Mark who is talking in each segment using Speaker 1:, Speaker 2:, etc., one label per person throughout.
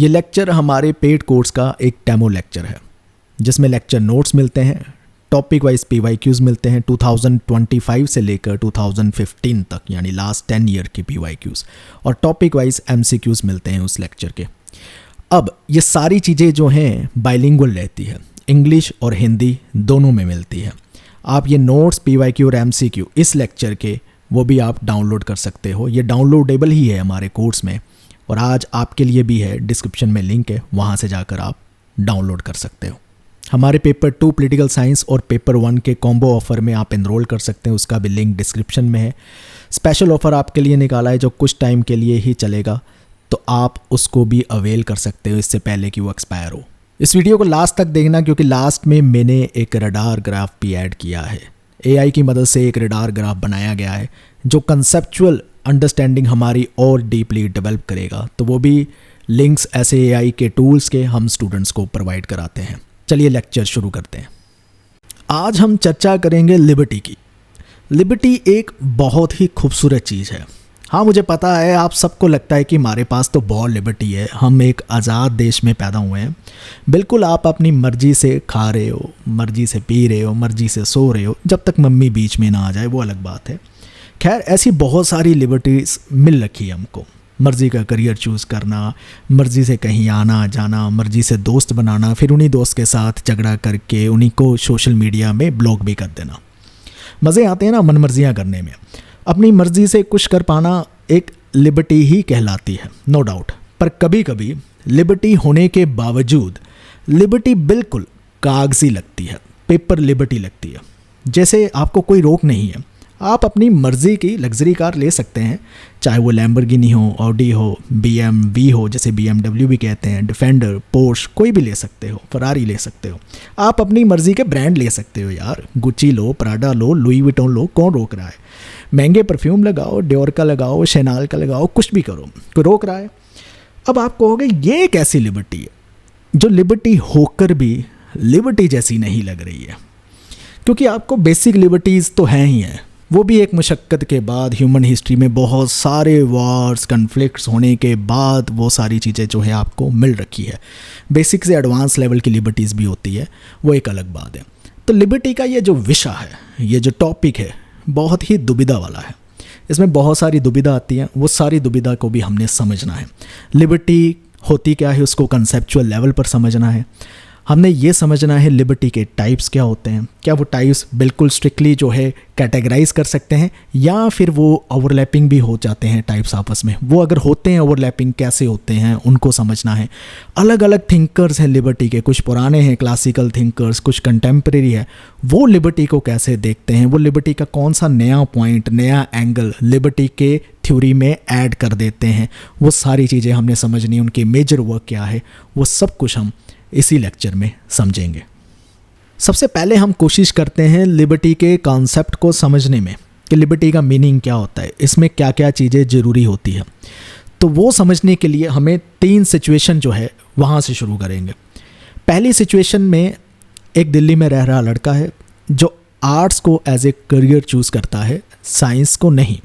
Speaker 1: ये लेक्चर हमारे paid course का एक डेमो लेक्चर है जिसमें लेक्चर नोट्स मिलते हैं, टॉपिक वाइज PYQs मिलते हैं 2025 से लेकर 2015 तक, यानी लास्ट 10 ईयर की PYQs, और टॉपिक वाइज MCQs मिलते हैं उस लेक्चर के। अब ये सारी चीज़ें जो हैं बाइलिंगुअल रहती है, इंग्लिश और हिंदी दोनों में मिलती है। आप ये नोट्स PYQ और MCQ इस लेक्चर के वो भी आप डाउनलोड कर सकते हो। ये डाउनलोडेबल ही है हमारे कोर्स में, और आज आपके लिए भी है, डिस्क्रिप्शन में लिंक है, वहाँ से जाकर आप डाउनलोड कर सकते हो। हमारे पेपर 2 पॉलिटिकल साइंस और पेपर 1 के कॉम्बो ऑफ़र में आप एनरोल कर सकते हैं, उसका भी लिंक डिस्क्रिप्शन में है। स्पेशल ऑफ़र आपके लिए निकाला है जो कुछ टाइम के लिए ही चलेगा, तो आप उसको भी अवेल कर सकते हो इससे पहले कि वो एक्सपायर हो। इस वीडियो को लास्ट तक देखना, क्योंकि लास्ट में मैंने एक रडार ग्राफ भी ऐड किया है। AI की मदद से एक रडार ग्राफ बनाया गया है जो कंसेप्चुअल अंडरस्टैंडिंग हमारी और डीपली डेवलप करेगा। तो वो भी लिंक्स ऐसे AI के टूल्स के हम स्टूडेंट्स को प्रोवाइड कराते हैं। चलिए लेक्चर शुरू करते हैं। आज हम चर्चा करेंगे लिबर्टी की। लिबर्टी एक बहुत ही खूबसूरत चीज़ है। हाँ, मुझे पता है आप सबको लगता है कि हमारे पास तो बहुत लिबर्टी है, हम एक आज़ाद देश में पैदा हुए हैं। बिल्कुल, आप अपनी मर्जी से खा रहे हो, मर्जी से पी रहे हो, मर्जी से सो रहे हो, जब तक मम्मी बीच में ना आ जाए वो अलग बात है। खैर, ऐसी बहुत सारी लिबर्टीज़ मिल रखी है हमको। मर्ज़ी का करियर चूज़ करना, मर्ज़ी से कहीं आना जाना, मर्ज़ी से दोस्त बनाना, फिर उन्हीं दोस्त के साथ झगड़ा करके उन्हीं को सोशल मीडिया में ब्लॉक भी कर देना। मज़े आते हैं ना मन मर्जियाँ करने में। अपनी मर्ज़ी से कुछ कर पाना एक लिबर्टी ही कहलाती है, नो डाउट। पर कभी कभी लिबर्टी होने के बावजूद लिबर्टी बिल्कुल कागज़ी लगती है, पेपर लिबर्टी लगती है। जैसे आपको कोई रोक नहीं है, आप अपनी मर्ज़ी की लग्जरी कार ले सकते हैं, चाहे वो लैम्बोर्गिनी हो, ऑडी हो, BMW हो, जैसे BMW भी कहते हैं, डिफेंडर, पोर्श, कोई भी ले सकते हो, फरारी ले सकते हो। आप अपनी मर्ज़ी के ब्रांड ले सकते हो यार, गुच्ची लो, प्राडा लो, लुई विटॉन लो, कौन रोक रहा है? महंगे परफ्यूम लगाओ, डियोर का लगाओ, शैनाल का लगाओ, कुछ भी करो, कोई रोक रहा है? अब आप कहोगे ये एक ऐसी लिबर्टी है जो लिबर्टी होकर भी लिबर्टी जैसी नहीं लग रही है, क्योंकि आपको बेसिक लिबर्टीज़ तो हैं ही हैं, वो भी एक मुशक्क़त के बाद, ह्यूमन हिस्ट्री में बहुत सारे वॉर्स, कन्फ्लिक्ट्स होने के बाद वो सारी चीज़ें जो है आपको मिल रखी है। बेसिक से एडवांस लेवल की लिबर्टीज़ भी होती है, वो एक अलग बात है। तो लिबर्टी का ये जो विषय है, ये जो टॉपिक है, बहुत ही दुविधा वाला है। इसमें बहुत सारी दुविधा आती है, वो सारी दुविधा को भी हमने समझना है। लिबर्टी होती क्या है उसको कंसेप्चुअल लेवल पर समझना है। हमने ये समझना है लिबर्टी के टाइप्स क्या होते हैं, क्या वो टाइप्स बिल्कुल स्ट्रिक्टली जो है कैटेगराइज कर सकते हैं, या फिर वो ओवरलैपिंग भी हो जाते हैं टाइप्स आपस में। वो अगर होते हैं ओवरलैपिंग, कैसे होते हैं उनको समझना है। अलग अलग थिंकर्स हैं लिबर्टी के, कुछ पुराने हैं क्लासिकल थिंकर्स, कुछ कंटेम्प्रेरी है। वो लिबर्टी को कैसे देखते हैं, वो लिबर्टी का कौन सा नया पॉइंट, नया एंगल लिबर्टी के थ्योरी में ऐड कर देते हैं, वो सारी चीज़ें हमने समझनी है। उनकी मेजर वर्क क्या है, वो सब कुछ हम इसी लेक्चर में समझेंगे। सबसे पहले हम कोशिश करते हैं लिबर्टी के कॉन्सेप्ट को समझने में, कि लिबर्टी का मीनिंग क्या होता है, इसमें क्या क्या चीज़ें ज़रूरी होती है। तो वो समझने के लिए हमें 3 सिचुएशन जो है वहाँ से शुरू करेंगे। पहली सिचुएशन में एक दिल्ली में रह रहा लड़का है जो आर्ट्स को एज ए करियर चूज़ करता है, साइंस को नहीं।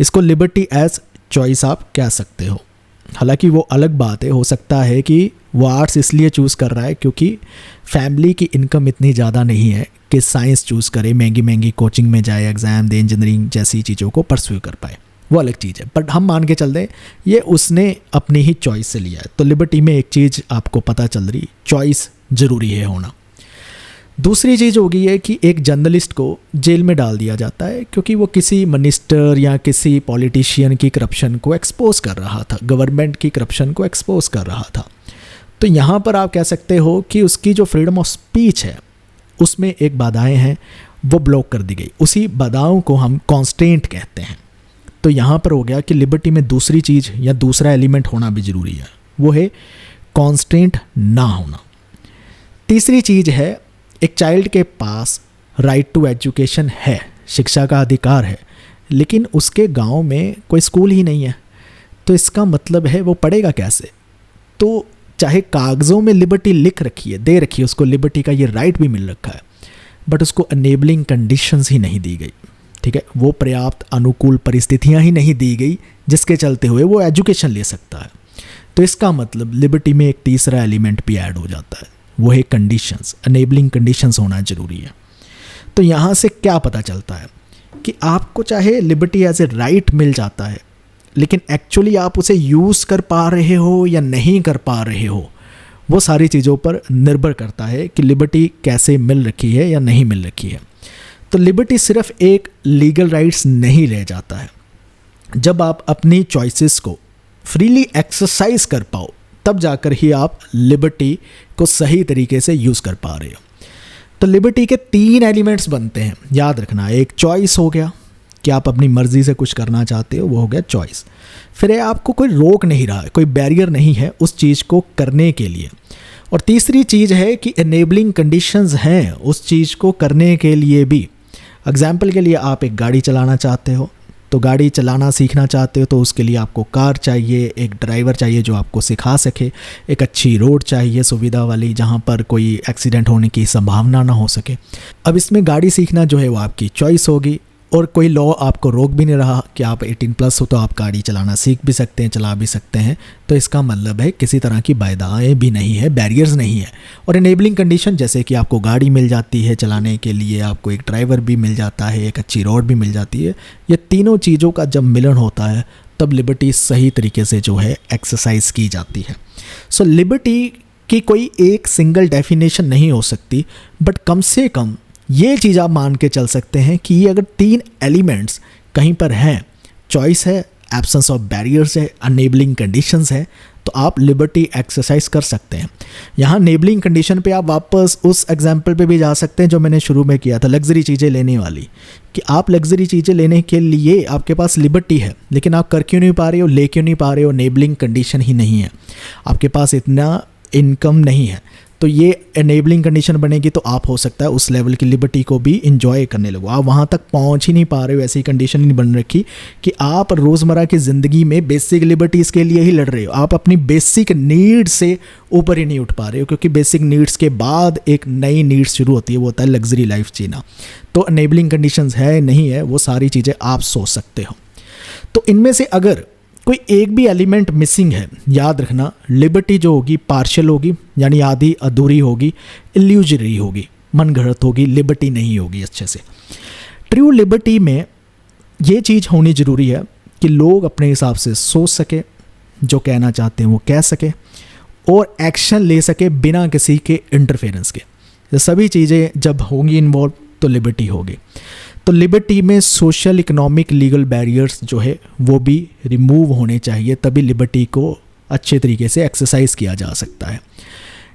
Speaker 1: इसको लिबर्टी एज चॉइस आप कह सकते हो। हालांकि वो अलग बात है, हो सकता है कि वो आर्ट्स इसलिए चूज़ कर रहा है क्योंकि फैमिली की इनकम इतनी ज़्यादा नहीं है कि साइंस चूज़ करे, महंगी महंगी कोचिंग में जाए, एग्ज़ाम दे, इंजीनियरिंग जैसी चीज़ों को परस्यू कर पाए, वो अलग चीज़ है। बट हम मान के चल दें ये उसने अपनी ही चॉइस से लिया है। तो लिबर्टी में एक चीज़ आपको पता चल रही, चॉइस ज़रूरी है होना। दूसरी चीज़ होगी है कि एक जर्नलिस्ट को जेल में डाल दिया जाता है क्योंकि वो किसी मिनिस्टर या किसी पॉलिटिशियन की करप्शन को एक्सपोज कर रहा था, गवर्नमेंट की करप्शन को एक्सपोज कर रहा था। तो यहाँ पर आप कह सकते हो कि उसकी जो फ्रीडम ऑफ स्पीच है उसमें एक बाधाएं हैं, वो ब्लॉक कर दी गई। उसी बाधाओं को हम कॉन्स्टेंट कहते हैं। तो यहाँ पर हो गया कि लिबर्टी में दूसरी चीज़ या दूसरा एलिमेंट होना भी ज़रूरी है, वो है कॉन्स्टेंट ना होना। तीसरी चीज़ है, एक चाइल्ड के पास राइट टू एजुकेशन है, शिक्षा का अधिकार है, लेकिन उसके गांव में कोई स्कूल ही नहीं है। तो इसका मतलब है वो पढ़ेगा कैसे? तो चाहे कागज़ों में लिबर्टी लिख रखी है, दे रखी है, उसको लिबर्टी का ये राइट भी मिल रखा है, बट उसको अनेबलिंग कंडीशंस ही नहीं दी गई। ठीक है, वो पर्याप्त अनुकूल परिस्थितियां ही नहीं दी गई जिसके चलते हुए वो एजुकेशन ले सकता है। तो इसका मतलब लिबर्टी में एक तीसरा एलिमेंट भी ऐड हो जाता है, वो है कंडीशंस, अनेबलिंग कंडीशंस होना ज़रूरी है। तो यहाँ से क्या पता चलता है कि आपको चाहे लिबर्टी एज ए राइट मिल जाता है, लेकिन एक्चुअली आप उसे यूज़ कर पा रहे हो या नहीं कर पा रहे हो, वो सारी चीज़ों पर निर्भर करता है कि लिबर्टी कैसे मिल रखी है या नहीं मिल रखी है। तो लिबर्टी सिर्फ एक लीगल राइट्स नहीं रह जाता है। जब आप अपनी चॉइसेस को फ्रीली एक्सरसाइज कर पाओ, तब जाकर ही आप लिबर्टी को सही तरीके से यूज़ कर पा रहे हो। तो लिबर्टी के 3 एलिमेंट्स बनते हैं, याद रखना। एक चॉइस हो गया कि आप अपनी मर्ज़ी से कुछ करना चाहते हो, वो हो गया चॉइस। फिर आपको कोई रोक नहीं रहा है, कोई बैरियर नहीं है उस चीज़ को करने के लिए। और तीसरी चीज़ है कि एनेबलिंग कंडीशंस हैं उस चीज़ को करने के लिए भी। एग्जाम्पल के लिए आप एक गाड़ी चलाना चाहते हो, तो गाड़ी चलाना सीखना चाहते हो तो उसके लिए आपको कार चाहिए, एक ड्राइवर चाहिए जो आपको सिखा सके, एक अच्छी रोड चाहिए सुविधा वाली जहाँ पर कोई एक्सीडेंट होने की संभावना ना हो सके। अब इसमें गाड़ी सीखना जो है वो आपकी चॉइस होगी, और कोई लॉ आपको रोक भी नहीं रहा कि आप 18+ हो तो आप गाड़ी चलाना सीख भी सकते हैं, चला भी सकते हैं। तो इसका मतलब है किसी तरह की बाधाएं भी नहीं है, बैरियर्स नहीं है। और इनेबलिंग कंडीशन जैसे कि आपको गाड़ी मिल जाती है चलाने के लिए, आपको एक ड्राइवर भी मिल जाता है, एक अच्छी रोड भी मिल जाती है, ये तीनों चीज़ों का जब मिलन होता है तब लिबर्टी सही तरीके से जो है एक्सरसाइज की जाती है। सो लिबर्टी की कोई एक सिंगल डेफिनेशन नहीं हो सकती, बट कम से कम ये चीज़ आप मान के चल सकते हैं कि ये अगर 3 एलिमेंट्स कहीं पर हैं, चॉइस है, एब्सेंस ऑफ बैरियर्स है, अनेबलिंग कंडीशंस है, तो आप लिबर्टी एक्सरसाइज कर सकते हैं। यहाँ अनेबलिंग कंडीशन पे आप वापस उस एग्जांपल पे भी जा सकते हैं जो मैंने शुरू में किया था, लग्जरी चीज़ें लेने वाली, कि आप लग्जरी चीज़ें लेने के लिए आपके पास लिबर्टी है, लेकिन आप कर क्यों नहीं पा रहे हो, ले क्यों नहीं पा रहे हो, अनेबलिंग कंडीशन ही नहीं है, आपके पास इतना इनकम नहीं है। तो ये एनेबलिंग कंडीशन बनेगी तो आप हो सकता है उस लेवल की लिबर्टी को भी इंजॉय करने लगो। आप वहाँ तक पहुँच ही नहीं पा रहे हो, ऐसी कंडीशन नहीं बन रखी कि आप रोज़मर्रा की ज़िंदगी में बेसिक लिबर्टीज़ के लिए ही लड़ रहे हो, आप अपनी बेसिक नीड्स से ऊपर ही नहीं उठ पा रहे हो, क्योंकि बेसिक नीड्स के बाद एक नई नीड्स शुरू होती है, वो होता है लग्जरी लाइफ जीना। तो एनेबलिंग कंडीशंस है नहीं है, वो सारी चीज़ें आप सोच सकते हो। तो इनमें से अगर कोई एक भी एलिमेंट मिसिंग है, याद रखना लिबर्टी जो होगी पार्शियल होगी, यानी आधी अधूरी होगी, इल्यूजरी होगी, मन घड़त होगी, लिबर्टी नहीं होगी अच्छे से। ट्रू लिबर्टी में ये चीज़ होनी ज़रूरी है कि लोग अपने हिसाब से सोच सके, जो कहना चाहते हैं वो कह सके, और एक्शन ले सके बिना किसी के इंटरफेरेंस के। ये सभी चीज़ें जब होंगी इन्वॉल्व तो लिबर्टी होगी। तो लिबर्टी में सोशल, इकोनॉमिक, लीगल बैरियर्स जो है वो भी रिमूव होने चाहिए, तभी लिबर्टी को अच्छे तरीके से एक्सरसाइज किया जा सकता है।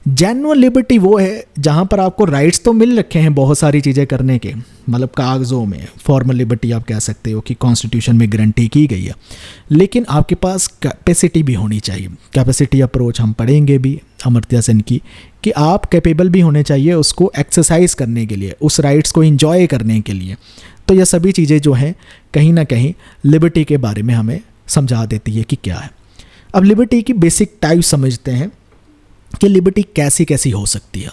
Speaker 1: जेन्युइन लिबर्टी वो है जहाँ पर आपको राइट्स तो मिल रखे हैं बहुत सारी चीज़ें करने के, मतलब कागज़ों में, फॉर्मल लिबर्टी आप कह सकते हो कि कॉन्स्टिट्यूशन में गारंटी की गई है, लेकिन आपके पास कैपेसिटी भी होनी चाहिए। कैपेसिटी अप्रोच हम पढ़ेंगे भी अमर्त्य सेन की, कि आप कैपेबल भी होने चाहिए उसको एक्सरसाइज करने के लिए, उस राइट्स को इंजॉय करने के लिए। तो ये सभी चीज़ें जो हैं कहीं ना कहीं लिबर्टी के बारे में हमें समझा देती है कि क्या है। अब लिबर्टी की बेसिक टाइप समझते हैं कि लिबर्टी कैसी कैसी हो सकती है।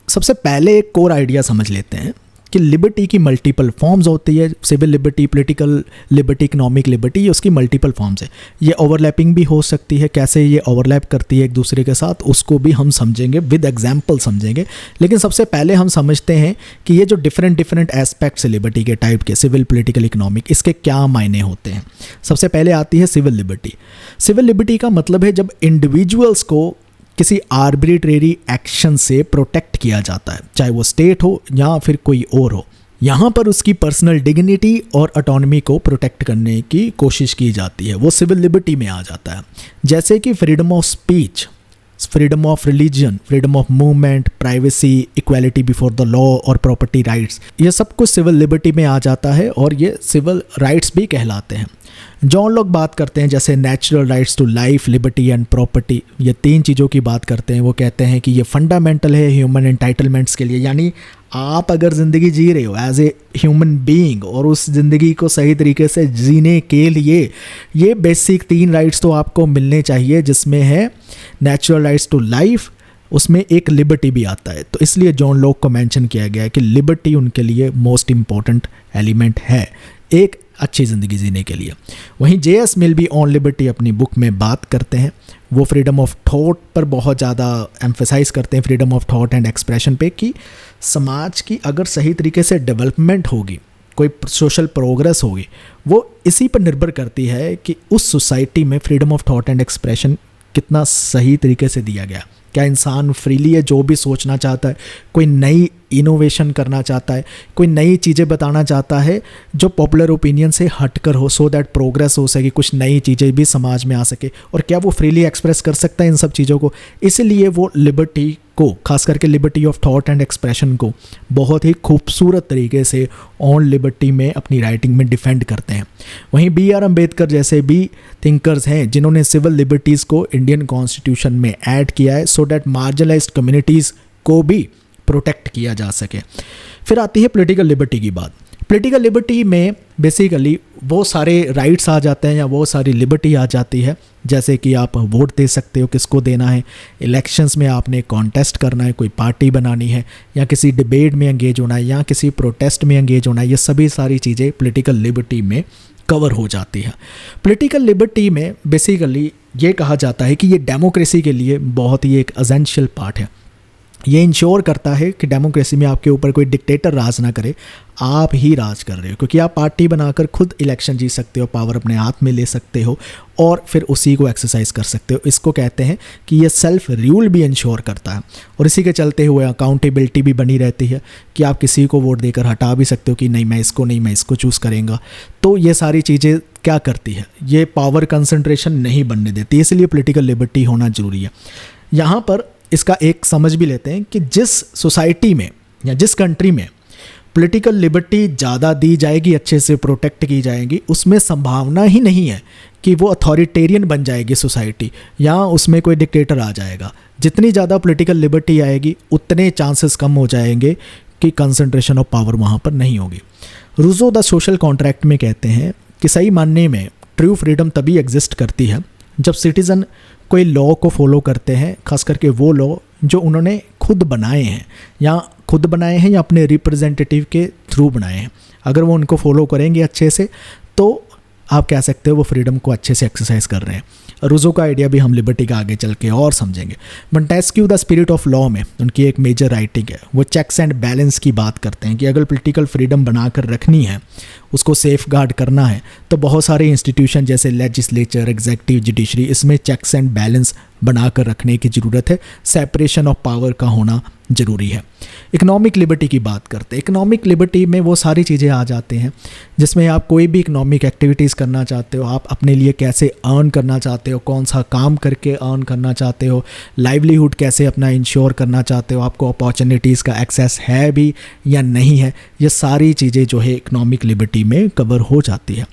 Speaker 1: सबसे पहले एक कोर आइडिया समझ लेते हैं कि लिबर्टी की मल्टीपल फॉर्म्स होती है। Civil liberty, political liberty, economic liberty, ये उसकी मल्टीपल फॉर्म्स है। ये ओवरलैपिंग भी हो सकती है, कैसे ये ओवरलैप करती है एक दूसरे के साथ उसको भी हम समझेंगे, विद एग्जाम्पल समझेंगे। लेकिन सबसे पहले हम समझते हैं कि ये जो डिफरेंट एस्पेक्ट्स है लिबर्टी के टाइप के, सिविल, पॉलिटिकल, इकोनॉमिक, इसके क्या मायने होते हैं। सबसे पहले आती है सिविल लिबर्टी। सिविल लिबर्टी का मतलब है जब इंडिविजुअल्स को किसी आर्बिट्रेरी एक्शन से प्रोटेक्ट किया जाता है, चाहे वो स्टेट हो या फिर कोई और हो। यहाँ पर उसकी पर्सनल डिग्निटी और ऑटोनॉमी को प्रोटेक्ट करने की कोशिश की जाती है, वो सिविल लिबर्टी में आ जाता है। जैसे कि freedom of speech, freedom of religion, freedom of movement, privacy, equality before the law और प्रॉपर्टी राइट्स, ये सब कुछ सिविल लिबर्टी में आ जाता है और ये सिविल राइट्स भी कहलाते हैं। जॉन लॉक बात करते हैं जैसे natural rights to life, liberty and property, ये 3 चीज़ों की बात करते हैं। वो कहते हैं कि ये फंडामेंटल है ह्यूमन एंटाइटलमेंट्स के लिए, यानी आप अगर ज़िंदगी जी रहे हो एज ए ह्यूमन बीइंग और उस ज़िंदगी को सही तरीके से जीने के लिए ये बेसिक 3 राइट्स तो आपको मिलने चाहिए, जिसमें है नेचुरल राइट्स टू लाइफ, उसमें एक लिबर्टी भी आता है। तो इसलिए जॉन लॉक को मेंशन किया गया है कि लिबर्टी उनके लिए मोस्ट इम्पॉर्टेंट एलिमेंट है। एक अच्छी ज़िंदगी जीने के लिए। वहीं J.S. मिल भी ऑन लिबर्टी अपनी बुक में बात करते हैं। वो फ्रीडम ऑफ थॉट पर बहुत ज़्यादा एम्फेसाइज करते हैं, freedom of thought and expression पे, कि समाज की अगर सही तरीके से डेवलपमेंट होगी, कोई सोशल प्रोग्रेस होगी, वो इसी पर निर्भर करती है कि उस सोसाइटी में freedom of thought and expression कितना सही तरीके से दिया गया। क्या इंसान फ्रीली है, जो भी सोचना चाहता है, कोई नई इनोवेशन करना चाहता है, कोई नई चीज़ें बताना चाहता है जो पॉपुलर ओपिनियन से हटकर हो, सो दैट प्रोग्रेस हो सके, कुछ नई चीज़ें भी समाज में आ सके, और क्या वो फ्रीली एक्सप्रेस कर सकता है इन सब चीज़ों को। इसलिए वो लिबर्टी को, खास करके liberty of thought and expression को बहुत ही खूबसूरत तरीके से ऑन लिबर्टी में अपनी राइटिंग में डिफेंड करते हैं। वहीं B.R. अम्बेडकर जैसे भी थिंकर्स हैं जिन्होंने सिविल लिबर्टीज़ को इंडियन कॉन्स्टिट्यूशन में ऐड किया है, सो दैट मार्जिनलाइज्ड कम्युनिटीज़ को भी प्रोटेक्ट किया जा सके। फिर आती है पॉलिटिकल लिबर्टी की बात। पॉलिटिकल लिबर्टी में बेसिकली वो सारे राइट्स आ जाते हैं या वो सारी लिबर्टी आ जाती है, जैसे कि आप वोट दे सकते हो, किसको देना है, इलेक्शंस में आपने कॉन्टेस्ट करना है, कोई पार्टी बनानी है, या किसी डिबेट में एंगेज होना है, या किसी प्रोटेस्ट में एंगेज होना है। ये सभी सारी चीज़ें पॉलिटिकल लिबर्टी में कवर हो जाती है। पॉलिटिकल लिबर्टी में बेसिकली ये कहा जाता है कि ये डेमोक्रेसी के लिए बहुत ही एक एसेंशियल पार्ट है। ये इंश्योर करता है कि डेमोक्रेसी में आपके ऊपर कोई डिक्टेटर राज ना करे, आप ही राज कर रहे हो, क्योंकि आप पार्टी बनाकर खुद इलेक्शन जीत सकते हो, पावर अपने हाथ में ले सकते हो और फिर उसी को एक्सरसाइज कर सकते हो। इसको कहते हैं कि ये सेल्फ रूल भी इंश्योर करता है, और इसी के चलते हुए अकाउंटेबिलिटी भी बनी रहती है कि आप किसी को वोट देकर हटा भी सकते हो कि नहीं मैं इसको चूज़ करेंगे। तो ये सारी चीज़ें क्या करती है, ये पावर कंसंट्रेशन नहीं बनने देती, इसलिए पॉलिटिकल लिबर्टी होना ज़रूरी है। यहाँ पर इसका एक समझ भी लेते हैं कि जिस सोसाइटी में या जिस कंट्री में पॉलिटिकल लिबर्टी ज़्यादा दी जाएगी, अच्छे से प्रोटेक्ट की जाएगी, उसमें संभावना ही नहीं है कि वो अथॉरिटेरियन बन जाएगी सोसाइटी या उसमें कोई डिक्टेटर आ जाएगा। जितनी ज़्यादा पॉलिटिकल लिबर्टी आएगी उतने चांसेस कम हो जाएंगे कि कंसंट्रेशन ऑफ पावर वहाँ पर नहीं होगी। रूसो द सोशल कॉन्ट्रैक्ट में कहते हैं कि सही मानने में ट्रू फ्रीडम तभी एग्जिस्ट करती है जब सिटीज़न कोई लॉ को फॉलो करते हैं, खास करके वो लॉ जो उन्होंने खुद बनाए हैं या अपने रिप्रेजेंटेटिव के थ्रू बनाए हैं। अगर वो उनको फॉलो करेंगे अच्छे से तो आप कह सकते हो वो फ्रीडम को अच्छे से एक्सरसाइज कर रहे हैं। रूसो का आइडिया भी हम लिबर्टी का आगे चल के और समझेंगे। Montesquieu the spirit of law में उनकी एक मेजर राइटिंग है, वो चेक्स एंड बैलेंस की बात करते हैं कि अगर पॉलिटिकल फ्रीडम बनाकर रखनी है, उसको सेफ गार्ड करना है, तो बहुत सारे इंस्टीट्यूशन जैसे लेजिस्लेचर, एग्जीक्यूटिव, जुडिशरी, इसमें चेक्स एंड बैलेंस बनाकर रखने की ज़रूरत है। सेपरेशन ऑफ पावर का होना ज़रूरी है। इकोनॉमिक लिबर्टी की बात करते हैं। इकोनॉमिक लिबर्टी में वो सारी चीज़ें आ जाते हैं जिसमें आप कोई भी इकोनॉमिक एक्टिविटीज़ करना चाहते हो, आप अपने लिए कैसे अर्न करना चाहते हो, कौन सा काम करके अर्न करना चाहते हो, लाइवलीहुड कैसे अपना इंश्योर करना चाहते हो, आपको अपॉर्चुनिटीज़ का एक्सेस है भी या नहीं है, ये सारी चीज़ें जो है इकोनॉमिक लिबर्टी में कवर हो जाती है।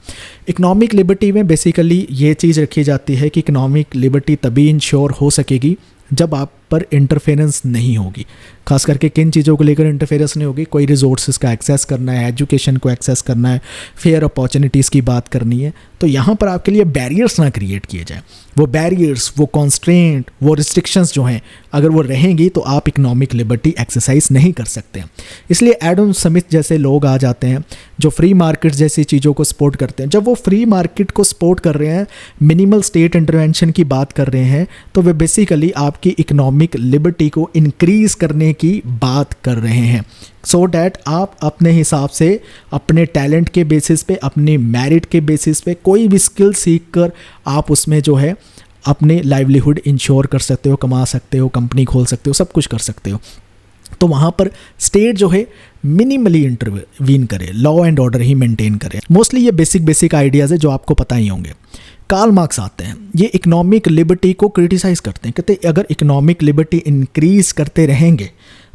Speaker 1: इकोनॉमिक लिबर्टी में बेसिकली ये चीज़ रखी जाती है कि इकोनॉमिक लिबर्टी तभी इंश्योर हो सकेगी जब आप पर इंटरफेरेंस नहीं होगी। खास करके किन चीज़ों को लेकर इंटरफेरेंस नहीं होगी, कोई रिसोर्सेज का एक्सेस करना है, एजुकेशन को एक्सेस करना है, फेयर अपॉर्चुनिटीज़ की बात करनी है, तो यहाँ पर आपके लिए बैरियर्स ना क्रिएट किए जाए। वो बैरियर्स, वो कॉन्स्ट्रेंट, वो रिस्ट्रिक्शंस जो हैं, अगर वो रहेंगी तो आप इकोनॉमिक लिबर्टी एक्सरसाइज नहीं कर सकते हैं। इसलिए एडम स्मिथ जैसे लोग आ जाते हैं जो फ्री मार्केट जैसी चीज़ों को सपोर्ट करते हैं। जब वो फ्री मार्केट को सपोर्ट कर रहे हैं, मिनिमल स्टेट इंटरवेंशन की बात कर रहे हैं, तो वे बेसिकली आपकी इकोनॉमिक लिबर्टी को इंक्रीज़ करने की बात कर रहे हैं, सो डैट आप अपने हिसाब से, अपने टैलेंट के बेसिस पे, अपने मेरिट के बेसिस पे कोई भी स्किल सीख कर आप उसमें जो है अपने लाइवलीहुड इंश्योर कर सकते हो, कमा सकते हो, कंपनी खोल सकते हो, सब कुछ कर सकते हो। तो वहाँ पर स्टेट जो है मिनिमली इंटरवीन करे, law and order he maintain करे। मोस्टली ये बेसिक आइडियाज़ है जो आपको पता ही होंगे। कार्ल मार्क्स आते हैं, ये इकोनॉमिक लिबर्टी को क्रिटिसाइज करते हैं, कहते हैं अगर इकोनॉमिक लिबर्टी इंक्रीज करते रहेंगे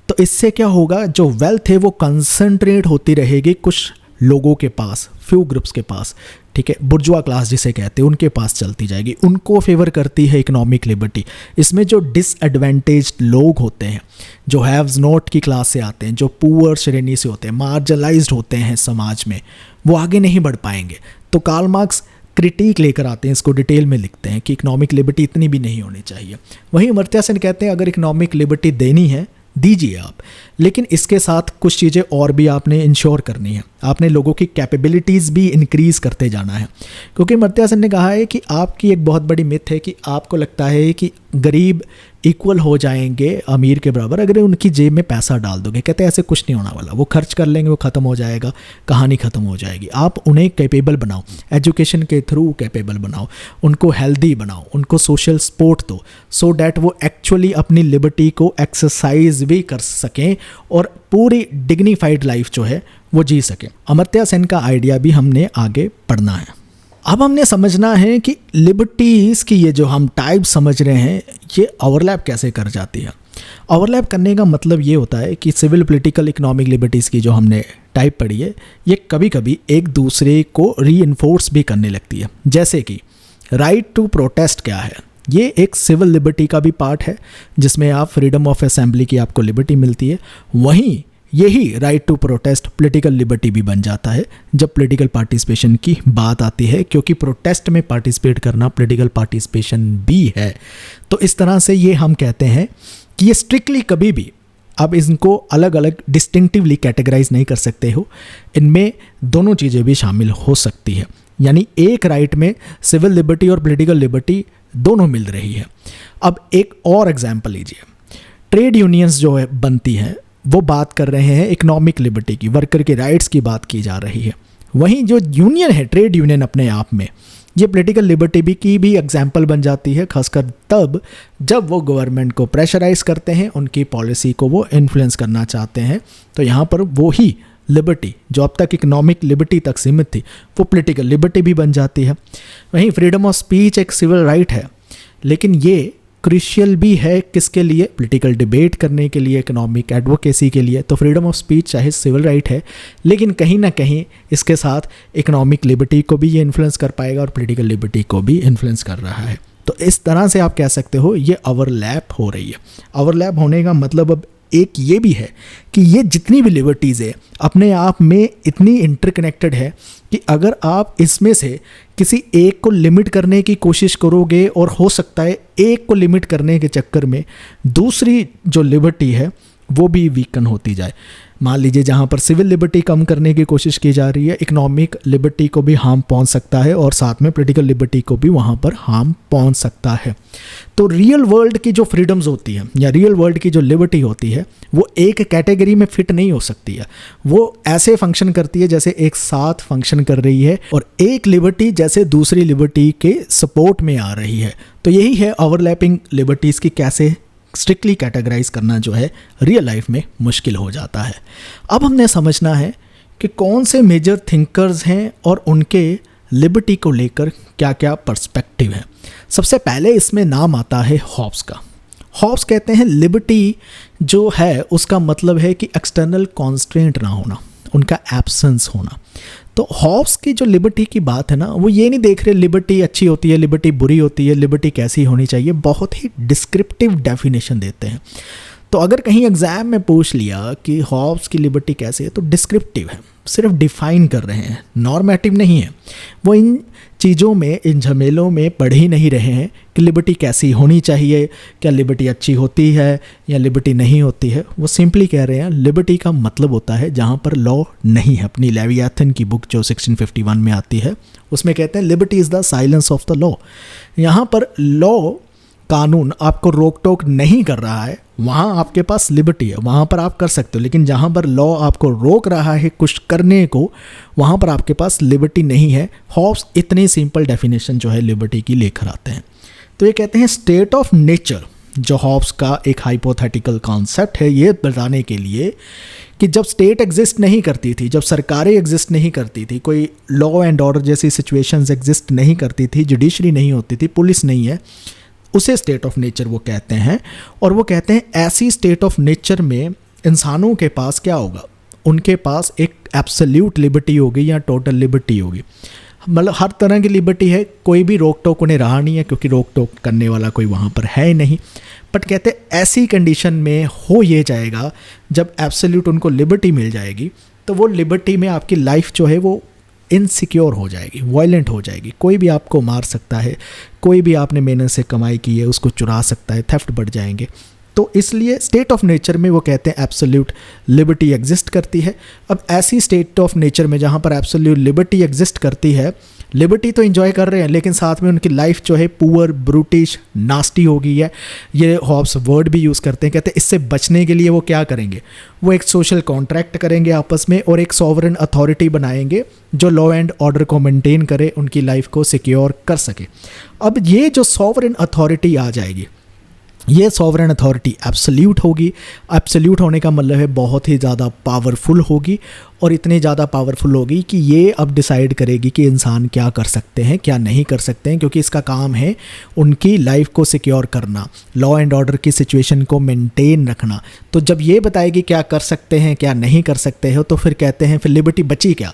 Speaker 1: तो इससे क्या होगा, जो वेल्थ है वो कंसंट्रेट होती रहेगी कुछ लोगों के पास, फ्यू ग्रुप्स के पास, ठीक है, बुर्जुआ क्लास जिसे कहते हैं, उनके पास चलती जाएगी, उनको फेवर करती है इकोनॉमिक लिबर्टी। इसमें जो डिसएडवांटेज्ड लोग होते हैं, जो हैव्स नॉट की क्लास से आते हैं, जो पुअर श्रेणी से होते हैं, मार्जिनलाइज्ड होते हैं समाज में, वो आगे नहीं बढ़ पाएंगे। तो कार्ल मार्क्स क्रिटिक लेकर आते हैं, इसको डिटेल में लिखते हैं कि इकोनॉमिक लिबर्टी इतनी भी नहीं होनी चाहिए। वहीं अमर्त्य सेन कहते हैं अगर इकोनॉमिक लिबर्टी देनी है दीजिए आप, लेकिन इसके साथ कुछ चीज़ें और भी आपने इंश्योर करनी है। आपने लोगों की कैपेबिलिटीज़ भी इंक्रीज़ करते जाना है, क्योंकि अमर्त्य सेन ने कहा है कि आपकी एक बहुत बड़ी मिथ है कि आपको लगता है कि गरीब इक्वल हो जाएंगे अमीर के बराबर अगर उनकी जेब में पैसा डाल दोगे। कहते हैं ऐसे कुछ नहीं होने वाला, वो खर्च कर लेंगे, वो ख़त्म हो जाएगा, कहानी ख़त्म हो जाएगी। आप उन्हें कैपेबल बनाओ, एजुकेशन के थ्रू कैपेबल बनाओ, उनको हेल्दी बनाओ, उनको सोशल सपोर्ट दो, सो डैट वो एक्चुअली अपनी लिबर्टी को एक्सरसाइज भी कर सकें और पूरी डिग्निफाइड लाइफ जो है वो जी सकें। अमर्त्य सेन का आइडिया भी हमने आगे पढ़ना है। अब हमने समझना है कि लिबर्टीज़ की ये जो हम टाइप समझ रहे हैं ये ओवरलैप कैसे कर जाती है। ओवरलैप करने का मतलब ये होता है कि सिविल, पॉलिटिकल, इकोनॉमिक लिबर्टीज़ की जो हमने टाइप पढ़ी है ये कभी कभी एक दूसरे को रीइंफोर्स भी करने लगती है। जैसे कि राइट टू प्रोटेस्ट क्या है, ये एक सिविल लिबर्टी का भी पार्ट है जिसमें आप फ्रीडम ऑफ असेंबली की आपको लिबर्टी मिलती है। वहीं यही right to protest political liberty भी बन जाता है जब पॉलिटिकल पार्टिसिपेशन की बात आती है, क्योंकि प्रोटेस्ट में पार्टिसिपेट करना पॉलिटिकल पार्टिसिपेशन भी है। तो इस तरह से ये हम कहते हैं कि ये स्ट्रिक्टली कभी भी आप इनको अलग अलग डिस्टिंक्टिवली कैटेगराइज नहीं कर सकते हो, इनमें दोनों चीज़ें भी शामिल हो सकती है। यानी एक राइट में सिविल लिबर्टी और पॉलिटिकल लिबर्टी दोनों मिल रही है। अब एक और एग्जाम्पल लीजिए, ट्रेड यूनियंस जो है बनती हैं वो बात कर रहे हैं इकोनॉमिक लिबर्टी की, वर्कर के राइट्स की बात की जा रही है। वहीं जो यूनियन है, ट्रेड यूनियन अपने आप में ये पॉलिटिकल लिबर्टी भी की भी एग्जाम्पल बन जाती है, खासकर तब जब वो गवर्नमेंट को प्रेशराइज करते हैं, उनकी पॉलिसी को वो इन्फ्लुएंस करना चाहते हैं। तो यहाँ पर वो ही लिबर्टी जो अब तक इकोनॉमिक लिबर्टी तक सीमित थी वो पॉलिटिकल लिबर्टी भी बन जाती है। वहीं फ्रीडम ऑफ स्पीच एक सिविल राइट है, लेकिन ये क्रूशियल भी है किसके लिए, पॉलिटिकल डिबेट करने के लिए, इकोनॉमिक एडवोकेसी के लिए। तो फ्रीडम ऑफ स्पीच चाहे सिविल राइट है, लेकिन कहीं ना कहीं इसके साथ इकोनॉमिक लिबर्टी को भी ये इन्फ्लुएंस कर पाएगा और पॉलिटिकल लिबर्टी को भी इन्फ्लुएंस कर रहा है। तो इस तरह से आप कह सकते हो ये ओवरलैप हो रही है। ओवरलैप होने का मतलब अब एक ये भी है कि ये जितनी भी लिबर्टीज़ है अपने आप में इतनी इंटरकनेक्टेड है कि अगर आप इसमें से किसी एक को लिमिट करने की कोशिश करोगे और हो सकता है एक को लिमिट करने के चक्कर में दूसरी जो लिबर्टी है वो भी वीकन होती जाए। मान लीजिए जहाँ पर सिविल लिबर्टी कम करने की कोशिश की जा रही है, इकोनॉमिक लिबर्टी को भी हार्म पहुँच सकता है और साथ में पॉलिटिकल लिबर्टी को भी वहाँ पर हार्म पहुँच सकता है। तो रियल वर्ल्ड की जो फ्रीडम्स होती है या रियल वर्ल्ड की जो लिबर्टी होती है वो एक कैटेगरी में फिट नहीं हो सकती है। वो ऐसे फंक्शन करती है जैसे एक साथ फंक्शन कर रही है और एक लिबर्टी जैसे दूसरी लिबर्टी के सपोर्ट में आ रही है। तो यही है ओवरलैपिंग लिबर्टीज़ की कैसे स्ट्रिक्टली कैटेगराइज करना जो है रियल लाइफ में मुश्किल हो जाता है। अब हमने समझना है कि कौन से मेजर थिंकर्स हैं और उनके लिबर्टी को लेकर क्या क्या पर्सपेक्टिव है। सबसे पहले इसमें नाम आता है हॉब्स का। हॉब्स कहते हैं लिबर्टी जो है उसका मतलब है कि एक्सटर्नल कॉन्स्ट्रेंट ना होना, उनका एब्सेंस होना। तो हॉब्स की जो लिबर्टी की बात है ना, वो ये नहीं देख रहे लिबर्टी अच्छी होती है, लिबर्टी बुरी होती है, लिबर्टी कैसी होनी चाहिए, बहुत ही डिस्क्रिप्टिव डेफिनेशन देते हैं। तो अगर कहीं एग्जाम में पूछ लिया कि हॉब्स की लिबर्टी कैसी है तो डिस्क्रिप्टिव है, सिर्फ डिफाइन कर रहे हैं, नॉर्मेटिव नहीं है। वो इन चीज़ों में, इन झमेलों में पढ़ ही नहीं रहे हैं कि लिबर्टी कैसी होनी चाहिए, क्या लिबर्टी अच्छी होती है या लिबर्टी नहीं होती है। वो सिंपली कह रहे हैं लिबर्टी का मतलब होता है जहाँ पर लॉ नहीं है। अपनी लेवियाथन की बुक जो 1651 में आती है उसमें कहते हैं liberty is the silence of the law. यहाँ पर लॉ, कानून आपको रोक टोक नहीं कर रहा है, वहाँ आपके पास लिबर्टी है, वहाँ पर आप कर सकते हो। लेकिन जहाँ पर लॉ आपको रोक रहा है कुछ करने को, वहाँ पर आपके पास लिबर्टी नहीं है। हॉब्स इतनी सिंपल डेफिनेशन जो है लिबर्टी की लेकर आते हैं। तो ये कहते हैं स्टेट ऑफ नेचर, जो हॉब्स का एक हाइपोथेटिकल कॉन्सेप्ट है ये बताने के लिए कि जब स्टेट एग्जिस्ट नहीं करती थी, जब सरकारें एग्जिस्ट नहीं करती थी, कोई लॉ एंड ऑर्डर जैसी सिचुएशंस एग्जिस्ट नहीं करती थी, जुडिशरी नहीं होती थी, पुलिस नहीं है, उसे स्टेट ऑफ नेचर वो कहते हैं। और वो कहते हैं ऐसी स्टेट ऑफ नेचर में इंसानों के पास क्या होगा, उनके पास एक एब्सोल्यूट लिबर्टी होगी या टोटल लिबर्टी होगी। मतलब हर तरह की लिबर्टी है, कोई भी रोक टोक उन्हें रहा नहीं है क्योंकि रोक टोक करने वाला कोई वहाँ पर है ही नहीं। बट कहते हैं ऐसी कंडीशन में हो ये जाएगा जब एब्सोल्यूट उनको लिबर्टी मिल जाएगी तो वो लिबर्टी में आपकी लाइफ जो है वो इनसिक्योर हो जाएगी, वायलेंट हो जाएगी। कोई भी आपको मार सकता है, कोई भी आपने मेहनत से कमाई की है उसको चुरा सकता है, थेफ्ट बढ़ जाएंगे। तो इसलिए स्टेट ऑफ नेचर में वो कहते हैं एब्सोल्यूट लिबर्टी एग्जिस्ट करती है। अब ऐसी स्टेट ऑफ नेचर में जहाँ पर एब्सोल्यूट लिबर्टी एग्जिस्ट करती है, लिबर्टी तो एंजॉय कर रहे हैं लेकिन साथ में उनकी लाइफ जो है पुअर, ब्रूटिश, नास्टी हो गई है। ये हॉब्स वर्ड भी यूज़ करते हैं, कहते हैं इससे बचने के लिए वो क्या करेंगे, वो एक सोशल कॉन्ट्रैक्ट करेंगे आपस में और एक सॉवरेन अथॉरिटी बनाएंगे जो लॉ एंड ऑर्डर को मेंटेन करे, उनकी लाइफ को सिक्योर कर सके। अब ये जो सॉवरेन अथॉरिटी आ जाएगी, ये सॉवरेन अथॉरिटी एब्सोल्यूट होगी। एब्सोल्यूट होने का मतलब है बहुत ही ज़्यादा पावरफुल होगी और इतनी ज़्यादा पावरफुल होगी कि ये अब डिसाइड करेगी कि इंसान क्या कर सकते हैं, क्या नहीं कर सकते हैं, क्योंकि इसका काम है उनकी लाइफ को सिक्योर करना, लॉ एंड ऑर्डर की सिचुएशन को मेंटेन रखना। तो जब ये बताएगी क्या कर सकते हैं, क्या नहीं कर सकते हो, तो फिर कहते हैं फिर लिबर्टी बची क्या?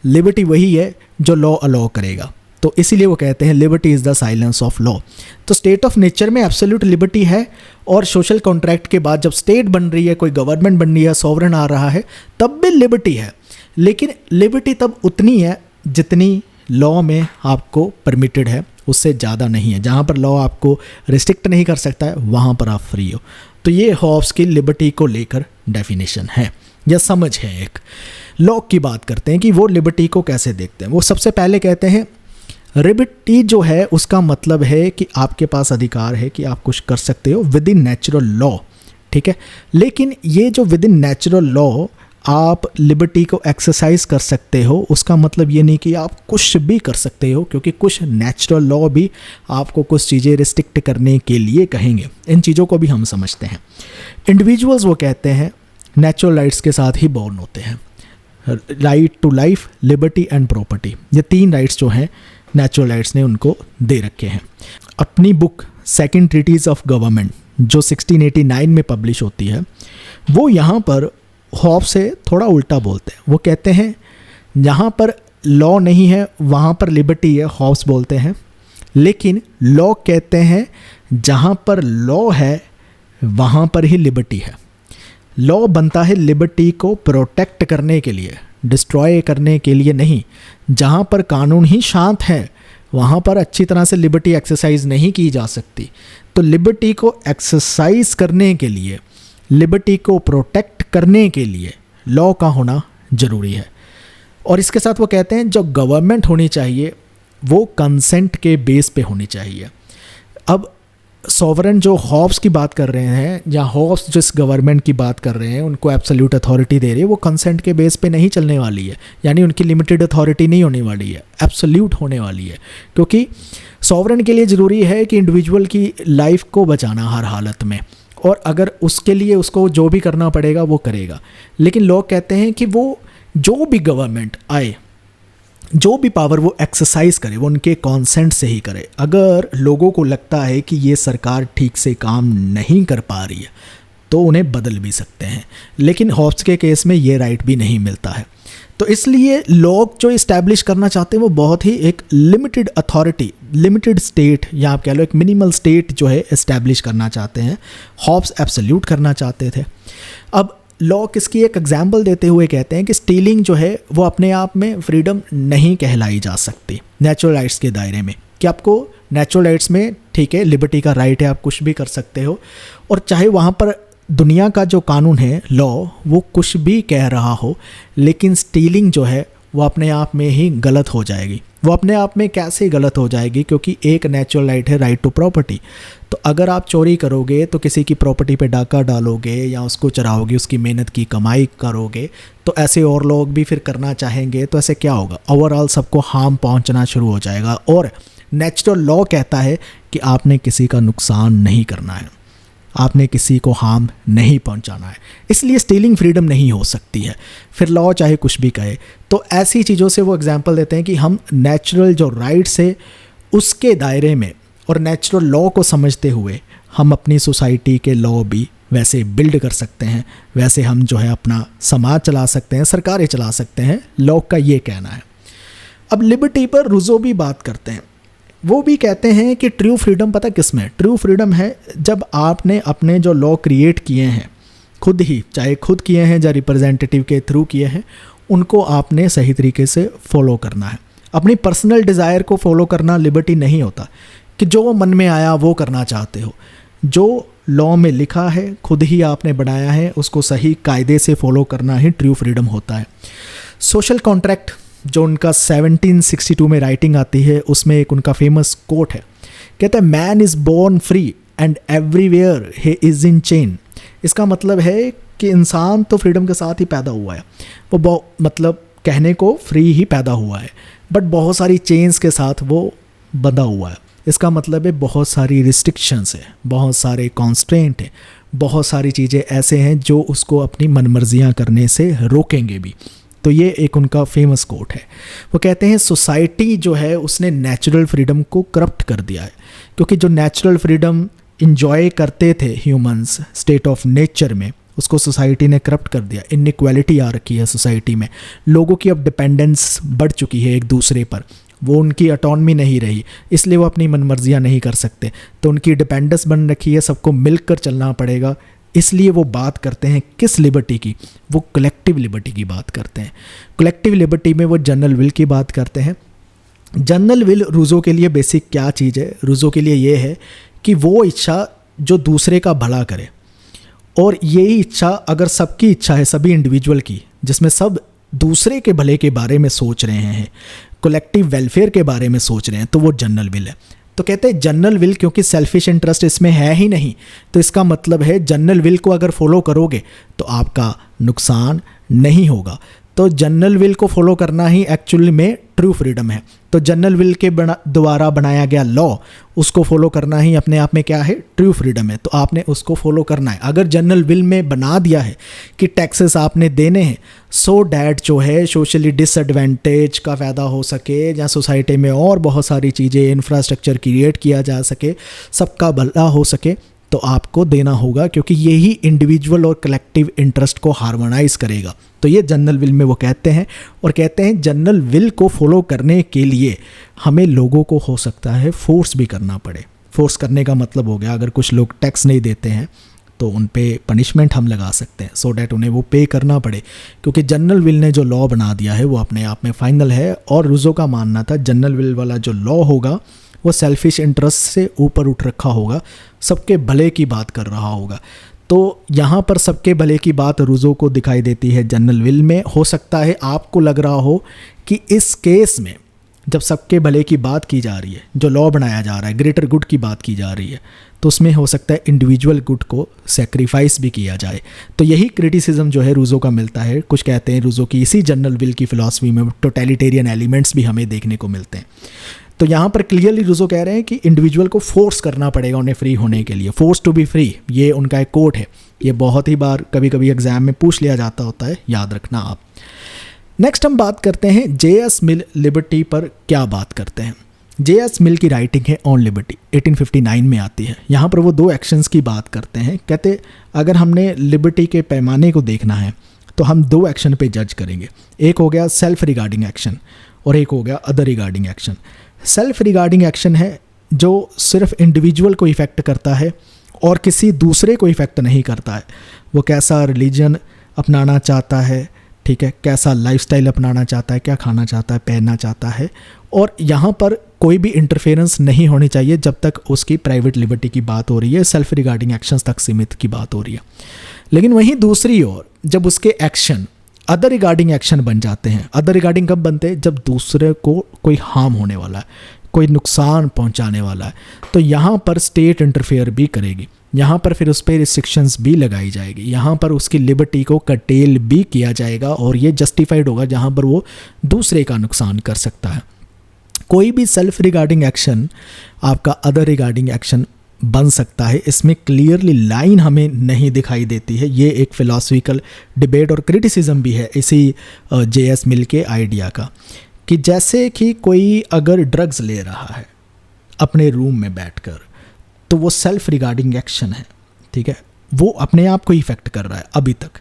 Speaker 1: लिबर्टी वही है जो लॉ अलाउ करेगा। तो इसीलिए वो कहते हैं liberty is the silence of law. तो स्टेट ऑफ नेचर में एब्सोल्यूट लिबर्टी है और सोशल कॉन्ट्रैक्ट के बाद जब स्टेट बन रही है, कोई गवर्नमेंट बन रही है, सॉवरेन आ रहा है, तब भी लिबर्टी है। लेकिन लिबर्टी तब उतनी है जितनी लॉ में आपको परमिटेड है, उससे ज़्यादा नहीं है। जहाँ पर लॉ आपको रिस्ट्रिक्ट नहीं कर सकता है वहाँ पर आप फ्री हो। तो ये हॉब्स की लिबर्टी को लेकर डेफिनेशन है या समझ है। एक लॉक की बात करते हैं कि वो लिबर्टी को कैसे देखते हैं। वो सबसे पहले कहते हैं लिबर्टी जो है उसका मतलब है कि आपके पास अधिकार है कि आप कुछ कर सकते हो विद इन नेचुरल लॉ, ठीक है। लेकिन ये जो विद इन नेचुरल लॉ आप लिबर्टी को एक्सरसाइज कर सकते हो, उसका मतलब ये नहीं कि आप कुछ भी कर सकते हो, क्योंकि कुछ नेचुरल लॉ भी आपको कुछ चीज़ें रिस्ट्रिक्ट करने के लिए कहेंगे। इन चीज़ों को भी हम समझते हैं। इंडिविजुअल्स वो कहते हैं नेचुरल राइट्स के साथ ही बॉर्न होते हैं। Right to life, liberty and property, ये तीन राइट्स जो हैं नेचुरल राइट्स ने उनको दे रखे हैं। अपनी book second treatise of government जो 1689 में पब्लिश होती है, वो यहाँ पर हॉब्स से थोड़ा उल्टा बोलते हैं। वो कहते हैं जहाँ पर लॉ नहीं है वहाँ पर लिबर्टी है, हॉब्स बोलते हैं। लेकिन लॉ कहते हैं जहाँ पर लॉ है वहाँ पर ही लिबर्टी है। लॉ बनता है लिबर्टी को प्रोटेक्ट करने के लिए, डिस्ट्रॉय करने के लिए नहीं। जहाँ पर कानून ही शांत है वहाँ पर अच्छी तरह से लिबर्टी एक्सरसाइज नहीं की जा सकती। तो लिबर्टी को एक्सरसाइज करने के लिए, लिबर्टी को प्रोटेक्ट करने के लिए लॉ का होना ज़रूरी है। और इसके साथ वो कहते हैं जो गवर्नमेंट होनी चाहिए वो कंसेंट के बेस पे होनी चाहिए। अब सॉवरेन जो हॉब्स की बात कर रहे हैं या हॉब्स जिस गवर्नमेंट की बात कर रहे हैं उनको एब्सोल्यूट अथॉरिटी दे रही है, वो कंसेंट के बेस पे नहीं चलने वाली है, यानी उनकी लिमिटेड अथॉरिटी नहीं होने वाली है, एब्सोल्यूट होने वाली है। क्योंकि सॉवरेन के लिए ज़रूरी है कि इंडिविजुअल की लाइफ को बचाना हर हालत में, और अगर उसके लिए उसको जो भी करना पड़ेगा वो करेगा। लेकिन लोग कहते हैं कि वो जो भी गवर्नमेंट आए, जो भी पावर वो एक्सरसाइज करे वो उनके कॉन्सेंट से ही करे। अगर लोगों को लगता है कि ये सरकार ठीक से काम नहीं कर पा रही है तो उन्हें बदल भी सकते हैं। लेकिन हॉब्स के केस में ये राइट भी नहीं मिलता है। तो इसलिए लोग जो इस्टेब्लिश करना चाहते हैं वो बहुत ही एक लिमिटेड अथॉरिटी, लिमिटेड स्टेट या आप कह लो एक मिनिमल स्टेट जो है इस्टेब्लिश करना चाहते हैं। हॉब्स एब्सोल्यूट करना चाहते थे। अब लॉ किसकी एक एग्जाम्पल देते हुए कहते हैं कि स्टीलिंग जो है वो अपने आप में फ्रीडम नहीं कहलाई जा सकती नेचुरल राइट्स के दायरे में। कि आपको नेचुरल राइट्स में ठीक है लिबर्टी का राइट है, आप कुछ भी कर सकते हो, और चाहे वहाँ पर दुनिया का जो कानून है लॉ वो कुछ भी कह रहा हो, लेकिन स्टीलिंग जो है वो अपने आप में ही गलत हो जाएगी। वो अपने आप में कैसे गलत हो जाएगी? क्योंकि एक नेचुरल राइट है राइट टू प्रॉपर्टी। तो अगर आप चोरी करोगे तो किसी की प्रॉपर्टी पे डाका डालोगे या उसको चराओगे, उसकी मेहनत की कमाई करोगे, तो ऐसे और लोग भी फिर करना चाहेंगे। तो ऐसे क्या होगा? ओवरऑल सबको हार्म पहुंचना शुरू हो जाएगा। और नेचुरल लॉ कहता है कि आपने किसी का नुकसान नहीं करना है, आपने किसी को हार्म नहीं पहुंचाना है, इसलिए स्टीलिंग फ्रीडम नहीं हो सकती है। फिर लॉ चाहे कुछ भी कहे। तो ऐसी चीज़ों से वो एग्जांपल देते हैं कि हम नेचुरल जो राइट्स है उसके दायरे में और नेचुरल लॉ को समझते हुए हम अपनी सोसाइटी के लॉ भी वैसे बिल्ड कर सकते हैं, वैसे हम जो है अपना समाज चला सकते हैं, सरकारें चला सकते हैं। लॉ का ये कहना है। अब लिबर्टी पर रूसो भी बात करते हैं। वो भी कहते हैं कि ट्रू फ्रीडम पता किस में? ट्रू फ्रीडम है जब आपने अपने जो लॉ क्रिएट किए हैं खुद ही, चाहे खुद किए हैं या रिप्रेजेंटेटिव के थ्रू किए हैं, उनको आपने सही तरीके से फॉलो करना है। अपनी पर्सनल डिज़ायर को फॉलो करना लिबर्टी नहीं होता कि जो मन में आया वो करना चाहते हो। जो लॉ में लिखा है, खुद ही आपने बनाया है, उसको सही कायदे से फॉलो करना ही ट्रू फ्रीडम होता है। सोशल कॉन्ट्रैक्ट जो उनका 1762 में राइटिंग आती है, उसमें एक उनका फेमस कोट है, कहते हैं man is born free and everywhere he is in chain. इसका मतलब है कि इंसान तो फ्रीडम के साथ ही पैदा हुआ है, वो मतलब कहने को फ्री ही पैदा हुआ है, बट बहुत सारी चेन्स के साथ वो बंधा हुआ है। इसका मतलब है बहुत सारी रिस्ट्रिक्शंस है, बहुत सारे कॉन्स्ट्रेंट हैं, बहुत सारी चीज़ें ऐसे हैं जो उसको अपनी मनमर्जियाँ करने से रोकेंगे भी। तो ये एक उनका फेमस कोट है। वो कहते हैं सोसाइटी जो है उसने नेचुरल फ्रीडम को करप्ट कर दिया है, क्योंकि जो नेचुरल फ्रीडम इंजॉय करते थे ह्यूमंस स्टेट ऑफ नेचर में, उसको सोसाइटी ने करप्ट कर दिया। इनइक्वालिटी आ रखी है सोसाइटी में, लोगों की अब डिपेंडेंस बढ़ चुकी है एक दूसरे पर, वो उनकी ऑटोनमी नहीं रही, इसलिए वो अपनी मनमर्जियाँ नहीं कर सकते, तो उनकी डिपेंडेंस बन रखी है, सबको मिलकर चलना पड़ेगा। इसलिए वो बात करते हैं किस लिबर्टी की, वो कलेक्टिव लिबर्टी की बात करते हैं। कलेक्टिव लिबर्टी में वो जनरल विल की बात करते हैं। जनरल विल रूजो के लिए बेसिक क्या चीज़ है? रूजो के लिए ये है कि वो इच्छा जो दूसरे का भला करे, और यही इच्छा अगर सबकी इच्छा है, सभी इंडिविजुअल की, जिसमें सब दूसरे के भले के बारे में सोच रहे हैं, कलेक्टिव वेलफेयर के बारे में सोच रहे हैं, तो वो जनरल विल है। तो कहते हैं जनरल विल, क्योंकि सेल्फिश इंटरेस्ट इसमें है ही नहीं, तो इसका मतलब है जनरल विल को अगर फॉलो करोगे तो आपका नुकसान नहीं होगा। तो जनरल विल को फॉलो करना ही एक्चुअली में ट्रू फ्रीडम है। तो जनरल विल के द्वारा बनाया गया लॉ, उसको फॉलो करना ही अपने आप में क्या है? ट्रू फ्रीडम है। तो आपने उसको फॉलो करना है। अगर जनरल विल में बना दिया है कि टैक्सेस आपने देने हैं सो डैट जो है सोशली डिसएडवांटेज का फ़ायदा हो सके, या सोसाइटी में और बहुत सारी चीज़ें, इंफ्रास्ट्रक्चर क्रिएट किया जा सके, सबका भला हो सके, तो आपको देना होगा, क्योंकि यही इंडिविजुअल और कलेक्टिव इंटरेस्ट को हार्मोनाइज करेगा। तो ये जनरल विल में वो कहते हैं, और कहते हैं जनरल विल को फॉलो करने के लिए हमें लोगों को हो सकता है फोर्स भी करना पड़े। फोर्स करने का मतलब हो गया, अगर कुछ लोग टैक्स नहीं देते हैं तो उन पे पनिशमेंट हम लगा सकते हैं, सो डैट उन्हें वो पे करना पड़े, क्योंकि जनरल विल ने जो लॉ बना दिया है वो अपने आप में फाइनल है। और रूजो का मानना था जनरल विल वाला जो लॉ होगा वो सेल्फिश इंटरेस्ट से ऊपर उठ रखा होगा, सबके भले की बात कर रहा होगा। तो यहाँ पर सबके भले की बात रूजो को दिखाई देती है जनरल विल में। हो सकता है आपको लग रहा हो कि इस केस में जब सबके भले की बात की जा रही है, जो लॉ बनाया जा रहा है, ग्रेटर गुड की बात की जा रही है, तो उसमें हो सकता है इंडिविजुअल गुड को सेक्रीफाइस भी किया जाए। तो यही क्रिटिसिज्म जो है रूजो का मिलता है। कुछ कहते हैं रूजो की इसी जनरल विल की फ़िलॉसफी में टोटलिटेरियन एलिमेंट्स भी हमें देखने को मिलते हैं। तो यहाँ पर क्लियरली रूजो कह रहे हैं कि इंडिविजुअल को फोर्स करना पड़ेगा उन्हें फ्री होने के लिए। फोर्स टू बी फ्री, ये उनका एक कोट है। ये बहुत ही बार कभी कभी एग्जाम में पूछ लिया जाता होता है, याद रखना आप। नेक्स्ट हम बात करते हैं J.S. मिल लिबर्टी पर क्या बात करते हैं। J.S. मिल की राइटिंग है ऑन लिबर्टी, 1859 में आती है। यहाँ पर वो दो एक्शंस की बात करते हैं। कहते अगर हमने लिबर्टी के पैमाने को देखना है तो हम दो एक्शन पे जज करेंगे। एक हो गया सेल्फ रिगार्डिंग एक्शन और एक हो गया other regarding action. Self regarding action है जो सिर्फ इंडिविजुअल को इफ़ेक्ट करता है और किसी दूसरे को इफ़ेक्ट नहीं करता है। वो कैसा रिलीजन अपनाना चाहता है, ठीक है, कैसा लाइफस्टाइल अपनाना चाहता है, क्या खाना चाहता है, पहनना चाहता है, और यहाँ पर कोई भी इंटरफेरेंस नहीं होनी चाहिए जब तक उसकी प्राइवेट लिबर्टी की बात हो रही है, सेल्फ रिगार्डिंग एक्शंस तक सीमित की बात हो रही है। लेकिन वहीं दूसरी ओर जब उसके एक्शन अदर रिगार्डिंग एक्शन बन जाते हैं, अदर रिगार्डिंग कब बनते हैं? जब दूसरे को कोई हार्म होने वाला है, कोई नुकसान पहुंचाने वाला है, तो यहाँ पर स्टेट इंटरफेयर भी करेगी, यहाँ पर फिर उस पर रिस्ट्रिक्शंस भी लगाई जाएगी, यहाँ पर उसकी लिबर्टी को कटेल भी किया जाएगा, और ये जस्टिफाइड होगा जहाँ पर वो दूसरे का नुकसान कर सकता है। कोई भी सेल्फ रिगार्डिंग एक्शन आपका अदर रिगार्डिंग एक्शन बन सकता है। इसमें क्लियरली लाइन हमें नहीं दिखाई देती है। ये एक फिलॉसफिकल डिबेट और क्रिटिसिज्म भी है इसी J.S. मिल के आइडिया का, कि जैसे कि कोई अगर ड्रग्स ले रहा है अपने रूम में बैठकर, तो वो सेल्फ रिगार्डिंग एक्शन है, ठीक है, वो अपने आप को इफ़ेक्ट कर रहा है अभी तक।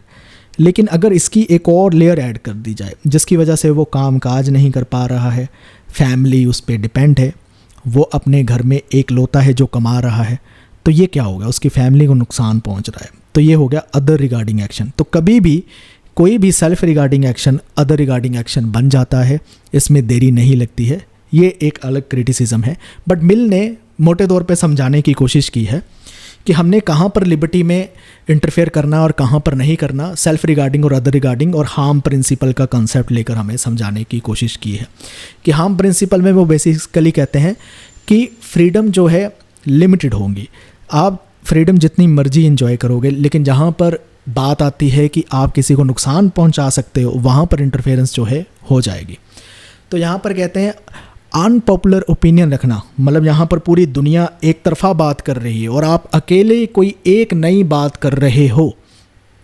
Speaker 1: लेकिन अगर इसकी एक और लेयर ऐड कर दी जाए जिसकी वजह से वो काम काज नहीं कर पा रहा है, फैमिली उस पर डिपेंड है, वो अपने घर में एक लौता है जो कमा रहा है, तो ये क्या होगा? उसकी फैमिली को नुकसान पहुंच रहा है, तो ये हो गया अदर रिगार्डिंग एक्शन। तो कभी भी कोई भी self regarding action other regarding action बन जाता है, इसमें देरी नहीं लगती है। ये एक अलग क्रिटिसिज्म है, बट मिल ने मोटे तौर पे समझाने की कोशिश की है कि हमने कहाँ पर लिबर्टी में इंटरफेयर करना और कहाँ पर नहीं करना, सेल्फ रिगार्डिंग और अदर रिगार्डिंग और हार्म प्रिंसिपल का कंसेप्ट लेकर हमें समझाने की कोशिश की है। कि हार्म प्रिंसिपल में वो बेसिकली कहते हैं कि फ्रीडम जो है लिमिटेड होंगी, आप फ्रीडम जितनी मर्जी इंजॉय करोगे, लेकिन जहाँ पर बात आती है कि आप किसी को नुकसान पहुँचा सकते हो, वहाँ पर इंटरफेरेंस जो है हो जाएगी। तो यहाँ पर कहते हैं अनपॉपुलर ओपिनियन रखना, मतलब यहाँ पर पूरी दुनिया एक तरफा बात कर रही है और आप अकेले कोई एक नई बात कर रहे हो,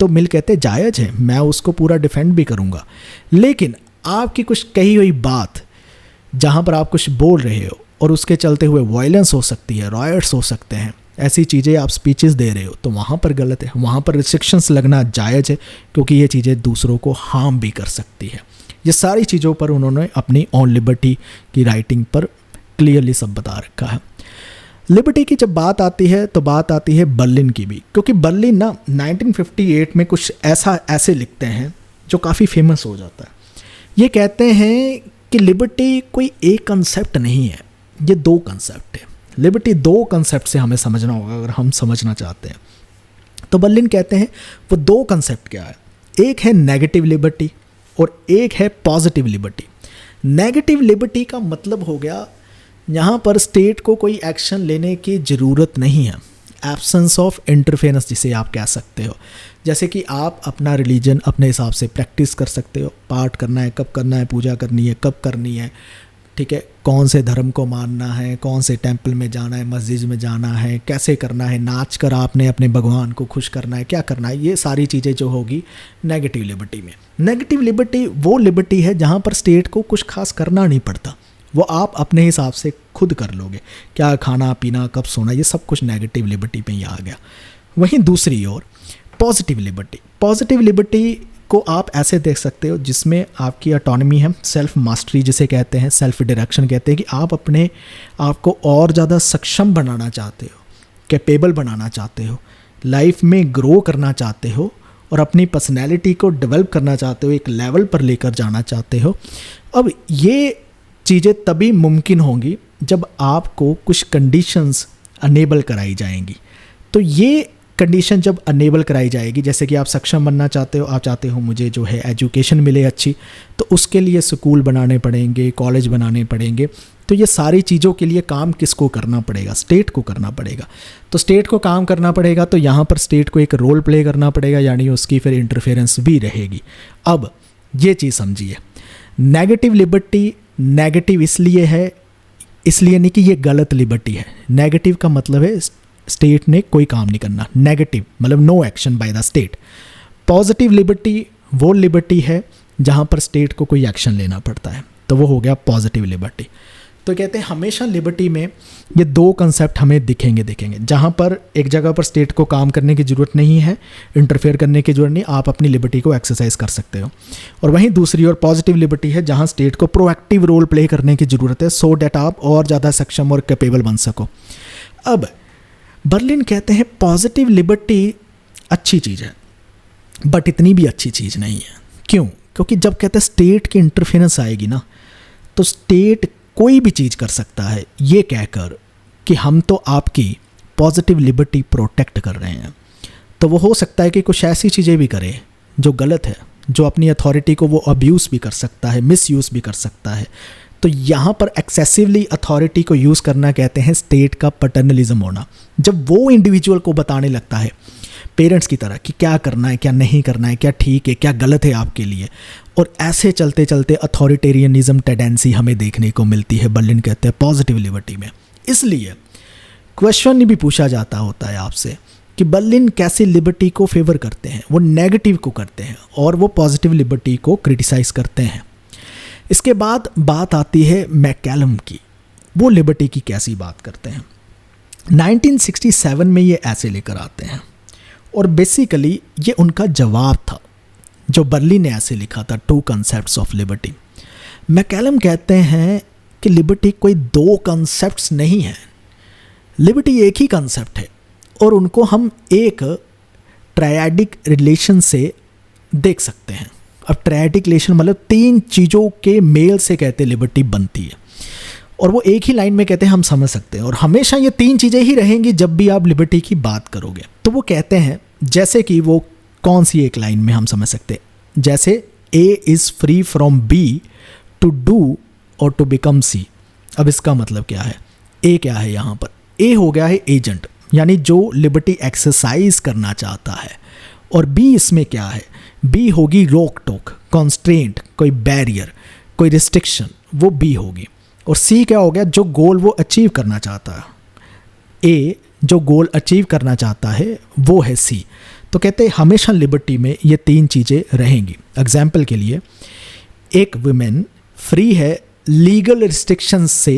Speaker 1: तो मिल कहते हैं जायज़ है, मैं उसको पूरा डिफेंड भी करूँगा, लेकिन आपकी कुछ कही हुई बात जहाँ पर आप कुछ बोल रहे हो और उसके चलते हुए वायलेंस हो सकती है, रॉयट्स हो सकते हैं, ऐसी चीज़ें आप स्पीचेस दे रहे हो, तो वहाँ पर गलत है, वहाँ पर रिस्ट्रिक्शंस लगना जायज़ है, क्योंकि ये चीज़ें दूसरों को हार्म भी कर सकती है। ये सारी चीज़ों पर उन्होंने अपनी ऑन लिबर्टी की राइटिंग पर क्लियरली सब बता रखा है। लिबर्टी की जब बात आती है तो बात आती है बर्लिन की भी, क्योंकि बर्लिन ना 1958 में कुछ ऐसे लिखते हैं जो काफ़ी फेमस हो जाता है। ये कहते हैं कि लिबर्टी कोई एक कंसेप्ट नहीं है, ये दो कंसेप्ट है। लिबर्टी दो कंसेप्ट से हमें समझना होगा अगर हम समझना चाहते हैं। तो बर्लिन कहते हैं वो दो कंसेप्ट क्या है, एक है नेगेटिव लिबर्टी और एक है पॉजिटिव लिबर्टी। नेगेटिव लिबर्टी का मतलब हो गया यहाँ पर स्टेट को कोई एक्शन लेने की ज़रूरत नहीं है, एब्सेंस ऑफ इंटरफेरेंस जिसे आप कह सकते हो। जैसे कि आप अपना रिलीजन अपने हिसाब से प्रैक्टिस कर सकते हो, पाठ करना है कब करना है, पूजा करनी है कब करनी है, ठीक है, कौन से धर्म को मानना है, कौन से टेंपल में जाना है, मस्जिद में जाना है, कैसे करना है, नाच कर आपने अपने भगवान को खुश करना है, क्या करना है, ये सारी चीज़ें जो होगी नेगेटिव लिबर्टी में। नेगेटिव लिबर्टी वो लिबर्टी है जहाँ पर स्टेट को कुछ खास करना नहीं पड़ता, वो आप अपने हिसाब से खुद कर लोगे, क्या खाना पीना कब सोना, ये सब कुछ नेगेटिव लिबर्टी पे ही आ गया। वहीं दूसरी ओर पॉजिटिव लिबर्टी, पॉजिटिव लिबर्टी को आप ऐसे देख सकते हो जिसमें आपकी ऑटोनॉमी है, सेल्फ मास्टरी जिसे कहते हैं, सेल्फ डायरेक्शन कहते हैं, कि आप अपने आप को और ज़्यादा सक्षम बनाना चाहते हो, कैपेबल बनाना चाहते हो, लाइफ में ग्रो करना चाहते हो और अपनी पर्सनैलिटी को डेवलप करना चाहते हो, एक लेवल पर लेकर जाना चाहते हो। अब ये चीज़ें तभी मुमकिन होंगी जब आपको कुछ कंडीशंस अनेबल कराई जाएंगी। तो ये कंडीशन जब अनेबल कराई जाएगी, जैसे कि आप सक्षम बनना चाहते हो, आप चाहते हो मुझे जो है एजुकेशन मिले अच्छी, तो उसके लिए स्कूल बनाने पड़ेंगे, कॉलेज बनाने पड़ेंगे। तो ये सारी चीज़ों के लिए काम किसको करना पड़ेगा, स्टेट को करना पड़ेगा। तो स्टेट को काम करना पड़ेगा, तो यहाँ पर स्टेट को एक रोल प्ले करना पड़ेगा, यानी उसकी फिर इंटरफेरेंस भी रहेगी। अब ये चीज़ समझिए, नेगेटिव लिबर्टी नेगेटिव इसलिए नहीं कि ये गलत लिबर्टी है। नेगेटिव का मतलब है स्टेट ने कोई काम नहीं करना, नेगेटिव मतलब no action by the state. Positive liberty वो लिबर्टी है जहाँ पर स्टेट को कोई एक्शन लेना पड़ता है, तो वो हो गया पॉजिटिव लिबर्टी। तो कहते हैं हमेशा लिबर्टी में ये दो कंसेप्ट हमें दिखेंगे, जहाँ पर एक जगह पर स्टेट को काम करने की ज़रूरत नहीं है, इंटरफेयर करने की ज़रूरत नहीं, आप अपनी लिबर्टी को एक्सरसाइज कर सकते हो। और वहीं दूसरी ओर पॉजिटिव लिबर्टी है जहाँ स्टेट को प्रोएक्टिव रोल प्ले करने की ज़रूरत है, सो डैट आप और ज़्यादा सक्षम और कैपेबल बन सको। अब बर्लिन कहते हैं पॉजिटिव लिबर्टी अच्छी चीज़ है, बट इतनी भी अच्छी चीज़ नहीं है। क्यों? क्योंकि जब कहते हैं स्टेट की इंटरफेरेंस आएगी ना, तो स्टेट कोई भी चीज़ कर सकता है ये कहकर कि हम तो आपकी पॉजिटिव लिबर्टी प्रोटेक्ट कर रहे हैं। तो वो हो सकता है कि कुछ ऐसी चीज़ें भी करे जो गलत है, जो अपनी अथॉरिटी को वो अब्यूज़ भी कर सकता है, मिसयूज़ भी कर सकता है। तो यहाँ पर एक्सेसिवली अथॉरिटी को यूज़ करना कहते हैं स्टेट का पैटर्नलिज्म होना। जब वो इंडिविजुअल को बताने लगता है पेरेंट्स की तरह कि क्या करना है, क्या नहीं करना है, क्या ठीक है, क्या गलत है आपके लिए, और ऐसे चलते चलते अथॉरिटेरियनिज्म टेंडेंसी हमें देखने को मिलती है, बर्लिन कहते हैं पॉजिटिव लिबर्टी में। इसलिए क्वेश्चन भी पूछा जाता होता है आपसे कि बर्लिन कैसे लिबर्टी को फेवर करते हैं, वो नेगेटिव को करते हैं और वो पॉजिटिव लिबर्टी को क्रिटिसाइज़ करते हैं। इसके बाद बात आती है मैकैलम की, वो लिबर्टी की कैसी बात करते हैं। 1967 में ये ऐसे लेकर आते हैं और बेसिकली ये उनका जवाब था जो बर्लिन ने ऐसे लिखा था, टू कंसेप्ट्स ऑफ लिबर्टी। मैकैलम कहते हैं कि लिबर्टी कोई दो कंसेप्ट्स नहीं है, लिबर्टी एक ही कंसेप्ट है और उनको हम एक ट्रायडिक रिलेशन से देख सकते हैं। अब ट्रायडिक रिलेशन मतलब तीन चीज़ों के मेल से कहते लिबर्टी बनती है। और वो एक ही लाइन में कहते हैं हम समझ सकते हैं, और हमेशा ये तीन चीज़ें ही रहेंगी जब भी आप लिबर्टी की बात करोगे। तो वो कहते हैं जैसे कि वो कौन सी एक लाइन में हम समझ सकते हैं, जैसे A is free from B to do और टू बिकम सी। अब इसका मतलब क्या है, ए क्या है यहाँ पर, ए हो गया है एजेंट, यानी जो लिबर्टी एक्सरसाइज करना चाहता है, और बी इसमें क्या है, बी होगी रोक टोक, कॉन्स्ट्रेंट, कोई बैरियर, कोई रिस्ट्रिक्शन, वो बी होगी। और सी क्या हो गया, जो गोल वो अचीव करना चाहता है, ए जो गोल अचीव करना चाहता है वो है सी। तो कहते हैं हमेशा लिबर्टी में ये तीन चीज़ें रहेंगी। एग्जाम्पल के लिए, एक वुमेन फ्री है लीगल रिस्ट्रिक्शंस से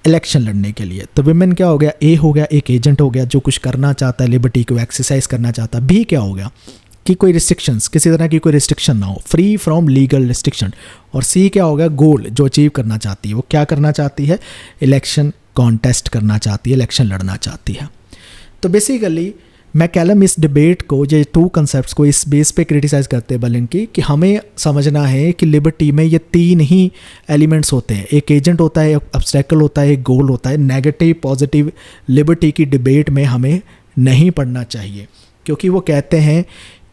Speaker 1: इलेक्शन लड़ने के लिए, तो वुमेन क्या हो गया, ए हो गया, एक एजेंट हो गया जो कुछ करना चाहता है, लिबर्टी को एक्सरसाइज करना चाहता है। बी क्या हो गया कि कोई रिस्ट्रिक्शंस, किसी तरह की कोई रिस्ट्रिक्शन ना हो, फ्री फ्रॉम लीगल रिस्ट्रिक्शन। और सी क्या हो गया, गोल जो अचीव करना चाहती है, वो क्या करना चाहती है, इलेक्शन कॉन्टेस्ट करना चाहती है, इलेक्शन लड़ना चाहती है। तो बेसिकली मैकैलम इस डिबेट को, ये टू कंसेप्ट्स को इस बेस पे क्रिटिसाइज़ करते हैं बल्कि कि हमें समझना है कि लिबर्टी में ये तीन ही एलिमेंट्स होते हैं, एक एजेंट होता है, एक ऑब्स्टेकल होता है, एक गोल होता है। नेगेटिव पॉजिटिव लिबर्टी की डिबेट में हमें नहीं पढ़ना चाहिए, क्योंकि वो कहते हैं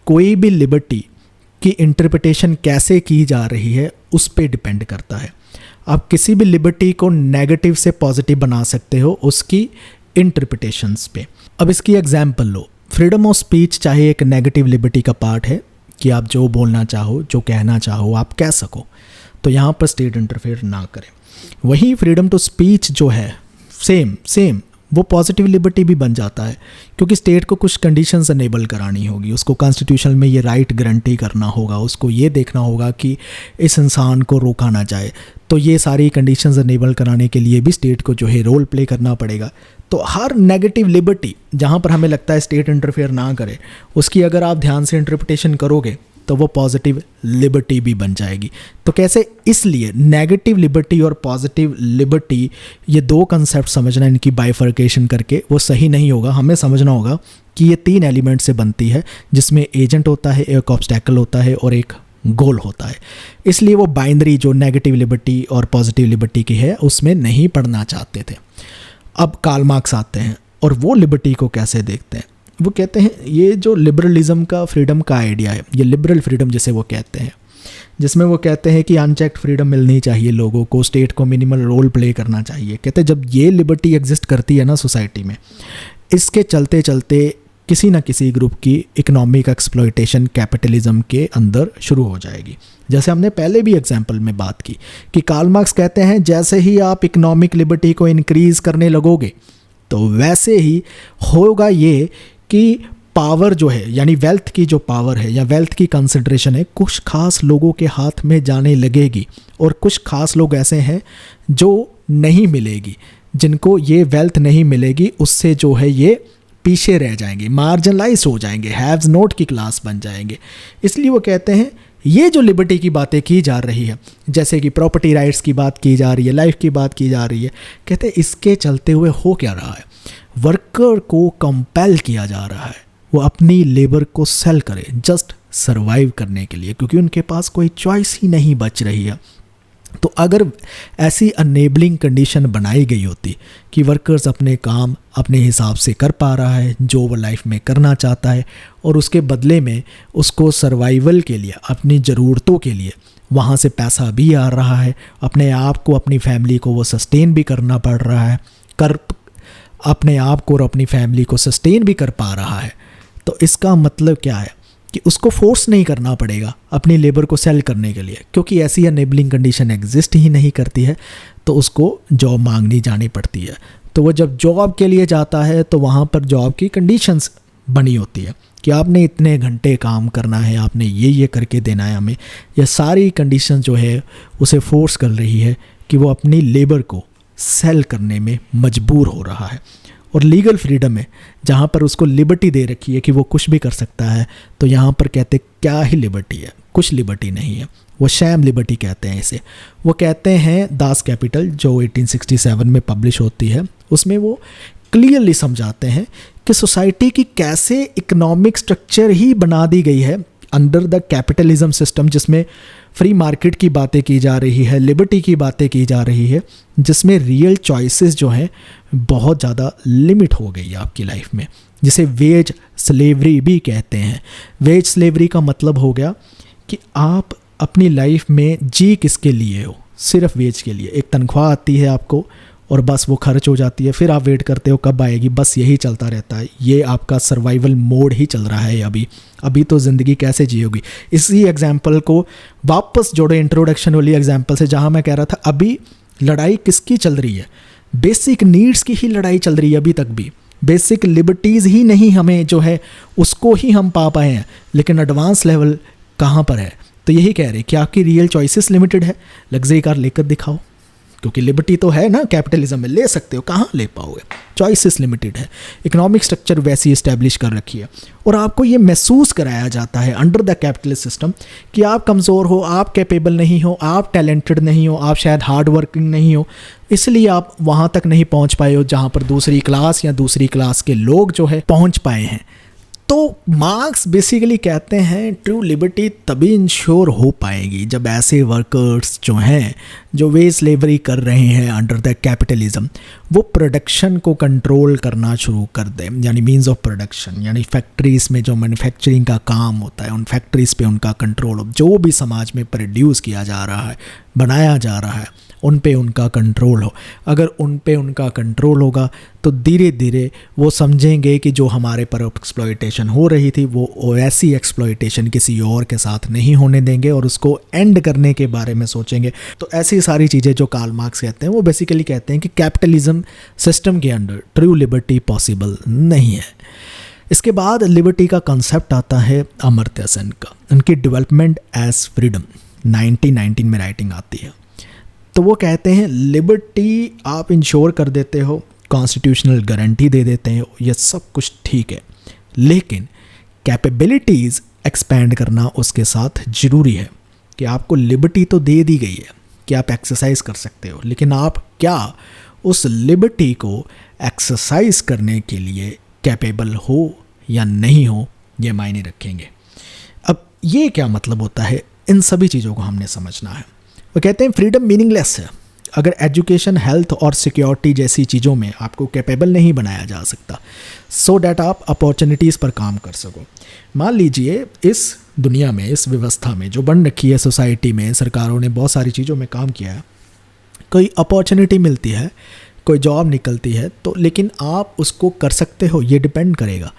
Speaker 1: कोई भी लिबर्टी की इंटरप्रिटेशन कैसे की जा रही है उस पर डिपेंड करता है। आप किसी भी लिबर्टी को नेगेटिव से पॉजिटिव बना सकते हो उसकी इंटरप्रिटेशंस पे। अब इसकी example low, freedom of speech चाहे एक नेगेटिव लिबर्टी का पार्ट है कि आप जो बोलना चाहो, जो कहना चाहो आप कह सको, तो यहाँ पर स्टेट इंटरफेयर ना करें। वहीं फ्रीडम टू स्पीच जो है सेम वो पॉजिटिव लिबर्टी भी बन जाता है, क्योंकि स्टेट को कुछ कंडीशंस अनेबल करानी होगी, उसको कॉन्स्टिट्यूशन में ये राइट गारंटी करना होगा, उसको ये देखना होगा कि इस इंसान को रोका ना जाए। तो ये सारी कंडीशंस अनेबल कराने के लिए भी स्टेट को जो है रोल प्ले करना पड़ेगा। तो हर नेगेटिव लिबर्टी जहाँ पर हमें लगता है स्टेट इंटरफेयर ना करे, उसकी अगर आप ध्यान से इंटरप्रिटेशन करोगे तो वो पॉजिटिव लिबर्टी भी बन जाएगी। तो कैसे, इसलिए नेगेटिव लिबर्टी और पॉजिटिव लिबर्टी ये दो कंसेप्ट समझना, इनकी बाइफर्केशन करके वो सही नहीं होगा। हमें समझना होगा कि ये तीन एलिमेंट से बनती है, जिसमें एजेंट होता है, एक ऑब्स्टेकल होता है और एक गोल होता है। इसलिए वो बाइनरी जो नेगेटिव लिबर्टी और पॉजिटिव लिबर्टी की है उसमें नहीं पढ़ना चाहते थे। अब कार्ल मार्क्स आते हैं और वो लिबर्टी को कैसे देखते हैं। वो कहते हैं ये जो लिबरलिज्म का फ्रीडम का आइडिया है, ये लिबरल फ्रीडम जिसे वो कहते हैं, जिसमें वो कहते हैं कि अनचेक्ड फ्रीडम मिलनी चाहिए लोगों को, स्टेट को मिनिमल रोल प्ले करना चाहिए। कहते हैं जब ये लिबर्टी एग्जिस्ट करती है ना सोसाइटी में, इसके चलते चलते किसी ना किसी ग्रुप की इकोनॉमिक एक्सप्लॉयटेशन कैपिटलिज्म के अंदर शुरू हो जाएगी। जैसे हमने पहले भी एग्जाम्पल में बात की कि कार्ल मार्क्स कहते हैं जैसे ही आप इकोनॉमिक लिबर्टी को इंक्रीज़ करने लगोगे तो वैसे ही होगा ये कि पावर जो है, यानी वेल्थ की जो पावर है या वेल्थ की कंसंट्रेशन है, कुछ खास लोगों के हाथ में जाने लगेगी, और कुछ खास लोग ऐसे हैं जो नहीं मिलेगी, जिनको ये वेल्थ नहीं मिलेगी, उससे जो है ये पीछे रह जाएंगे, मार्जिनलाइज हो जाएंगे, हैव्स नॉट की क्लास बन जाएंगे। इसलिए वो कहते हैं ये जो लिबर्टी की बातें की जा रही है, जैसे कि प्रॉपर्टी राइट्स की बात की जा रही है, लाइफ की बात की जा रही है, कहते हैं इसके चलते हुए हो क्या रहा है, वर्कर को कंपेल किया जा रहा है वो अपनी लेबर को सेल करे जस्ट सरवाइव करने के लिए, क्योंकि उनके पास कोई चॉइस ही नहीं बच रही है। तो अगर ऐसी अनेबलिंग कंडीशन बनाई गई होती कि वर्कर्स अपने काम अपने हिसाब से कर पा रहा है जो वो लाइफ में करना चाहता है, और उसके बदले में उसको सर्वाइवल के लिए, अपनी ज़रूरतों के लिए वहाँ से पैसा भी आ रहा है, अपने आप को अपनी फैमिली को वो सस्टेन भी करना पड़ रहा है, अपने आप को और अपनी फैमिली को सस्टेन भी कर पा रहा है, तो इसका मतलब क्या है कि उसको फोर्स नहीं करना पड़ेगा अपनी लेबर को सेल करने के लिए, क्योंकि ऐसी अनेबलिंग कंडीशन एग्जिस्ट ही नहीं करती है, तो उसको जॉब मांगनी जानी पड़ती है। तो वो जब जॉब के लिए जाता है तो वहाँ पर जॉब की कंडीशंस बनी होती है कि आपने इतने घंटे काम करना है, आपने ये करके देना है हमें। यह सारी कंडीशन जो है उसे फोर्स कर रही है कि वो अपनी लेबर को सेल करने में मजबूर हो रहा है। और लीगल फ्रीडम है जहाँ पर उसको लिबर्टी दे रखी है कि वो कुछ भी कर सकता है, तो यहाँ पर कहते क्या ही लिबर्टी है, कुछ लिबर्टी नहीं है, वो शैम लिबर्टी कहते हैं इसे। वो कहते हैं दास कैपिटल जो 1867 में पब्लिश होती है, उसमें वो क्लियरली समझाते हैं कि सोसाइटी की कैसे इकोनॉमिक स्ट्रक्चर ही बना दी गई है अंडर द कैपिटलिज्म सिस्टम, जिसमें फ्री मार्केट की बातें की जा रही है, लिबर्टी की बातें की जा रही है, जिसमें रियल चॉइसेस जो हैं बहुत ज़्यादा लिमिट हो गई है आपकी लाइफ में, जिसे वेज स्लेवरी भी कहते हैं। वेज स्लेवरी का मतलब हो गया कि आप अपनी लाइफ में जी किसके लिए हो, सिर्फ वेज के लिए। एक तनख्वाह आती है आपको और बस वो खर्च हो जाती है, फिर आप वेट करते हो कब आएगी, बस यही चलता रहता है। ये आपका सर्वाइवल मोड ही चल रहा है अभी तो ज़िंदगी कैसे जियोगी। इसी एग्जाम्पल को वापस जोड़े इंट्रोडक्शन वाली एग्जाम्पल से, जहाँ मैं कह रहा था अभी लड़ाई किसकी चल रही है, बेसिक नीड्स की ही लड़ाई चल रही है अभी तक भी। बेसिक लिबर्टीज़ ही नहीं हमें जो है उसको ही हम पा पाए हैं, लेकिन एडवांस लेवल कहाँ पर है। तो यही कह रहे हैं कि आपकी रियल चॉइसेस लिमिटेड है। लग्जरी कार लेकर दिखाओ, क्योंकि लिबर्टी तो है ना, कैपिटलिज्म में ले सकते हो, कहाँ ले पाओगे, चॉइसेस लिमिटेड है। इकोनॉमिक स्ट्रक्चर वैसी इस्टेब्लिश कर रखी है और आपको ये महसूस कराया जाता है अंडर द कैपिटलिस्ट सिस्टम कि आप कमज़ोर हो, आप कैपेबल नहीं हो, आप टैलेंटेड नहीं हो, आप शायद हार्ड वर्किंग नहीं हो, इसलिए आप वहाँ तक नहीं पहुँच पाए हो जहाँ पर दूसरी क्लास या दूसरी क्लास के लोग जो है पहुँच पाए हैं। तो मार्क्स बेसिकली कहते हैं ट्रू लिबर्टी तभी इंश्योर हो पाएगी जब ऐसे वर्कर्स जो हैं, जो वेज स्लेवरी कर रहे हैं अंडर द कैपिटलिज्म, वो प्रोडक्शन को कंट्रोल करना शुरू कर दें, यानी मींस ऑफ प्रोडक्शन, यानी फैक्ट्रीज़ में जो मैन्युफैक्चरिंग का काम होता है उन फैक्ट्रीज़ पे उनका कंट्रोल हो। जो भी समाज में प्रोड्यूस किया जा रहा है, बनाया जा रहा है, उन पे उनका कंट्रोल हो। अगर उन पे उनका कंट्रोल होगा तो धीरे धीरे वो समझेंगे कि जो हमारे पर एक्सप्लॉयटेशन हो रही थी वो ऐसी एक्सप्लॉयटेशन किसी और के साथ नहीं होने देंगे और उसको एंड करने के बारे में सोचेंगे। तो ऐसी सारी चीज़ें जो कार्ल मार्क्स कहते हैं वो बेसिकली कहते हैं कि कैपिटलिज्म सिस्टम के अंडर ट्रू लिबर्टी पॉसिबल नहीं है। इसके बाद लिबर्टी का कंसेप्ट आता है अमर्त्य सेन का, उनकी डेवलपमेंट एज फ्रीडम 1919 में राइटिंग आती है। तो वो कहते हैं लिबर्टी आप इंश्योर कर देते हो, कॉन्स्टिट्यूशनल गारंटी दे देते हो, ये सब कुछ ठीक है, लेकिन कैपेबिलिटीज़ एक्सपेंड करना उसके साथ ज़रूरी है। कि आपको लिबर्टी तो दे दी गई है कि आप एक्सरसाइज कर सकते हो, लेकिन आप क्या उस लिबर्टी को एक्सरसाइज करने के लिए कैपेबल हो या नहीं हो, ये मायने रखेंगे। अब ये क्या मतलब होता है, इन सभी चीज़ों को हमने समझना है। वो कहते हैं फ्रीडम मीनिंगलेस है अगर एजुकेशन, हेल्थ और सिक्योरिटी जैसी चीज़ों में आपको कैपेबल नहीं बनाया जा सकता, सो डैट आप अपॉर्चुनिटीज़ पर काम कर सको। मान लीजिए इस दुनिया में, इस व्यवस्था में जो बन रखी है सोसाइटी में, सरकारों ने बहुत सारी चीज़ों में काम किया है, कोई अपॉर्चुनिटी मिलती है, कोई जॉब निकलती है, तो लेकिन आप उसको कर सकते हो, ये डिपेंड करेगा।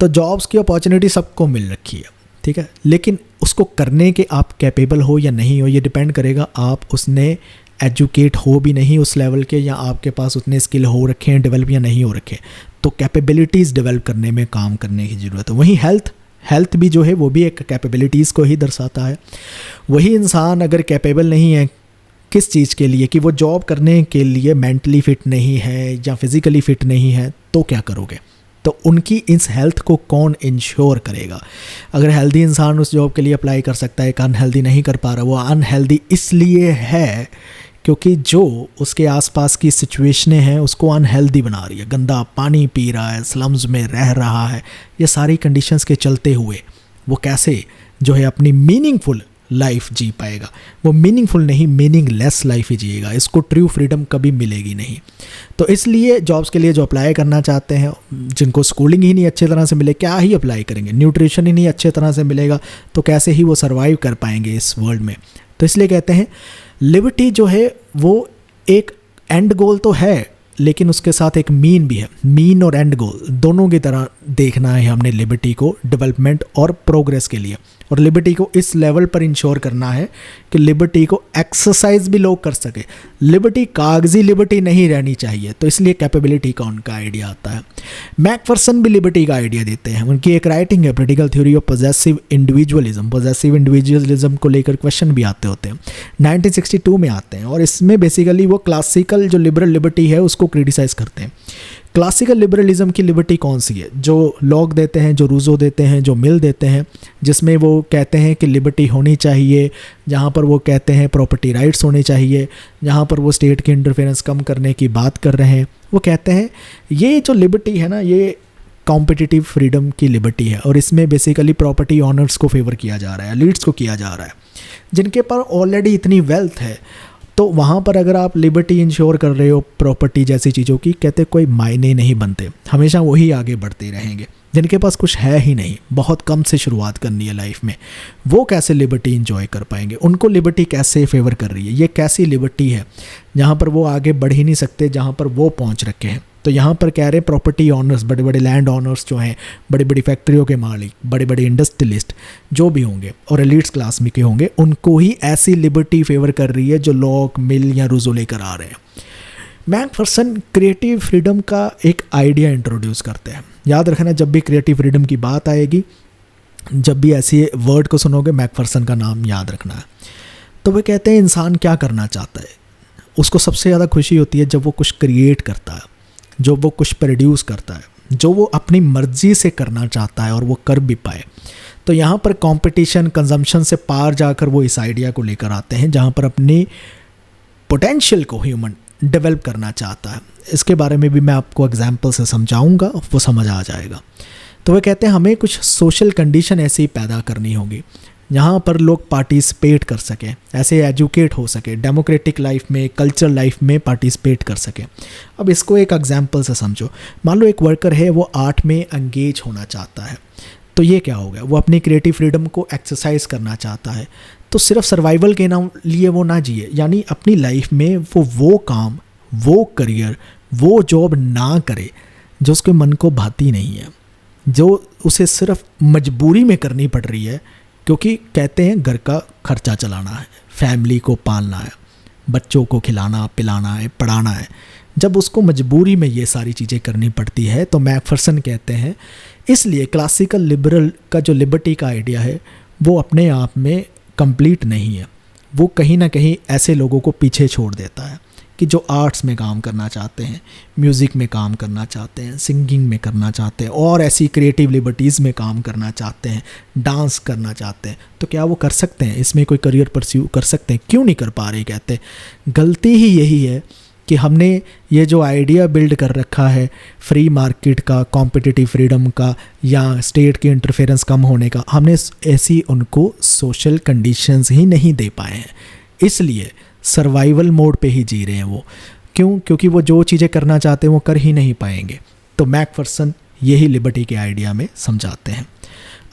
Speaker 1: तो जॉब्स की अपॉर्चुनिटी सबको मिल रखी है, ठीक है, लेकिन उसको करने के आप कैपेबल हो या नहीं हो, ये डिपेंड करेगा आप उसने एजुकेट हो भी नहीं उस लेवल के, या आपके पास उतने स्किल हो रखे हैं डेवलप या नहीं हो रखे। तो कैपेबिलिटीज़ डेवलप करने में काम करने की ज़रूरत है। वहीं हेल्थ भी जो है वो भी एक कैपेबिलिटीज़ को ही दर्शाता है। वही इंसान अगर कैपेबल नहीं है किस चीज़ के लिए, कि वो जॉब करने के लिए मेंटली फिट नहीं है या फिज़िकली फिट नहीं है, तो क्या करोगे? तो उनकी इस हेल्थ को कौन इंश्योर करेगा? अगर हेल्दी इंसान उस जॉब के लिए अप्लाई कर सकता है, एक अनहेल्दी नहीं कर पा रहा, वो अनहेल्दी इसलिए है क्योंकि जो उसके आसपास की सिचुएशनें हैं उसको अनहेल्दी बना रही है। गंदा पानी पी रहा है, स्लम्स में रह रहा है, ये सारी कंडीशंस के चलते हुए वो कैसे जो है अपनी मीनिंगफुल लाइफ जी पाएगा? वो मीनिंगफुल नहीं, मीनिंगलेस लाइफ ही जिएगा। इसको ट्रू फ्रीडम कभी मिलेगी नहीं। तो इसलिए जॉब्स के लिए जो अप्लाई करना चाहते हैं, जिनको स्कूलिंग ही नहीं अच्छे तरह से मिले, क्या ही अप्लाई करेंगे? न्यूट्रिशन ही नहीं अच्छे तरह से मिलेगा तो कैसे ही वो सर्वाइव कर पाएंगे इस वर्ल्ड में? तो इसलिए कहते हैं लिबर्टी जो है वो एक एंड गोल तो है, लेकिन उसके साथ एक मीन भी है। मीन और एंड गोल दोनों की तरह देखना है हमने लिबर्टी को, डेवलपमेंट और प्रोग्रेस के लिए। और लिबर्टी को इस लेवल पर इंश्योर करना है कि लिबर्टी को एक्सरसाइज भी लोग कर सके। लिबर्टी कागजी लिबर्टी नहीं रहनी चाहिए, तो इसलिए कैपेबिलिटी का उनका आइडिया आता है। मैकफर्सन भी लिबर्टी का आइडिया देते हैं। उनकी एक राइटिंग है critical theory of possessive individualism. Possessive individualism को लेकर क्वेश्चन भी आते होते हैं, 1962 में आते हैं, और इसमें बेसिकली वो क्लासिकल जो लिबरल लिबर्टी है उसको क्रिटिसाइज करते हैं। क्लासिकल लिबरलिज्म की लिबर्टी कौन सी है? जो लॉक देते हैं, जो रूजो देते हैं, जो मिल देते हैं, जिसमें वो कहते हैं कि लिबर्टी होनी चाहिए, जहाँ पर वो कहते हैं प्रॉपर्टी राइट्स होने चाहिए, जहाँ पर वो स्टेट की इंटरफेरेंस कम करने की बात कर रहे हैं। वो कहते हैं ये जो लिबर्टी है ना, ये कॉम्पिटिटिव फ्रीडम की लिबर्टी है, और इसमें बेसिकली प्रॉपर्टी ऑनर्स को फेवर किया जा रहा है, लीड्स को किया जा रहा है, जिनके पास ऑलरेडी इतनी वेल्थ है। तो वहाँ पर अगर आप लिबर्टी इंश्योर कर रहे हो प्रॉपर्टी जैसी चीज़ों की, कहते कोई मायने नहीं बनते, हमेशा वही आगे बढ़ते रहेंगे। जिनके पास कुछ है ही नहीं, बहुत कम से शुरुआत करनी है लाइफ में, वो कैसे लिबर्टी इंजॉय कर पाएंगे? उनको लिबर्टी कैसे फेवर कर रही है? ये कैसी लिबर्टी है जहाँ पर वो आगे बढ़ ही नहीं सकते जहाँ पर वो पहुँच रखे हैं? तो यहाँ पर कह रहे हैं प्रॉपर्टी ऑनर्स, बड़े बड़े लैंड ऑनर्स जो हैं, बड़ी बड़ी फैक्ट्रियों के मालिक, बड़े बड़े इंडस्ट्रियलिस्ट जो भी होंगे और एलिट्स क्लास में के होंगे, उनको ही ऐसी लिबर्टी फेवर कर रही है जो लॉक, मिल या रूजो लेकर आ रहे हैं। मैकफर्सन क्रिएटिव फ्रीडम का एक आइडिया इंट्रोड्यूस करते हैं। याद रखना, जब भी क्रिएटिव फ्रीडम की बात आएगी, जब भी ऐसे वर्ड को सुनोगे, मैकफर्सन का नाम याद रखना है। तो वे कहते हैं इंसान क्या करना चाहता है, उसको सबसे ज़्यादा खुशी होती है जब वो कुछ क्रिएट करता है, जो वो कुछ प्रोड्यूस करता है, जो वो अपनी मर्जी से करना चाहता है और वो कर भी पाए। तो यहाँ पर कंपटीशन, कंजम्पशन से पार जाकर वो इस आइडिया को लेकर आते हैं जहाँ पर अपनी पोटेंशियल को ह्यूमन डेवलप करना चाहता है। इसके बारे में भी मैं आपको एग्जाम्पल से समझाऊंगा, वो समझ आ जाएगा। तो वे कहते हैं हमें कुछ सोशल कंडीशन ऐसी ही पैदा करनी होगी जहाँ पर लोग पार्टिसिपेट कर सकें, ऐसे एजुकेट हो सके, डेमोक्रेटिक लाइफ में, कल्चरल लाइफ में पार्टिसिपेट कर सकें। अब इसको एक एग्जाम्पल से समझो। मान लो एक वर्कर है, वो आर्ट में एंगेज होना चाहता है, तो ये क्या हो गया? वो अपनी क्रिएटिव फ्रीडम को एक्सरसाइज करना चाहता है। तो सिर्फ सर्वाइवल के नाम लिए वो ना जिए, यानी अपनी लाइफ में वो काम, वो करियर, वो जॉब ना करे जो उसके मन को भाती नहीं है, जो उसे सिर्फ मजबूरी में करनी पड़ रही है, क्योंकि कहते हैं घर का खर्चा चलाना है, फैमिली को पालना है, बच्चों को खिलाना पिलाना है, पढ़ाना है। जब उसको मजबूरी में ये सारी चीज़ें करनी पड़ती है, तो मैकफर्सन कहते हैं इसलिए क्लासिकल लिबरल का जो लिबर्टी का आइडिया है वो अपने आप में कंप्लीट नहीं है। वो कहीं ना कहीं ऐसे लोगों को पीछे छोड़ देता है कि जो आर्ट्स में काम करना चाहते हैं, म्यूज़िक में काम करना चाहते हैं, सिंगिंग में करना चाहते हैं और ऐसी क्रिएटिव लिबर्टीज़ में काम करना चाहते हैं, डांस करना चाहते हैं। तो क्या वो कर सकते हैं? इसमें कोई करियर परस्यू कर सकते हैं? क्यों नहीं कर पा रहे? कहते गलती ही यही है कि हमने ये जो आइडिया बिल्ड कर रखा है फ्री मार्केट का, कॉम्पिटिटिव फ्रीडम का या स्टेट की इंटरफेरेंस कम होने का, हमने ऐसी उनको सोशल कंडीशंस ही नहीं दे पाए हैं। इसलिए सर्वाइवल मोड पे ही जी रहे हैं वो। क्यों? क्योंकि वो जो चीज़ें करना चाहते हैं वो कर ही नहीं पाएंगे। तो मैकफर्सन यही लिबर्टी के आइडिया में समझाते हैं।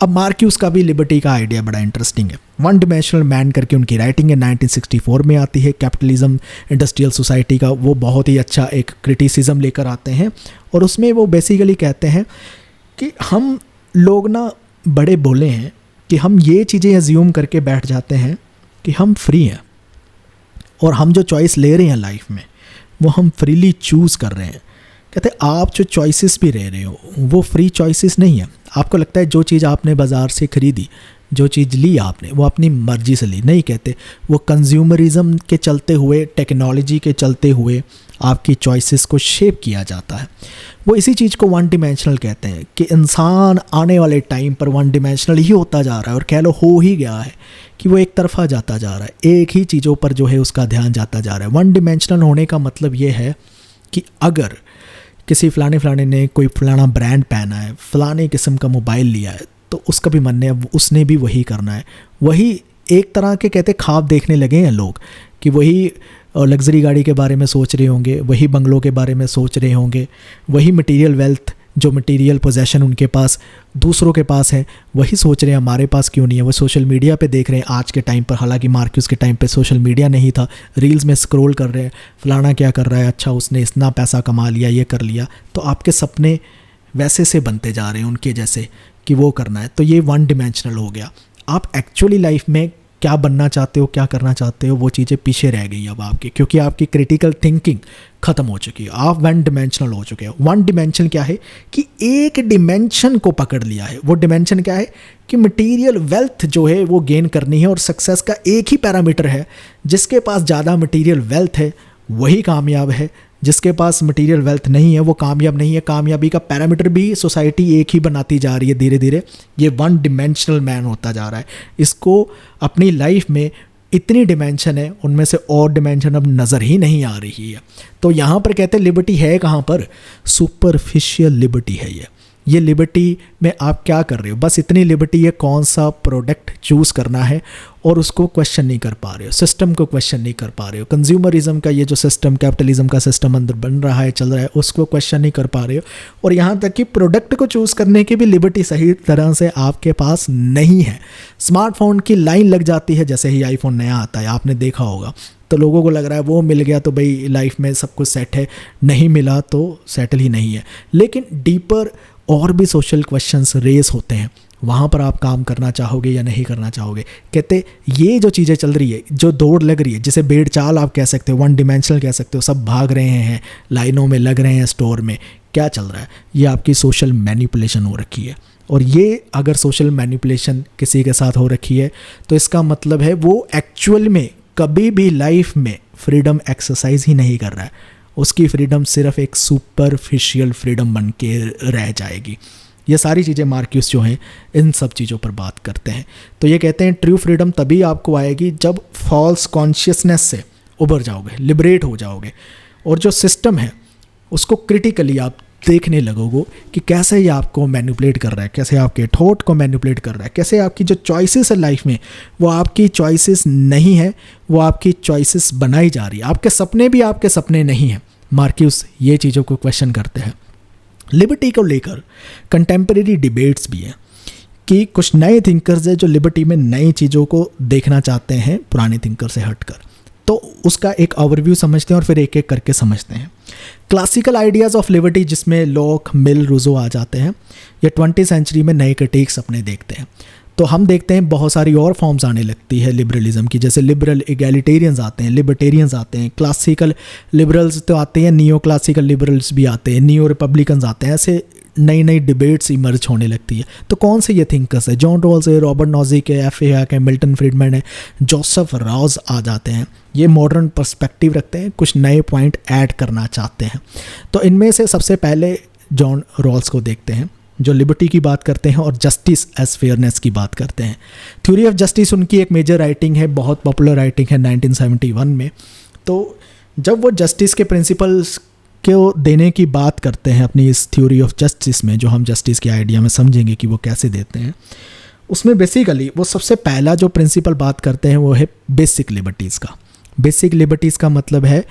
Speaker 1: अब मार्क्यूस का भी लिबर्टी का आइडिया बड़ा इंटरेस्टिंग है। वन डिमेंशनल मैन करके उनकी राइटिंग है, 1964 में आती है। कैपिटलिज्म इंडस्ट्रियल सोसाइटी का वो बहुत ही अच्छा एक क्रिटिसिज्म लेकर आते हैं और उसमें वो बेसिकली कहते हैं कि हम लोग ना बड़े बोले हैं कि हम ये चीज़ें एज्यूम करके बैठ जाते हैं कि हम फ्री हैं और हम जो चॉइस ले रहे हैं लाइफ में वो हम फ्रीली चूज़ कर रहे हैं। कहते आप जो चॉइसेस भी ले रहे हो वो फ्री चॉइसेस नहीं है। आपको लगता है जो चीज़ आपने बाज़ार से ख़रीदी, जो चीज़ ली आपने, वो अपनी मर्ज़ी से ली नहीं। कहते वो कंज्यूमरिज्म के चलते हुए, टेक्नोलॉजी के चलते हुए आपकी चॉइसेस को शेप किया जाता है। वो इसी चीज़ को वन डिमेंशनल कहते हैं कि इंसान आने वाले टाइम पर वन डिमेंशनल ही होता जा रहा है और कह लो हो ही गया है कि वो एक तरफा जाता जा रहा है, एक ही चीज़ों पर जो है उसका ध्यान जाता जा रहा है। वन डिमेंशनल होने का मतलब ये है कि अगर किसी फलाने ने कोई फलाना ब्रांड पहना है, फलाने किस्म का मोबाइल लिया है, तो उसका भी मन है उसने भी वही करना है। वही एक तरह के कहते ख्वाब देखने लगे हैं लोग कि वही लग्जरी गाड़ी के बारे में सोच रहे होंगे, वही बंगलों के बारे में सोच रहे होंगे, वही मटेरियल वेल्थ, जो मटेरियल पोजेशन उनके पास दूसरों के पास है, वही सोच रहे हैं हमारे पास क्यों नहीं है। वो सोशल मीडिया पे देख रहे हैं आज के टाइम पर, हालांकि मार्क्यूस के टाइम पे सोशल मीडिया नहीं था, रील्स में स्क्रॉल कर रहे हैं, फलाना क्या कर रहा है, अच्छा उसने इतना पैसा कमा लिया, ये कर लिया। तो आपके सपने वैसे से बनते जा रहे हैं उनके जैसे कि वो करना है। तो ये वन डिमेंशनल हो गया। आप एक्चुअली लाइफ में क्या बनना चाहते हो, क्या करना चाहते हो, वो चीज़ें पीछे रह गई अब आपकी, क्योंकि आपकी क्रिटिकल थिंकिंग ख़त्म हो चुकी है। आप वन डिमेंशनल हो चुके हैं। वन डिमेंशन क्या है कि एक डिमेंशन को पकड़ लिया है। वो डिमेंशन क्या है कि मटेरियल वेल्थ जो है वो गेन करनी है और सक्सेस का एक ही पैरामीटर है, जिसके पास ज़्यादा मटेरियल वेल्थ है वही कामयाब है, जिसके पास मटेरियल वेल्थ नहीं है वो कामयाब नहीं है। कामयाबी का पैरामीटर भी सोसाइटी एक ही बनाती जा रही है धीरे धीरे। ये वन डिमेंशनल मैन होता जा रहा है। इसको अपनी लाइफ में इतनी डिमेंशन है, उनमें से और डिमेंशन अब नज़र ही नहीं आ रही है। तो यहाँ पर कहते हैं लिबर्टी है कहाँ पर? सुपरफिशियल लिबर्टी है ये। ये लिबर्टी में आप क्या कर रहे हो, बस इतनी लिबर्टी है कौन सा प्रोडक्ट चूज़ करना है, और उसको क्वेश्चन नहीं कर पा रहे हो, सिस्टम को क्वेश्चन नहीं कर पा रहे हो, कंज्यूमरिज्म का ये जो सिस्टम, कैपिटलिज्म का सिस्टम अंदर बन रहा है, चल रहा है, उसको क्वेश्चन नहीं कर पा रहे हो, और यहाँ तक कि प्रोडक्ट को चूज़ करने की भी लिबर्टी सही तरह से आपके पास नहीं है। स्मार्टफोन की लाइन लग जाती है जैसे ही आईफोन नया आता है, आपने देखा होगा, तो लोगों को लग रहा है वो मिल गया तो भाई लाइफ में सब कुछ सेट है, नहीं मिला तो सेटल ही नहीं है। लेकिन डीपर और भी सोशल क्वेश्चंस रेस होते हैं, वहाँ पर आप काम करना चाहोगे या नहीं करना चाहोगे। कहते ये जो चीज़ें चल रही है, जो दौड़ लग रही है, जिसे बेड़ चाल आप कह सकते हो, वन डिमेंशनल कह सकते हो, सब भाग रहे हैं, लाइनों में लग रहे हैं स्टोर में, क्या चल रहा है, ये आपकी सोशल मैनिपुलेशन हो रखी है। और ये अगर सोशल मैनिपुलेशन किसी के साथ हो रखी है तो इसका मतलब है वो एक्चुअल में कभी भी लाइफ में फ्रीडम एक्सरसाइज ही नहीं कर रहा है, उसकी फ्रीडम सिर्फ एक सुपरफिशियल फ्रीडम बन के रह जाएगी। ये सारी चीज़ें मार्क्यूस जो हैं इन सब चीज़ों पर बात करते हैं। तो ये कहते हैं ट्रू फ्रीडम तभी आपको आएगी जब फॉल्स कॉन्शियसनेस से उबर जाओगे, लिबरेट हो जाओगे, और जो सिस्टम है उसको क्रिटिकली आप देखने लगोगे कि कैसे ये आपको मैनिपुलेट कर रहा है, कैसे आपके थॉट को मैनिपुलेट कर रहा है, कैसे आपकी जो चॉइसेस है लाइफ में वो आपकी चॉइसेस नहीं है, वो आपकी चॉइसेस बनाई जा रही है, आपके सपने भी आपके सपने नहीं हैं। मार्क्यूस ये चीज़ों को क्वेश्चन करते हैं। लिबर्टी को लेकर कंटेम्प्रेरी डिबेट्स भी हैं कि कुछ नए थिंकर्स हैं जो लिबर्टी में नई चीज़ों को देखना चाहते हैं पुराने थिंकर से हटकर। तो उसका एक ओवरव्यू समझते हैं और फिर एक एक करके समझते हैं। क्लासिकल आइडियाज़ ऑफ लिबर्टी जिसमें लॉक, मिल, रूसो आ जाते हैं, ये 20वीं सेंचुरी में नए क्रिटिक्स अपने देखते हैं। तो हम देखते हैं बहुत सारी और फॉर्म्स आने लगती है लिबरलिज्म की, जैसे लिबरल इगैलिटेरियंस आते हैं, लिबर्टेरियंस आते हैं, क्लासिकल लिबरल्स तो आते हैं, नियो क्लासिकल लिबरल्स भी आते हैं, नियो रिपब्लिकन्स आते हैं, ऐसे नई नई डिबेट्स इमर्ज होने लगती है। तो कौन से ये थिंकर्स है? जॉन रॉल्स है, रॉबर्ट नॉजिक है, एफ.ए. हैक है, मिल्टन फ्रीडमैन है, जोसेफ राउज आ जाते हैं। ये मॉडर्न पर्सपेक्टिव रखते हैं, कुछ नए पॉइंट ऐड करना चाहते हैं। तो इनमें से सबसे पहले जॉन रॉल्स को देखते हैं जो लिबर्टी की बात करते हैं और जस्टिस एज फेयरनेस की बात करते हैं। थ्योरी ऑफ जस्टिस उनकी एक मेजर राइटिंग है, बहुत पॉपुलर राइटिंग है 1971 में। तो जब वो जस्टिस के प्रिंसिपल्स को देने की बात करते हैं अपनी इस थ्योरी ऑफ जस्टिस में, जो हम जस्टिस के आइडिया में समझेंगे कि वो कैसे देते हैं, उसमें बेसिकली वो सबसे पहला जो प्रिंसिपल बात करते हैं वो है बेसिक लिबर्टीज़ का। बेसिक लिबर्टीज़ का मतलब है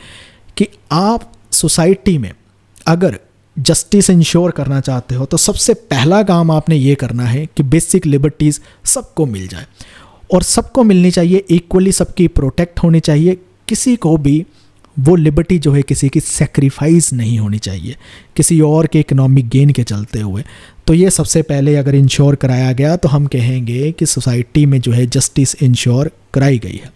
Speaker 1: कि आप सोसाइटी में अगर जस्टिस इंश्योर करना चाहते हो तो सबसे पहला काम आपने ये करना है कि बेसिक लिबर्टीज़ सबको मिल जाए, और सबको मिलनी चाहिए इक्वली, सबकी प्रोटेक्ट होनी चाहिए, किसी को भी वो लिबर्टी जो है किसी की सेक्रीफाइस नहीं होनी चाहिए किसी और के इकोनॉमिक गेन के चलते हुए। तो ये सबसे पहले अगर इंश्योर कराया गया तो हम कहेंगे कि सोसाइटी में जो है जस्टिस इंश्योर कराई गई है।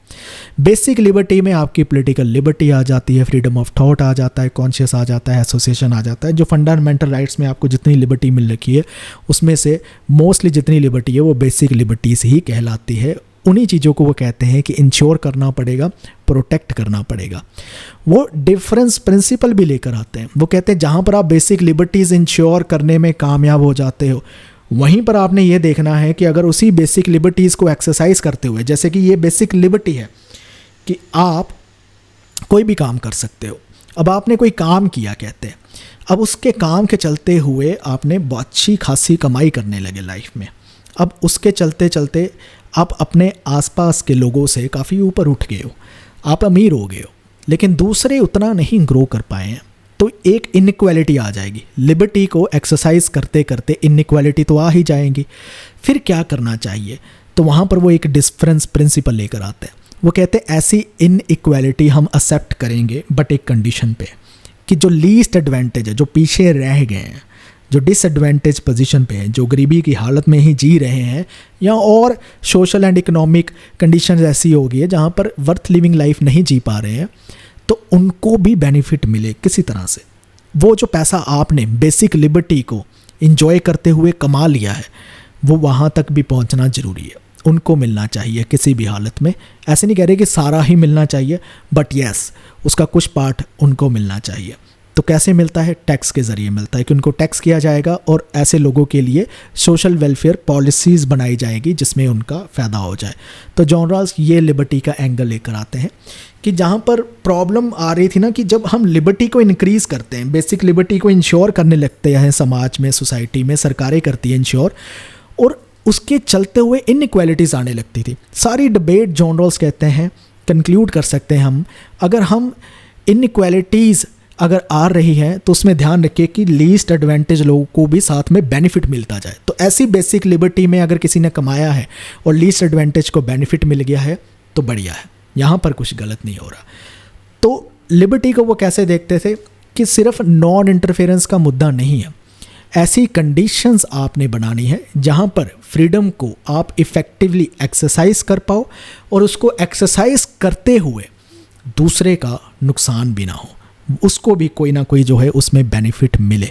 Speaker 1: बेसिक लिबर्टी में आपकी पॉलिटिकल लिबर्टी आ जाती है, फ्रीडम ऑफ थॉट आ जाता है, कॉन्शियस आ जाता है, एसोसिएशन आ जाता है। जो फंडामेंटल राइट्स में आपको जितनी लिबर्टी मिल रखी है उसमें से मोस्टली जितनी लिबर्टी है वो बेसिक लिबर्टीज़ ही कहलाती है। उन्हीं चीज़ों को वो कहते हैं कि इंश्योर करना पड़ेगा, प्रोटेक्ट करना पड़ेगा। वो डिफरेंस प्रिंसिपल भी लेकर आते हैं। वो कहते हैं जहाँ पर आप बेसिक लिबर्टीज़ इंश्योर करने में कामयाब हो जाते हो, वहीं पर आपने ये देखना है कि अगर उसी बेसिक लिबर्टीज़ को एक्सरसाइज करते हुए, जैसे कि ये बेसिक लिबर्टी है कि आप कोई भी काम कर सकते हो। अब आपने कोई काम किया कहते हैं, अब उसके काम के चलते हुए आपने बहुत अच्छी खासी कमाई करने लगे लाइफ में। अब उसके चलते चलते आप अपने आसपास के लोगों से काफ़ी ऊपर उठ गए हो, आप अमीर हो गए हो, लेकिन दूसरे उतना नहीं ग्रो कर पाए हैं, तो एक इनइक्वालिटी आ जाएगी। लिबर्टी को एक्सरसाइज करते करते इनइक्वालिटी तो आ ही जाएंगी। फिर क्या करना चाहिए? तो वहाँ पर वो एक डिफरेंस प्रिंसिपल लेकर आते हैं। वो कहते हैं ऐसी इनइक्वालिटी हम एक्सेप्ट करेंगे बट एक कंडीशन पे, कि जो लीस्ट एडवांटेज है, जो पीछे रह गए हैं, जो डिसएडवांटेज पोजीशन पे हैं, जो गरीबी की हालत में ही जी रहे हैं, या और सोशल एंड इकोनॉमिक कंडीशन ऐसी हो गई है जहाँ पर वर्थ लिविंग लाइफ नहीं जी पा रहे हैं, तो उनको भी बेनिफिट मिले किसी तरह से। वो जो पैसा आपने बेसिक लिबर्टी को इंजॉय करते हुए कमा लिया है, वो वहाँ तक भी पहुँचना ज़रूरी है, उनको मिलना चाहिए किसी भी हालत में। ऐसे नहीं कह रहे कि सारा ही मिलना चाहिए, बट येस उसका कुछ पार्ट उनको मिलना चाहिए। तो कैसे मिलता है? टैक्स के ज़रिए मिलता है कि उनको टैक्स किया जाएगा और ऐसे लोगों के लिए सोशल वेलफेयर पॉलिसीज़ बनाई जाएगी जिसमें उनका फ़ायदा हो जाए। तो जॉन रॉल्स ये लिबर्टी का एंगल लेकर आते हैं कि जहाँ पर प्रॉब्लम आ रही थी ना कि जब हम लिबर्टी को इंक्रीज़ करते हैं, बेसिक लिबर्टी को इंश्योर करने लगते हैं समाज में, सोसाइटी में, सरकारें करती हैं इंश्योर, और उसके चलते हुए इनइक्वालिटीज़ आने लगती थी। सारी डिबेट जॉन रॉल्स कहते हैं कंक्लूड कर सकते हैं हम, अगर हम इनइक्वालिटीज़ अगर आ रही है तो उसमें ध्यान रखिए कि लीस्ट एडवांटेज लोगों को भी साथ में बेनिफिट मिलता जाए। तो ऐसी बेसिक लिबर्टी में अगर किसी ने कमाया है और लीस्ट एडवांटेज को बेनिफिट मिल गया है तो बढ़िया है, यहाँ पर कुछ गलत नहीं हो रहा। तो लिबर्टी को वो कैसे देखते थे कि सिर्फ नॉन इंटरफेरेंस का मुद्दा नहीं है, ऐसी कंडीशंस आपने बनानी है जहाँ पर फ्रीडम को आप इफ़ेक्टिवली एक्सरसाइज कर पाओ और उसको एक्सरसाइज करते हुए दूसरे का नुकसान भी ना हो, उसको भी कोई ना कोई जो है उसमें बेनिफिट मिले।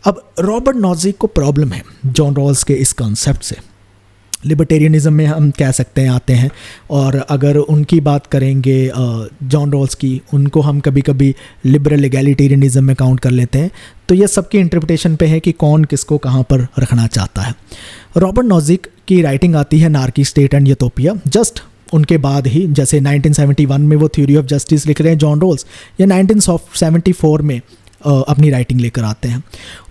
Speaker 1: अब रॉबर्ट नॉजिक को प्रॉब्लम है जॉन रॉल्स के इस कॉन्सेप्ट से। लिबर्टेरियनिज़म में हम कह सकते हैं आते हैं, और अगर उनकी बात करेंगे जॉन रॉल्स की, उनको हम कभी कभी लिबरल एगैलिटेरियनिज़म में काउंट कर लेते हैं। तो ये सबकी इंटरप्रिटेशन पे है कि कौन किसको कहाँ पर रखना चाहता है। रॉबर्ट नॉजिक की राइटिंग आती है नार्की स्टेट एंड यूटोपिया, जस्ट उनके बाद ही, जैसे 1971 में वो थ्योरी ऑफ जस्टिस लिख रहे हैं जॉन रॉल्स, या 1974 में अपनी राइटिंग लेकर आते हैं।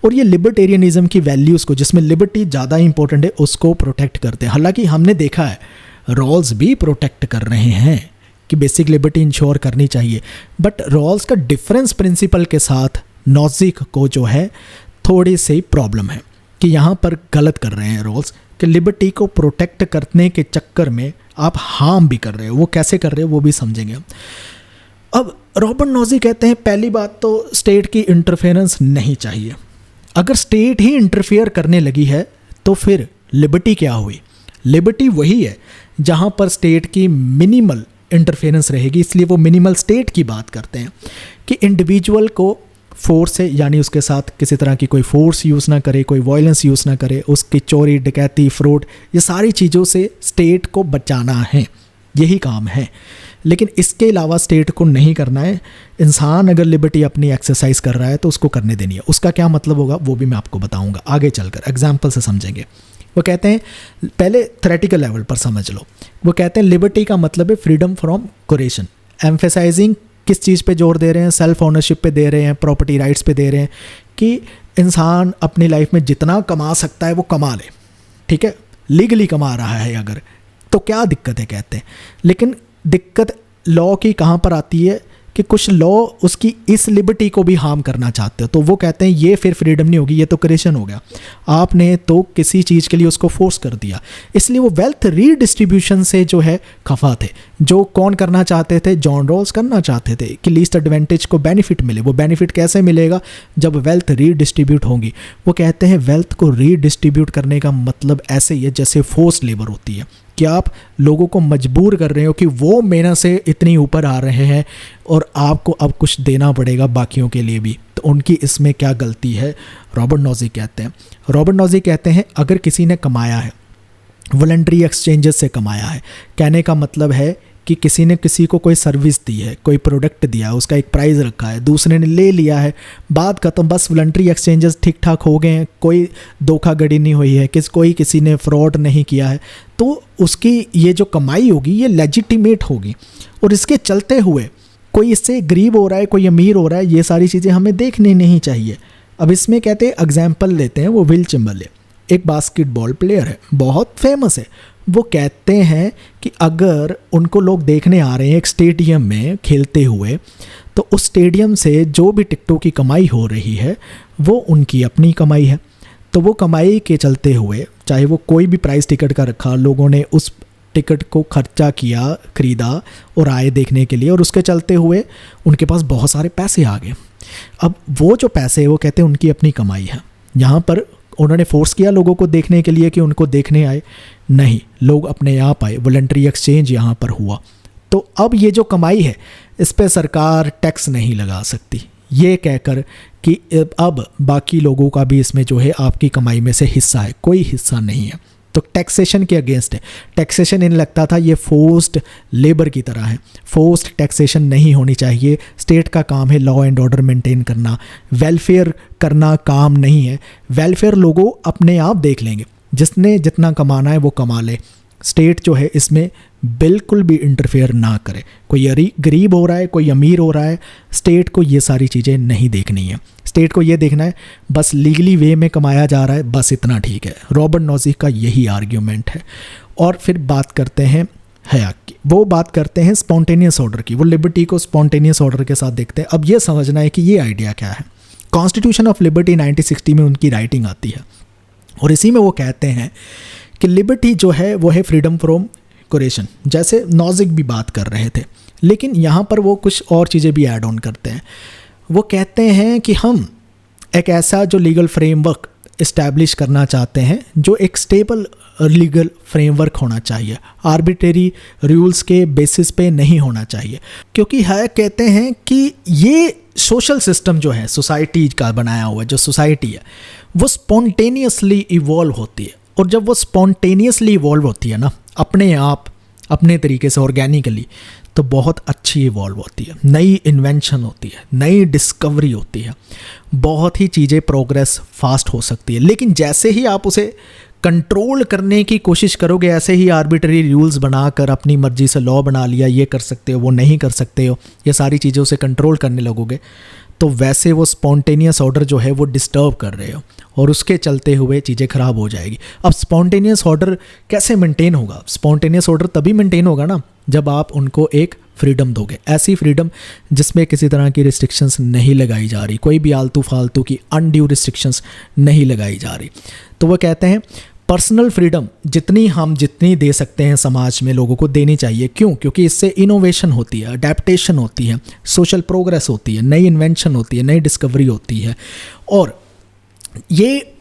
Speaker 1: और ये लिबर्टेरियनिज़म की वैल्यूज़ को, जिसमें लिबर्टी ज़्यादा इंपॉर्टेंट है, उसको प्रोटेक्ट करते हैं। हालांकि हमने देखा है रॉल्स भी प्रोटेक्ट कर रहे हैं कि बेसिक लिबर्टी इंश्योर करनी चाहिए, बट रॉल्स का डिफरेंस प्रिंसिपल के साथ नॉजिक को जो है थोड़ी सी प्रॉब्लम है कि यहाँ पर गलत कर रहे हैं रॉल्स, कि लिबर्टी को प्रोटेक्ट करने के चक्कर में आप हार्म भी कर रहे हो। वो कैसे कर रहे हो वो भी समझेंगे हम। अब रॉबर्ट नॉजिक कहते हैं पहली बात तो स्टेट की इंटरफेरेंस नहीं चाहिए। अगर स्टेट ही इंटरफेयर करने लगी है तो फिर लिबर्टी क्या हुई? लिबर्टी वही है जहाँ पर स्टेट की मिनिमल इंटरफेरेंस रहेगी, इसलिए वो मिनिमल स्टेट की बात करते हैं कि इंडिविजुअल को फोर्स से, यानी उसके साथ किसी तरह की कोई फोर्स यूज़ ना करे, कोई वायलेंस यूज़ ना करे, उसकी चोरी, डकैती, फ्रॉड, ये सारी चीज़ों से स्टेट को बचाना है, यही काम है। लेकिन इसके अलावा स्टेट को नहीं करना है। इंसान अगर लिबर्टी अपनी एक्सरसाइज कर रहा है तो उसको करने देनी है। उसका क्या मतलब होगा वो भी मैं आपको बताऊंगा आगे चलकर, एग्जाम्पल से समझेंगे। वो कहते हैं, पहले थ्योरेटिकल लेवल पर समझ लो, वो कहते हैं लिबर्टी का मतलब है फ्रीडम फ्रॉम कोरेशन। एम्फेसाइजिंग किस चीज़ पे जोर दे रहे हैं? सेल्फ ओनरशिप पे दे रहे हैं, प्रॉपर्टी राइट्स पे दे रहे हैं कि इंसान अपनी लाइफ में जितना कमा सकता है वो कमा ले, ठीक है, लीगली कमा रहा है अगर, तो क्या दिक्कत है कहते हैं। लेकिन दिक्कत लॉ की कहाँ पर आती है कि कुछ लॉ उसकी इस लिबर्टी को भी हार्म करना चाहते हो, तो वो कहते हैं ये फिर फ्रीडम नहीं होगी, ये तो क्रिएशन हो गया, आपने तो किसी चीज़ के लिए उसको फोर्स कर दिया। इसलिए वो वेल्थ रीडिस्ट्रीब्यूशन से जो है खफा थे। जो कौन करना चाहते थे? जॉन रॉल्स करना चाहते थे कि लीस्ट एडवांटेज को बेनिफिट मिले। वो बेनिफिट कैसे मिलेगा? जब वेल्थ रीडिस्ट्रीब्यूट होंगी। वो कहते हैं वेल्थ को रीडिस्ट्रीब्यूट करने का मतलब ऐसे ही है जैसे फोर्स लेबर होती है, कि आप लोगों को मजबूर कर रहे हो कि वो मेहनत से इतनी ऊपर आ रहे हैं और आपको अब कुछ देना पड़ेगा बाकियों के लिए भी। तो उनकी इसमें क्या गलती है? रॉबर्ट नॉजिक कहते हैं। रॉबर्ट नॉजिक कहते हैं अगर किसी ने कमाया है, वॉलंटरी एक्सचेंजेस से कमाया है, कहने का मतलब है कि किसी ने किसी को कोई सर्विस दी है, कोई प्रोडक्ट दिया है, उसका एक प्राइस रखा है, दूसरे ने ले लिया है, बात खत्म, बस वॉलंटरी एक्सचेंजेस ठीक ठाक हो गए हैं, कोई धोखाधड़ी नहीं हुई है, कोई किसी ने फ्रॉड नहीं किया है, तो उसकी ये जो कमाई होगी ये लेजिटिमेट होगी। और इसके चलते हुए कोई इससे गरीब हो रहा है, कोई अमीर हो रहा है, ये सारी चीज़ें हमें देखनी नहीं चाहिए। अब इसमें कहते हैं एग्जाम्पल लेते हैं, वो विल चिम्बरले एक बास्केटबॉल प्लेयर है, बहुत फेमस है। वो कहते हैं कि अगर उनको लोग देखने आ रहे हैं एक स्टेडियम में खेलते हुए, तो उस स्टेडियम से जो भी टिकटों की कमाई हो रही है वो उनकी अपनी कमाई है। तो वो कमाई के चलते हुए, चाहे वो कोई भी प्राइस टिकट का रखा, लोगों ने उस टिकट को खर्चा किया, खरीदा और आए देखने के लिए, और उसके चलते हुए उनके पास बहुत सारे पैसे आ गए। अब वो जो पैसे वो कहते हैं उनकी अपनी कमाई है। यहाँ पर उन्होंने फोर्स किया लोगों को देखने के लिए कि उनको देखने आए, नहीं, लोग अपने आप आए, वॉलंटरी एक्सचेंज यहाँ पर हुआ। तो अब ये जो कमाई है इस पर सरकार टैक्स नहीं लगा सकती, ये कहकर कि अब बाकी लोगों का भी इसमें जो है आपकी कमाई में से हिस्सा है, कोई हिस्सा नहीं है। तो टैक्सेशन के अगेंस्ट है। टैक्सेशन इन्हें लगता था ये फोर्स्ड लेबर की तरह है, फोर्स्ड टैक्सेशन नहीं होनी चाहिए। स्टेट का काम है लॉ एंड ऑर्डर मेंटेन करना, वेलफेयर करना काम नहीं है। वेलफेयर लोगों अपने आप देख लेंगे, जिसने जितना कमाना है वो कमा ले। स्टेट जो है इसमें बिल्कुल भी इंटरफेयर ना करे। कोई गरीब हो रहा है, कोई अमीर हो रहा है, स्टेट को ये सारी चीज़ें नहीं देखनी है। स्टेट को ये देखना है बस लीगली वे में कमाया जा रहा है, बस इतना ठीक है। रॉबर्ट नॉजिक का यही आर्ग्यूमेंट है। और फिर बात करते हैं हयाक की, वो बात करते हैं स्पॉन्टेनियस ऑर्डर की। वो लिबर्टी को स्पॉन्टेनियस ऑर्डर के साथ देखते हैं। अब ये समझना है कि ये आइडिया क्या है। कॉन्स्टिट्यूशन ऑफ लिबर्टी 1960 में उनकी राइटिंग आती है और इसी में वो कहते हैं कि लिबर्टी जो है वो है फ्रीडम फ्रॉम कुरेशन, जैसे नॉजिक भी बात कर रहे थे, लेकिन यहाँ पर वो कुछ और चीज़ें भी ऐड ऑन करते हैं। वो कहते हैं कि हम एक ऐसा जो लीगल फ्रेमवर्क इस्टेब्लिश करना चाहते हैं जो एक स्टेबल लीगल फ्रेमवर्क होना चाहिए, आर्बिट्रेरी रूल्स के बेसिस पे नहीं होना चाहिए। क्योंकि है कहते हैं कि ये सोशल सिस्टम जो है सोसाइटी का बनाया हुआ, जो सोसाइटी है वो स्पॉन्टेनियसली इवॉल्व होती है। और जब वो स्पॉन्टेनियसली इवॉल्व होती है ना, अपने आप अपने तरीके से ऑर्गेनिकली, तो बहुत अच्छी इवॉल्व होती है, नई इन्वेंशन होती है, नई डिस्कवरी होती है, बहुत ही चीज़ें प्रोग्रेस फास्ट हो सकती है। लेकिन जैसे ही आप उसे कंट्रोल करने की कोशिश करोगे, ऐसे ही आर्बिट्ररी रूल्स बनाकर अपनी मर्जी से लॉ बना लिया, ये कर सकते हो वो नहीं कर सकते हो, ये सारी चीज़ें उसे कंट्रोल करने लगोगे, तो वैसे वो स्पॉन्टेनियस ऑर्डर जो है वो डिस्टर्ब कर रहे हो और उसके चलते हुए चीज़ें ख़राब हो जाएगी। अब स्पॉन्टेनियस ऑर्डर कैसे मेंटेन होगा? स्पॉन्टेनियस ऑर्डर तभी मेंटेन होगा ना जब आप उनको एक फ्रीडम दोगे, ऐसी फ्रीडम जिसमें किसी तरह की रिस्ट्रिक्शंस नहीं लगाई जा रही, कोई भी आलतू फालतू की अनड्यू रिस्ट्रिक्शंस नहीं लगाई जा रही। तो वो कहते हैं पर्सनल फ्रीडम जितनी दे सकते हैं समाज में लोगों को देनी चाहिए। क्यों? क्योंकि इससे इनोवेशन होती है, अडेप्टेशन होती है, सोशल प्रोग्रेस होती है, नई इन्वेंशन होती है, नई डिस्कवरी होती है। और ये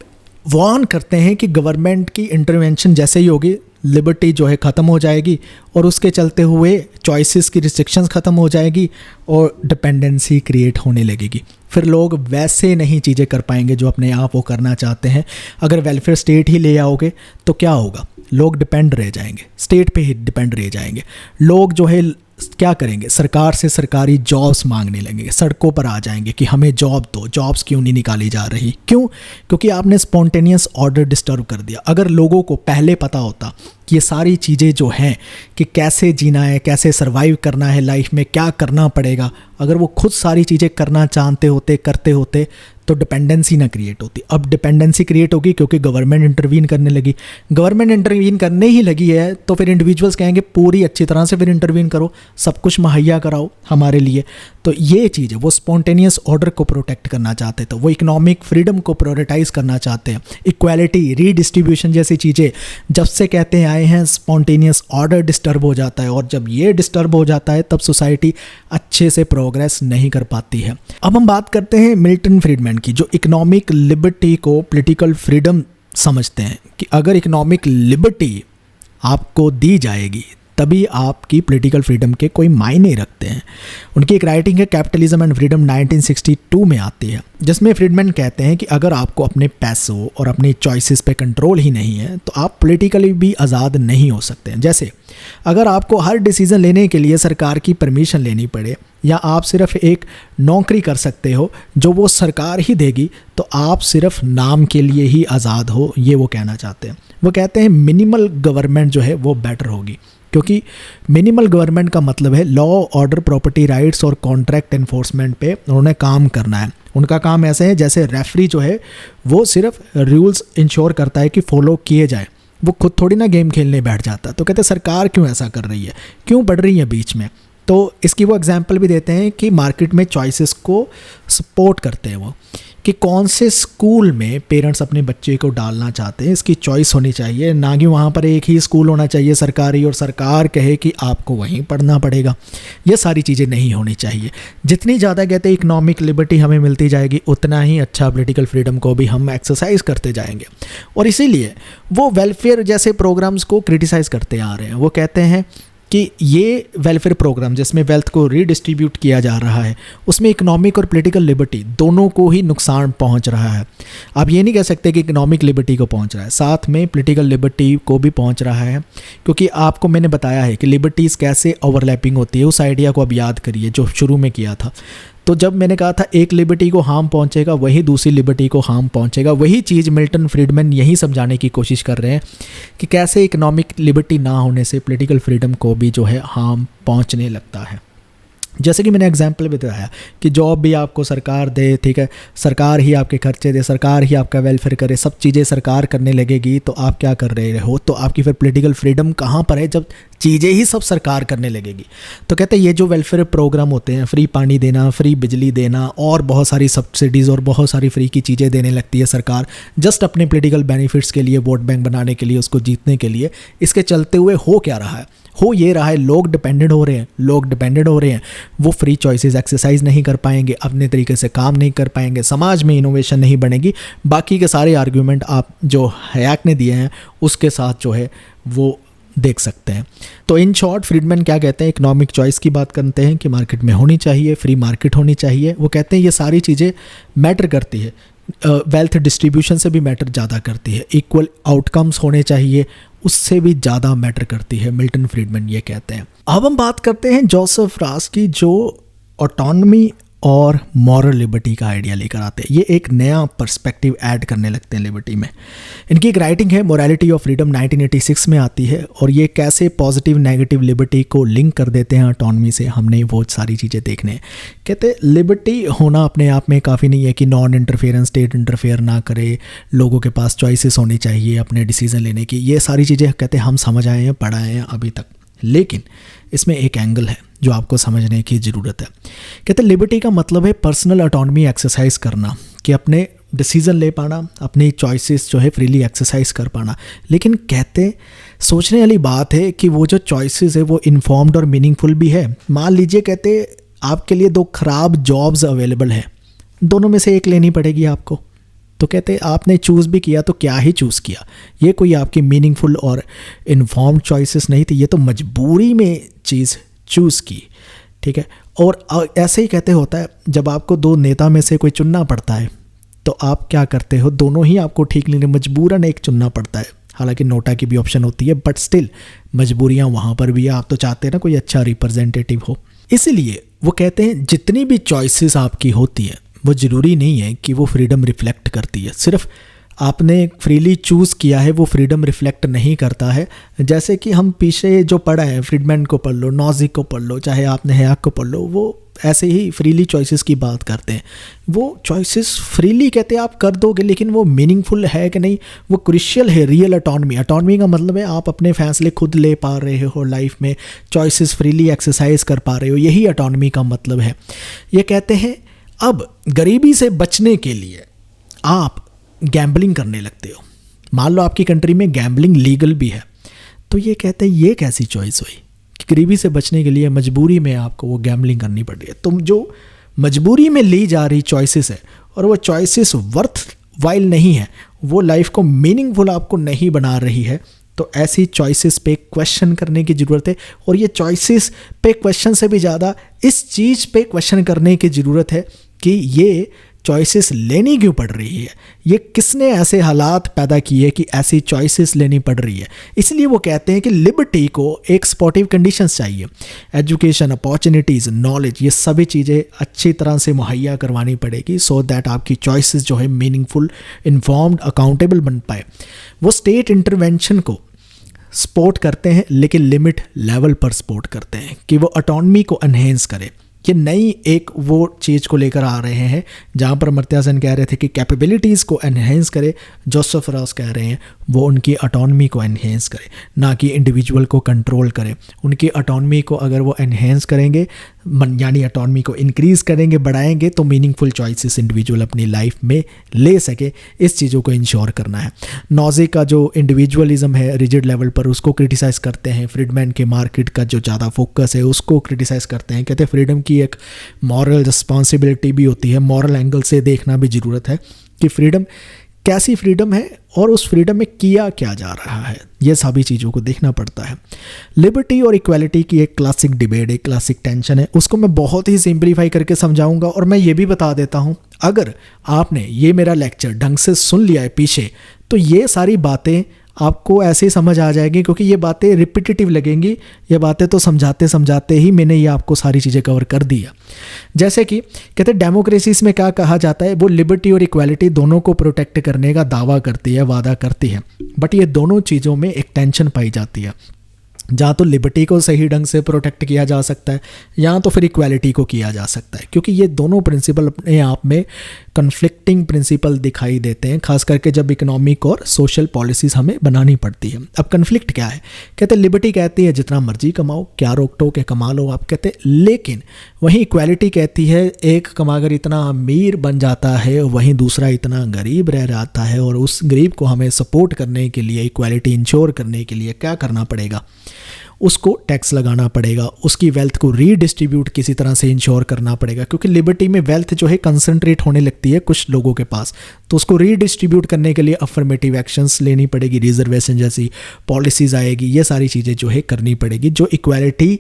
Speaker 1: वार्न करते हैं कि गवर्नमेंट की इंटरवेंशन जैसे ही होगी, लिबर्टी जो है ख़त्म हो जाएगी और उसके चलते हुए चॉइसेस की रिस्ट्रिक्शंस ख़त्म हो जाएगी और डिपेंडेंसी क्रिएट होने लगेगी। फिर लोग वैसे नहीं चीज़ें कर पाएंगे जो अपने आप वो करना चाहते हैं। अगर वेलफेयर स्टेट ही ले आओगे तो क्या होगा? लोग डिपेंड रह जाएंगे, स्टेट पे ही डिपेंड रह जाएंगे। लोग जो है क्या करेंगे? सरकार से सरकारी जॉब्स मांगने लगेंगे, सड़कों पर आ जाएंगे कि हमें जॉब दो, जॉब्स क्यों नहीं निकाली जा रही? क्यों? क्योंकि आपने स्पॉन्टेनियस ऑर्डर डिस्टर्ब कर दिया। अगर लोगों को पहले पता होता कि ये सारी चीज़ें जो हैं कि कैसे जीना है, कैसे सर्वाइव करना है लाइफ में, क्या करना पड़ेगा, अगर वो खुद सारी चीज़ें करना जानते होते, करते होते, तो डिपेंडेंसी ना क्रिएट होती। अब डिपेंडेंसी क्रिएट होगी क्योंकि गवर्नमेंट इंटरवीन करने लगी। गवर्नमेंट इंटरवीन करने ही लगी है तो फिर इंडिविजुअल्स कहेंगे पूरी अच्छी तरह से फिर इंटरवीन करो, सब कुछ मुहैया कराओ हमारे लिए। तो ये चीज़ है, वो स्पॉन्टेनियस ऑर्डर को प्रोटेक्ट करना चाहते थे, वो इकोनॉमिक फ्रीडम को प्रायोरिटाइज करना चाहते हैं। इक्वालिटी, रीडिस्ट्रीब्यूशन जैसी चीज़ें जब से कहते आए हैं, स्पॉन्टेनियस ऑर्डर डिस्टर्ब हो जाता है और जब ये डिस्टर्ब हो जाता है तब सोसाइटी अच्छे से प्रोग्रेस नहीं कर पाती है। अब हम बात करते हैं मिल्टन फ्रीडमैन की, जो इकोनॉमिक लिबर्टी को पॉलिटिकल फ्रीडम समझते हैं कि अगर इकोनॉमिक लिबर्टी आपको दी जाएगी तभी आपकी पॉलिटिकल फ्रीडम के कोई मायने रखते हैं। उनकी एक राइटिंग है कैपिटलिज्म एंड फ्रीडम 1962 में आती है, जिसमें फ्रीडमैन कहते हैं कि अगर आपको अपने पैसों और अपनी चॉइसेस पे कंट्रोल ही नहीं है तो आप पॉलिटिकली भी आज़ाद नहीं हो सकते हैं। जैसे अगर आपको हर डिसीज़न लेने के लिए सरकार की परमिशन लेनी पड़े या आप सिर्फ एक नौकरी कर सकते हो जो वो सरकार ही देगी, तो आप सिर्फ नाम के लिए ही आज़ाद हो, ये वो कहना चाहते हैं। वो कहते हैं मिनिमल गवर्नमेंट जो है वो बेटर होगी, क्योंकि मिनिमल गवर्नमेंट का मतलब है लॉ, ऑर्डर, प्रॉपर्टी राइट्स और कॉन्ट्रैक्ट एनफोर्समेंट पे उन्होंने काम करना है। उनका काम ऐसे है जैसे रेफरी जो है वो सिर्फ रूल्स इंश्योर करता है कि फॉलो किए जाए, वो खुद थोड़ी ना गेम खेलने बैठ जाता। तो कहते हैं सरकार क्यों ऐसा कर रही है, क्यों बढ़ रही है बीच में? तो इसकी वो एग्जांपल भी देते हैं कि मार्केट में चॉइसेस को सपोर्ट करते हैं वो, कि कौन से स्कूल में पेरेंट्स अपने बच्चे को डालना चाहते हैं, इसकी चॉइस होनी चाहिए, ना कि वहाँ पर एक ही स्कूल होना चाहिए सरकारी और सरकार कहे कि आपको वहीं पढ़ना पड़ेगा। ये सारी चीज़ें नहीं होनी चाहिए। जितनी ज़्यादा कहते हैं इकोनॉमिक लिबर्टी हमें मिलती जाएगी उतना ही अच्छा पॉलिटिकल फ्रीडम को भी हम एक्सरसाइज करते जाएंगे। और इसीलिए वो वेलफेयर जैसे प्रोग्राम्स को क्रिटिसाइज़ करते आ रहे हैं। वो कहते हैं कि ये वेलफेयर प्रोग्राम जिसमें वेल्थ को रीडिस्ट्रीब्यूट किया जा रहा है उसमें इकोनॉमिक और पॉलिटिकल लिबर्टी दोनों को ही नुकसान पहुंच रहा है। आप ये नहीं कह सकते कि इकोनॉमिक लिबर्टी को पहुंच रहा है, साथ में पॉलिटिकल लिबर्टी को भी पहुंच रहा है, क्योंकि आपको मैंने बताया है कि लिबर्टीज़ कैसे ओवरलैपिंग होती है। उस आइडिया को अब याद करिए जो शुरू में किया था। तो जब मैंने कहा था एक लिबर्टी को हार्म पहुंचेगा वही दूसरी लिबर्टी को हार्म पहुंचेगा, वही चीज़ मिल्टन फ्रीडमैन यही समझाने की कोशिश कर रहे हैं कि कैसे इकोनॉमिक लिबर्टी ना होने से पॉलिटिकल फ्रीडम को भी जो है हार्म पहुंचने लगता है। जैसे कि मैंने एग्जांपल बताया कि जॉब भी आपको सरकार दे, ठीक है, सरकार ही आपके खर्चे दे, सरकार ही आपका वेलफेयर करे, सब चीज़ें सरकार करने लगेगी तो आप क्या कर रहे हो, तो आपकी फिर पॉलिटिकल फ्रीडम कहाँ पर है जब चीज़ें ही सब सरकार करने लगेगी। तो कहते हैं ये जो वेलफेयर प्रोग्राम होते हैं, फ्री पानी देना, फ्री बिजली देना और बहुत सारी सब्सिडीज़ और बहुत सारी फ्री की चीज़ें देने लगती है सरकार जस्ट अपने पॉलिटिकल बेनिफिट्स के लिए, वोट बैंक बनाने के लिए, उसको जीतने के लिए। इसके चलते हुए हो क्या रहा है, हो ये रहा है लोग डिपेंडेंट हो रहे हैं, वो फ्री चॉइसेस एक्सरसाइज नहीं कर पाएंगे, अपने तरीके से काम नहीं कर पाएंगे, समाज में इनोवेशन नहीं बनेगी। बाकी के सारे आर्ग्यूमेंट आप जो हैक ने दिए हैं उसके साथ जो है वो देख सकते हैं। तो इन शॉर्ट फ्रीडमैन क्या कहते हैं, इकोनॉमिक चॉइस की बात करते हैं कि मार्केट में होनी चाहिए, फ्री मार्केट होनी चाहिए। वो कहते हैं ये सारी चीज़ें मैटर करती है, वेल्थ डिस्ट्रीब्यूशन से भी मैटर ज़्यादा करती है, इक्वल आउटकम्स होने चाहिए उससे भी ज़्यादा मैटर करती है, मिल्टन फ्रीडमैन ये कहते हैं। अब हम बात करते हैं जोसेफ रास की जो ऑटोनॉमी और मॉरल लिबर्टी का आइडिया लेकर आते हैं। ये एक नया पर्सपेक्टिव ऐड करने लगते हैं लिबर्टी में। इनकी एक राइटिंग है मोरालिटी ऑफ फ्रीडम 1986 में आती है और ये कैसे पॉजिटिव नेगेटिव लिबर्टी को लिंक कर देते हैं ऑटोनॉमी से, हमने वो सारी चीज़ें देखने हैं। कहते हैं लिबर्टी होना अपने आप में काफ़ी नहीं है कि नॉन इंटरफेरेंस, स्टेट इंटरफेयर ना करे, लोगों के पास चॉइसेस होनी चाहिए अपने डिसीजन लेने की, ये सारी चीज़ें कहते हैं हम समझ आए हैं, पढ़ आए हैं अभी तक। लेकिन इसमें एक एंगल है जो आपको समझने की ज़रूरत है। कहते हैं लिबर्टी का मतलब है पर्सनल ऑटोनॉमी एक्सरसाइज करना, कि अपने डिसीज़न ले पाना, अपनी चॉइसेस जो है फ्रीली एक्सरसाइज कर पाना। लेकिन कहते सोचने वाली बात है कि वो जो चॉइसेस है वो इन्फॉर्म्ड और मीनिंगफुल भी है। मान लीजिए कहते आपके लिए दो ख़राब जॉब्स अवेलेबल है, दोनों में से एक लेनी पड़ेगी आपको, तो कहते आपने चूज़ भी किया तो क्या ही चूज़ किया, ये कोई आपकी मीनिंगफुल और इन्फॉर्म्ड चॉइसेस नहीं थी, ये तो मजबूरी में चीज़ चूज़ की, ठीक है। और ऐसे ही कहते होता है जब आपको दो नेता में से कोई चुनना पड़ता है तो आप क्या करते हो, दोनों ही आपको ठीक नहीं, मजबूरन एक चुनना पड़ता है। हालांकि नोटा की भी ऑप्शन होती है बट स्टिल मजबूरियाँ वहाँ पर भी है, आप तो चाहते हैं ना कोई अच्छा रिप्रेजेंटेटिव हो। इसीलिए वो कहते हैं जितनी भी चॉइसेस आपकी होती है वो ज़रूरी नहीं है कि वो फ्रीडम रिफ्लेक्ट करती है। सिर्फ आपने फ्रीली चूज़ किया है वो फ्रीडम रिफ्लेक्ट नहीं करता है। जैसे कि हम पीछे जो पढ़ा है, फ्रीडमैन को पढ़ लो, नॉजिक को पढ़ लो, चाहे आपने हैक को पढ़ लो, वो ऐसे ही फ्रीली चॉइसेस की बात करते हैं। वो चॉइसेस फ्रीली कहते हैं आप कर दोगे, लेकिन वो मीनिंगफुल है कि नहीं, वो क्रुशियल है। रियल ऑटोनॉमी, ऑटोनॉमी का मतलब है आप अपने फैसले खुद ले पा रहे हो लाइफ में, चॉइसेस फ्रीली एक्सरसाइज कर पा रहे हो, यही ऑटोनॉमी का मतलब है। ये कहते हैं अब गरीबी से बचने के लिए आप गैम्बलिंग करने लगते हो। मान लो आपकी कंट्री में गैम्बलिंग लीगल भी है, तो ये कहते हैं ये कैसी चॉइस हुई कि गरीबी से बचने के लिए मजबूरी में आपको वो गैम्बलिंग करनी पड़ रही है। तुम जो मजबूरी में ली जा रही चॉइसेस है और वो चॉइसेस वर्थ वाइल नहीं है, वो लाइफ को मीनिंगफुल आपको नहीं बना रही है, तो ऐसी चॉइसेस पे क्वेश्चन करने की ज़रूरत है। और ये चॉइसेस पे क्वेश्चन से भी ज़्यादा इस चीज़ पे क्वेश्चन करने की ज़रूरत है कि ये चॉइसेस लेनी क्यों पड़ रही है, ये किसने ऐसे हालात पैदा किए कि ऐसी चॉइसेस लेनी पड़ रही है। इसलिए वो कहते हैं कि लिबर्टी को एक सपोर्टिव कंडीशंस चाहिए, एजुकेशन, अपॉर्चुनिटीज़, नॉलेज, ये सभी चीज़ें अच्छी तरह से मुहैया करवानी पड़ेगी सो दैट आपकी चॉइसेस जो है मीनिंगफुल, इन्फॉर्म्ड, अकाउंटेबल बन पाए। वो स्टेट इंटरवेंशन को सपोर्ट करते हैं लेकिन लिमिट लेवल पर सपोर्ट करते हैं कि वो ऑटोनॉमी को एनहेंस करे। ये नई एक वो चीज़ को लेकर आ रहे हैं जहाँ पर अमर्त्य सेन कह रहे थे कि कैपेबिलिटीज़ को एनहेंस करे, जोसेफ रास कह रहे हैं वो उनकी ऑटोनॉमी को एनहेंस करे, ना कि इंडिविजुअल को कंट्रोल करे। उनकी ऑटोनॉमी को अगर वो एनहेंस करेंगे, यानी ऑटोनॉमी को इंक्रीज़ करेंगे, बढ़ाएंगे, तो मीनिंगफुल चॉइसेस इंडिविजुअल अपनी लाइफ में ले सके, इस चीज़ों को इंश्योर करना है। नॉजिक का जो इंडिविजुअलिज्म है रिजिड लेवल पर, उसको क्रिटिसाइज़ करते हैं। फ्रीडमैन के मार्केट का जो ज़्यादा फोकस है उसको क्रिटिसाइज़ करते हैं। कहते हैं फ्रीडम की एक मॉरल रिस्पॉन्सिबिलिटी भी होती है, मॉरल एंगल से देखना भी ज़रूरत है कि फ्रीडम कैसी फ्रीडम है और उस फ्रीडम में किया क्या जा रहा है, ये सभी चीज़ों को देखना पड़ता है। लिबर्टी और इक्वालिटी की एक क्लासिक डिबेट, एक क्लासिक टेंशन है, उसको मैं बहुत ही सिंप्लीफाई करके समझाऊंगा। और मैं ये भी बता देता हूँ, अगर आपने ये मेरा लेक्चर ढंग से सुन लिया है पीछे, तो ये सारी बातें आपको ऐसे ही समझ आ जाएगी, क्योंकि ये बातें रिपीटेटिव लगेंगी। ये बातें तो समझाते समझाते ही मैंने ये आपको सारी चीज़ें कवर कर दी है। जैसे कि कहते हैं डेमोक्रेसीज में क्या कहा जाता है, वो लिबर्टी और इक्वालिटी दोनों को प्रोटेक्ट करने का दावा करती है, वादा करती है। बट ये दोनों चीज़ों में एक टेंशन पाई जाती है, जहाँ तो लिबर्टी को सही ढंग से प्रोटेक्ट किया जा सकता है, यहाँ तो फिर इक्वालिटी को किया जा सकता है, क्योंकि ये दोनों प्रिंसिपल अपने आप में कन्फ्लिक्टिंग प्रिंसिपल दिखाई देते हैं, खास करके जब इकोनॉमिक और सोशल पॉलिसीज़ हमें बनानी पड़ती है। अब कन्फ्लिक्ट क्या है, कहते हैं लिबर्टी कहती है जितना मर्जी कमाओ, क्या रोक टोक है, कमा लो आप, कहते हैं। लेकिन वहीं इक्वालिटी कहती है एक कमाकर इतना अमीर बन जाता है, वहीं दूसरा इतना गरीब रह जाता है, और उस गरीब को हमें सपोर्ट करने के लिए, इक्वालिटी इंश्योर करने के लिए क्या करना पड़ेगा, उसको टैक्स लगाना पड़ेगा, उसकी वेल्थ को रीडिस्ट्रीब्यूट किसी तरह से इंश्योर करना पड़ेगा, क्योंकि लिबर्टी में वेल्थ जो है कंसंट्रेट होने लगती है कुछ लोगों के पास, तो उसको रीडिस्ट्रीब्यूट करने के लिए अफर्मेटिव एक्शंस लेनी पड़ेगी, रिजर्वेशन जैसी पॉलिसीज़ आएगी, ये सारी चीज़ें जो है करनी पड़ेगी, जो इक्वालिटी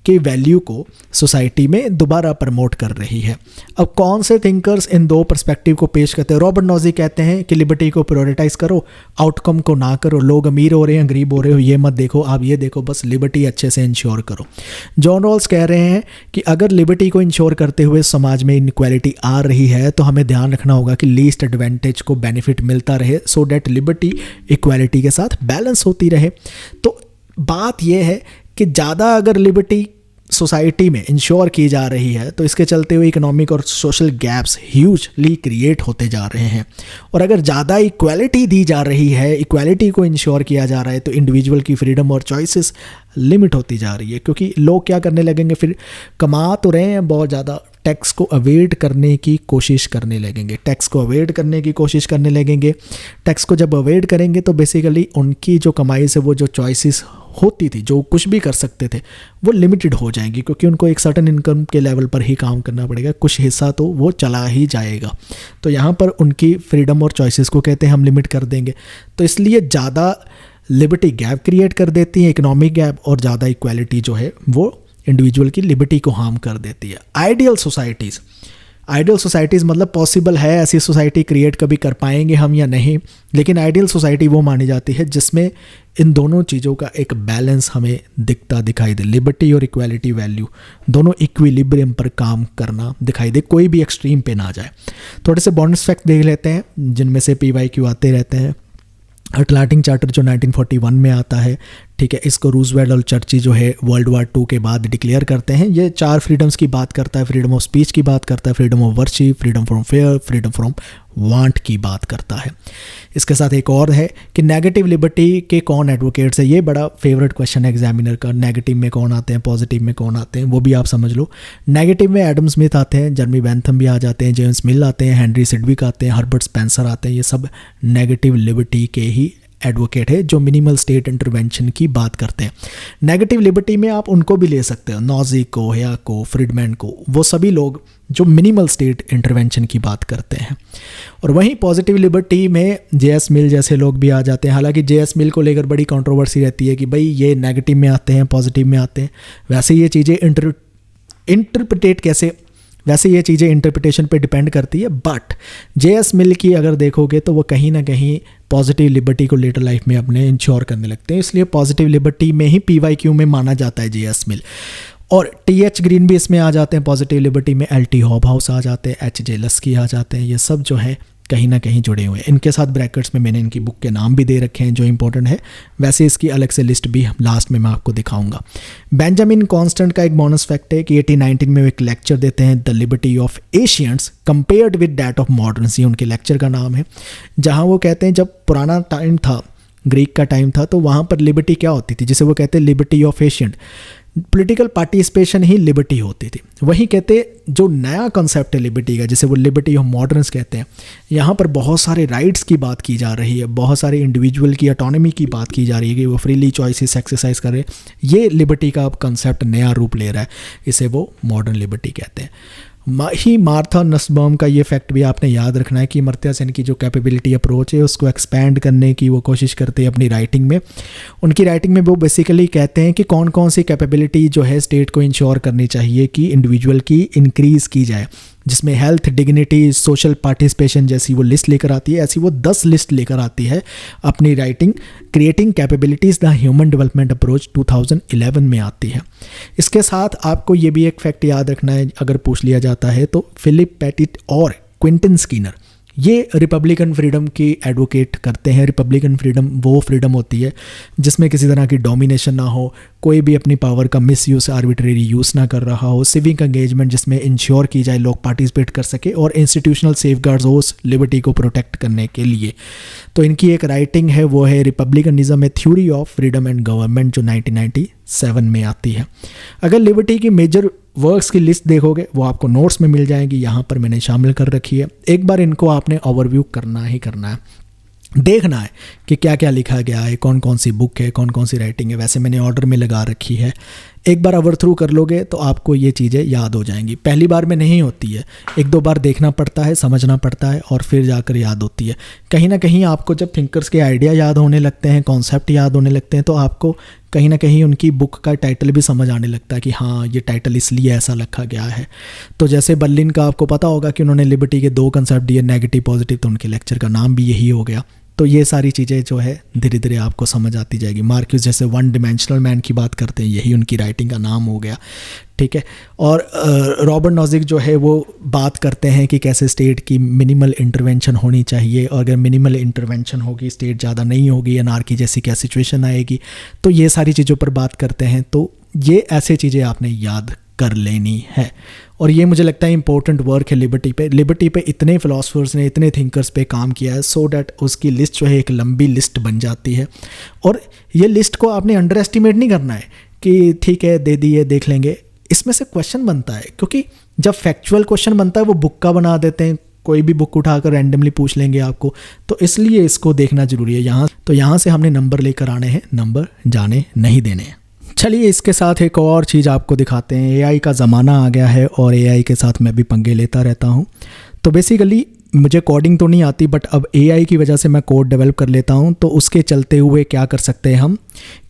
Speaker 1: के वैल्यू को सोसाइटी में दोबारा प्रमोट कर रही है। अब कौन से थिंकर्स इन दो पर्सपेक्टिव को पेश करते हैं? रॉबर्ट नॉजी कहते हैं कि लिबर्टी को प्रायोरिटाइज करो, आउटकम को ना करो, लोग अमीर हो रहे हैं, गरीब हो रहे हो, ये मत देखो, आप ये देखो, बस लिबर्टी अच्छे से इंश्योर करो। जॉन रॉल्स कह रहे हैं कि अगर लिबर्टी को इंश्योर करते हुए समाज में इनक्वालिटी आ रही है, तो हमें ध्यान रखना होगा कि लीस्ट एडवांटेज को बेनिफिट मिलता रहे, सो डैट लिबर्टी इक्वालिटी के साथ बैलेंस होती रहे। तो बात यह है कि ज़्यादा अगर लिबर्टी सोसाइटी में इंश्योर की जा रही है, तो इसके चलते हुए इकोनॉमिक और सोशल गैप्स ह्यूजली क्रिएट होते जा रहे हैं। और अगर ज़्यादा इक्वालिटी दी जा रही है, इक्वालिटी को इंश्योर किया जा रहा है, तो इंडिविजुअल की फ्रीडम और चॉइसेस लिमिट होती जा रही है, क्योंकि लोग क्या करने लगेंगे, फिर कमा तो रहे हैं बहुत ज़्यादा, टैक्स को अवॉइड करने की कोशिश करने लगेंगे, टैक्स को अवॉइड करने की कोशिश करने लगेंगे। टैक्स को जब अवॉइड करेंगे तो बेसिकली उनकी जो कमाई से वो जो चॉइसेस होती थी, जो कुछ भी कर सकते थे, वो लिमिटेड हो जाएंगी, क्योंकि उनको एक सर्टेन इनकम के लेवल पर ही काम करना पड़ेगा, कुछ हिस्सा तो वो चला ही जाएगा। तो यहाँ पर उनकी फ्रीडम और चॉइसेस को कहते हैं हम लिमिट कर देंगे। तो इसलिए ज़्यादा लिबर्टी गैप क्रिएट कर देती है, इकोनॉमिक गैप, और ज़्यादा इक्वालिटी जो है वो इंडिविजुअल की लिबर्टी को हार्म कर देती है। आइडियल सोसाइटीज़ मतलब पॉसिबल है, ऐसी सोसाइटी क्रिएट कभी कर पाएंगे हम या नहीं, लेकिन आइडियल सोसाइटी वो मानी जाती है जिसमें इन दोनों चीज़ों का एक बैलेंस हमें दिखाई दे, लिबर्टी और इक्वालिटी वैल्यू दोनों इक्विलिब्रियम पर काम करना दिखाई दे, कोई भी एक्सट्रीम पे ना जाए। थोड़े से बोनस फैक्ट देख लेते हैं जिनमें से PYQ आते रहते हैं। अटलांटिक चार्टर जो 1941 में आता है, ठीक है, इसको रूजवेल्ट और चर्चिल जो है वर्ल्ड वार 2 के बाद डिक्लेयर करते हैं। ये 4 फ्रीडम्स की बात करता है, फ्रीडम ऑफ स्पीच की बात करता है, freedom of worship, freedom from fair, freedom from want की बात करता है। इसके साथ एक और है कि नेगेटिव लिबर्टी के कौन एडवोकेट्स है, ये बड़ा फेवरेट क्वेश्चन है एग्जामिनर का, नेगेटिव में कौन आते हैं, पॉजिटिव में कौन आते हैं, वो भी आप समझ लो। नेगेटिव में एडम स्मिथ आते हैं, जर्मी बेंथम भी आ जाते हैं, जेम्स मिल आते हैं, हेनरी सिडविक आते हैं, हर्बर्ट स्पेंसर आते हैं, ये सब नेगेटिव लिबर्टी के ही एडवोकेट है जो मिनिमल स्टेट इंटरवेंशन की बात करते हैं। नेगेटिव लिबर्टी में आप उनको भी ले सकते हो, नॉजी को, हेया को, फ्रीडमैन को, वो सभी लोग जो मिनिमल स्टेट इंटरवेंशन की बात करते हैं। और वहीं पॉजिटिव लिबर्टी में JS मिल जैसे लोग भी आ जाते हैं। हालांकि JS मिल को लेकर बड़ी कंट्रोवर्सी रहती है कि भाई ये नेगेटिव में आते हैं, पॉजिटिव में आते हैं, वैसे ये चीज़ें इंटरप्रिटेशन पे डिपेंड करती है। बट JS मिल की अगर देखोगे तो वो कहीं ना कहीं पॉजिटिव लिबर्टी को लेटर लाइफ में अपने इंश्योर करने लगते हैं, इसलिए पॉजिटिव लिबर्टी में ही PYQ में माना जाता है JS मिल। और TH ग्रीन भी इसमें आ जाते हैं पॉजिटिव लिबर्टी में, LT हॉबहाउस आ जाते हैं, HJ लस्की आ जाते हैं, ये सब जो है कहीं ना कहीं जुड़े हुए हैं। इनके साथ ब्रैकेट्स में मैंने इनकी बुक के नाम भी दे रखे हैं जो इंपॉर्टेंट है, वैसे इसकी अलग से लिस्ट भी लास्ट में मैं आपको दिखाऊंगा। बेंजामिन कॉन्स्टेंट का एक बोनस फैक्ट है कि 1819 में वो एक लेक्चर देते हैं, the liberty of Asians compared with that of मॉडर्न्स, ये उनके लेक्चर का नाम है, जहाँ वो कहते हैं जब पुराना टाइम था, ग्रीक का टाइम था, तो वहाँ पर लिबर्टी क्या होती थी, जिसे वो कहते हैं liberty of ancient, political participation he liberty होती थी। वहीं कहते जो नया कॉन्सेप्ट है लिबर्टी का, जिसे वो लिबर्टी ऑफ मॉडर्न्स कहते हैं, यहाँ पर बहुत सारे राइट्स की बात की जा रही है, बहुत सारे इंडिविजुअल की ऑटोनॉमी की बात की जा रही है कि वो फ्रीली चॉइसेस एक्सरसाइज कर रहे हैं। ये लिबर्टी का अब कॉन्सेप्ट नया रूप ले रहा है, इसे वो मॉडर्न लिबर्टी कहते हैं। ही मार्था नस्बॉम का ये फैक्ट भी आपने याद रखना है कि अमर्त्य सेन की जो कैपेबिलिटी अप्रोच है उसको एक्सपैंड करने की वो कोशिश करते हैं अपनी राइटिंग में। उनकी राइटिंग में वो बेसिकली कहते हैं कि कौन कौन सी कैपेबिलिटी जो है स्टेट को इंश्योर करनी चाहिए कि इंडिविजुअल की इंक्रीज़ की जाए, जिसमें हेल्थ, डिग्निटी, सोशल पार्टिसिपेशन जैसी वो लिस्ट लेकर आती है। ऐसी वो 10 लिस्ट लेकर आती है अपनी writing creating capabilities the human development approach 2011 में आती है। इसके साथ आपको ये भी एक फैक्ट याद रखना है, अगर पूछ लिया जाता है तो फिलिप पेटिट और क्विंटन स्किनर ये रिपब्लिकन फ्रीडम की एडवोकेट करते हैं। रिपब्लिकन फ्रीडम वो फ्रीडम होती है जिसमें किसी तरह की डोमिनेशन ना हो, कोई भी अपनी पावर का मिसयूज़, आर्बिट्रेरी यूज़ ना कर रहा हो, सिविक एंगेजमेंट जिसमें इंश्योर की जाए लोग पार्टिसिपेट कर सके, और इंस्टीट्यूशनल सेफगार्ड्स हो उस लिबर्टी को प्रोटेक्ट करने के लिए। तो इनकी एक राइटिंग है वो है republicanism a theory of freedom and government, जो 1997 में आती है। अगर लिबर्टी की मेजर वर्क्स की लिस्ट देखोगे वो आपको नोट्स में मिल जाएंगी, यहाँ पर मैंने शामिल कर रखी है। एक बार इनको आपने ओवरव्यू करना ही करना है, देखना है कि क्या क्या लिखा गया है, कौन कौन सी बुक है, कौन कौन सी राइटिंग है। वैसे मैंने ऑर्डर में लगा रखी है, एक बार ओवर थ्रू कर लोगे तो आपको ये चीज़ें याद हो जाएंगी। पहली बार में नहीं होती है, 1-2 बार देखना पड़ता है, समझना पड़ता है और फिर जाकर याद होती है। कहीं ना कहीं आपको जब थिंकर्स के आइडिया याद होने लगते हैं, कॉन्सेप्ट याद होने लगते हैं, तो आपको कहीं ना कहीं उनकी बुक का टाइटल भी समझ आने लगता है कि हाँ ये टाइटल इसलिए ऐसा रखा गया है। तो जैसे बर्लिन का आपको पता होगा कि उन्होंने लिबर्टी के 2 कंसेप्ट दिए, नेगेटिव पॉजिटिव, तो उनके लेक्चर का नाम भी यही हो गया। तो ये सारी चीज़ें जो है धीरे धीरे आपको समझ आती जाएगी। मार्क्यूस जैसे 1 डिमेंशनल मैन की बात करते हैं, यही उनकी राइटिंग का नाम हो गया, ठीक है। और रॉबर्ट नॉजिक जो है वो बात करते हैं कि कैसे स्टेट की मिनिमल इंटरवेंशन होनी चाहिए, और अगर मिनिमल इंटरवेंशन होगी, स्टेट ज़्यादा नहीं होगी, अनार्की जैसी क्या सिचुएशन आएगी, तो ये सारी चीज़ों पर बात करते हैं। तो ये ऐसे चीज़ें आपने याद कर लेनी है, और ये मुझे लगता है इंपॉर्टेंट वर्क है लिबर्टी पे इतने फिलोसफर्स ने, इतने थिंकर्स पे काम किया है, सो डैट उसकी लिस्ट जो है एक लंबी लिस्ट बन जाती है। और ये लिस्ट को आपने अंडर एस्टिमेट नहीं करना है कि ठीक है दे दिए देख लेंगे, इसमें से क्वेश्चन बनता है, क्योंकि जब फैक्चुअल क्वेश्चन बनता है वो बुक का बना देते हैं, कोई भी बुक उठाकर रैंडमली पूछ लेंगे आपको, तो इसलिए इसको देखना जरूरी है। यहाँ से हमने नंबर लेकर आने हैं, नंबर जाने नहीं देने हैं। चलिए इसके साथ एक और चीज़ आपको दिखाते हैं। एआई का ज़माना आ गया है और एआई के साथ मैं भी पंगे लेता रहता हूँ। तो बेसिकली मुझे कोडिंग तो नहीं आती, बट अब एआई की वजह से मैं कोड डेवलप कर लेता हूँ। तो उसके चलते हुए क्या कर सकते हैं हम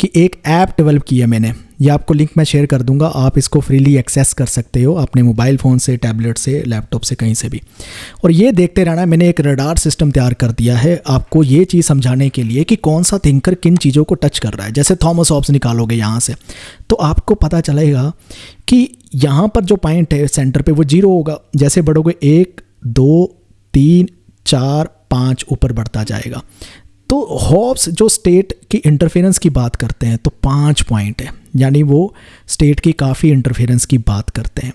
Speaker 1: कि एक ऐप डेवलप की है मैंने, ये आपको लिंक मैं शेयर कर दूंगा, आप इसको फ्रीली एक्सेस कर सकते हो अपने मोबाइल फ़ोन से, टैबलेट से, लैपटॉप से, कहीं से भी। और ये देखते रहना है, मैंने एक रडार सिस्टम तैयार कर दिया है आपको ये चीज़ समझाने के लिए कि कौन सा थिंकर किन चीज़ों को टच कर रहा है। जैसे थॉमस हॉब्स निकालोगे यहाँ से, तो आपको पता चलेगा कि यहाँ पर जो पॉइंट है सेंटर पे वो 0 होगा। जैसे बढ़ोगे 1, 2, 3, 4, 5 ऊपर बढ़ता जाएगा। तो हॉब्स जो स्टेट की इंटरफेरेंस की बात करते हैं तो 5 पॉइंट है, यानी वो स्टेट की काफ़ी इंटरफेरेंस की बात करते हैं।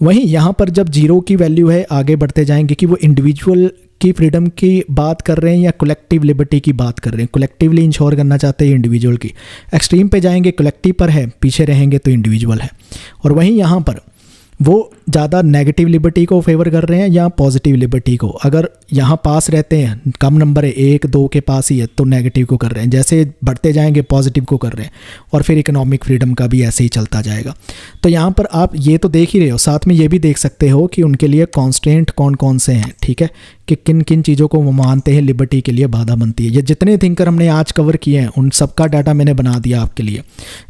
Speaker 1: वहीं यहाँ पर जब 0 की वैल्यू है, आगे बढ़ते जाएंगे कि वो इंडिविजुअल की फ्रीडम की बात कर रहे हैं या कलेक्टिव लिबर्टी की बात कर रहे हैं। कलेक्टिवली इंश्योर करना चाहते हैं इंडिविजुअल की, एक्सट्रीम पे जाएंगे कलेक्टिव पर है, पीछे रहेंगे तो इंडिविजुअल है। और वहीं यहाँ पर वो ज़्यादा नेगेटिव लिबर्टी को फेवर कर रहे हैं या पॉजिटिव लिबर्टी को। अगर यहाँ पास रहते हैं, कम नंबर है 1, 2 के पास ही है, तो नेगेटिव को कर रहे हैं। जैसे बढ़ते जाएंगे पॉजिटिव को कर रहे हैं, और फिर इकोनॉमिक फ्रीडम का भी ऐसे ही चलता जाएगा। तो यहाँ पर आप ये तो देख ही रहे हो, साथ में ये भी देख सकते हो कि उनके लिए कॉन्स्टेंट कौन कौन से हैं, ठीक है, कि किन किन चीज़ों को वो मानते हैं लिबर्टी के लिए बाधा बनती है। ये जितने थिंकर हमने आज कवर किए हैं उन सबका डाटा मैंने बना दिया आपके लिए।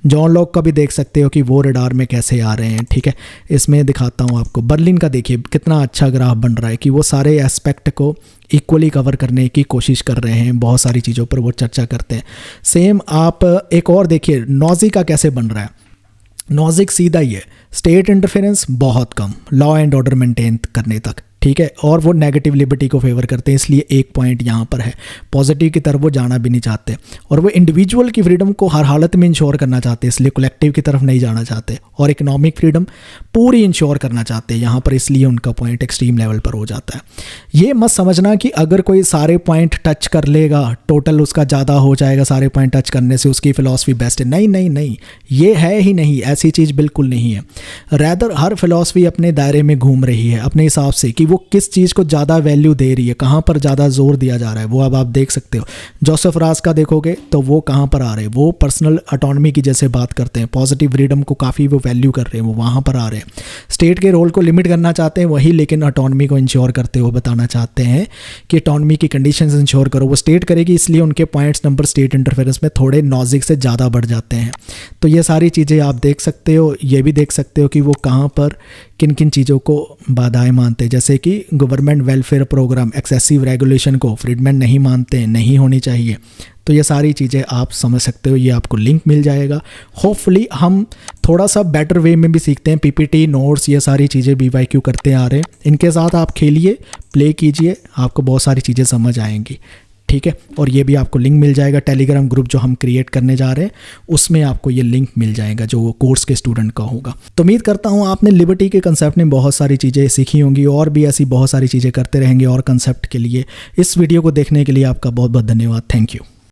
Speaker 1: जॉन लॉक का भी देख सकते हो कि वो रडार में कैसे आ रहे हैं, ठीक है। इसमें दिखाता हूँ आपको, बर्लिन का देखिए कितना अच्छा ग्राफ बन रहा है कि वो सारे एस्पेक्ट को इक्वली कवर करने की कोशिश कर रहे हैं, बहुत सारी चीज़ों पर वो चर्चा करते हैं। सेम आप एक और देखिए नॉजिक का कैसे बन रहा है। नॉजिक सीधा ही है, स्टेट इंटरफेरेंस बहुत कम, लॉ एंड ऑर्डर मेंटेन करने तक, ठीक है। और वो नेगेटिव लिबर्टी को फेवर करते हैं, इसलिए 1 पॉइंट यहाँ पर है। पॉजिटिव की तरफ वो जाना भी नहीं चाहते, और वो इंडिविजुअल की फ्रीडम को हर हालत में इंश्योर करना चाहते हैं, इसलिए कलेक्टिव की तरफ नहीं जाना चाहते। और इकोनॉमिक फ्रीडम पूरी इंश्योर करना चाहते हैं यहाँ पर, इसलिए उनका पॉइंट एक्सट्रीम लेवल पर हो जाता है। ये मत समझना कि अगर कोई सारे पॉइंट टच कर लेगा, टोटल उसका ज़्यादा हो जाएगा, सारे पॉइंट टच करने से उसकी फिलॉसफी बेस्ट है। नहीं नहीं नहीं, ये है ही नहीं, ऐसी चीज़ बिल्कुल नहीं है। रैदर हर फिलॉसफी अपने दायरे में घूम रही है अपने हिसाब से कि वो किस चीज़ को ज़्यादा वैल्यू दे रही है, कहाँ पर ज़्यादा जोर दिया जा रहा है, वो अब आप देख सकते हो। जोसेफ राज का देखोगे तो वो कहाँ पर आ रहे हैं, वो पर्सनल ऑटोनॉमी की जैसे बात करते हैं, पॉजिटिव फ्रीडम को काफ़ी वो वैल्यू कर रहे हैं, वो वहाँ पर आ रहे हैं। स्टेट के रोल को लिमिट करना चाहते हैं वही, लेकिन ऑटोनॉमी को इंश्योर करते हुए बताना चाहते हैं कि ऑटोनॉमी की कंडीशंस इंश्योर करो। वो स्टेट करेगी, इसलिए उनके पॉइंट्स नंबर स्टेट इंटरफेरेंस में थोड़े नॉजिक से ज़्यादा बढ़ जाते हैं। तो ये सारी चीज़ें आप देख सकते हो। ये भी देख सकते हो कि वो कहाँ पर किन किन चीज़ों को बाधाएं मानते हैं, जैसे कि government welfare programme, excessive regulation को फ्रीडमैन नहीं मानते हैं, नहीं होनी चाहिए। तो ये सारी चीज़ें आप समझ सकते हो, ये आपको लिंक मिल जाएगा। होपफुली हम थोड़ा सा बेटर वे में भी सीखते हैं, पीपीटी नोट्स ये सारी चीज़ें BYQ करते आ रहे हैं, इनके साथ आप खेलिए, प्ले कीजिए, आपको बहुत सारी चीज़ें समझ आएंगी, ठीक है। और ये भी आपको लिंक मिल जाएगा, टेलीग्राम ग्रुप जो हम क्रिएट करने जा रहे हैं उसमें आपको ये लिंक मिल जाएगा जो कोर्स के स्टूडेंट का होगा। तो उम्मीद करता हूँ आपने लिबर्टी के कंसेप्ट में बहुत सारी चीज़ें सीखी होंगी, और भी ऐसी बहुत सारी चीज़ें करते रहेंगे और कंसेप्ट के लिए। इस वीडियो को देखने के लिए आपका बहुत बहुत धन्यवाद। Thank you.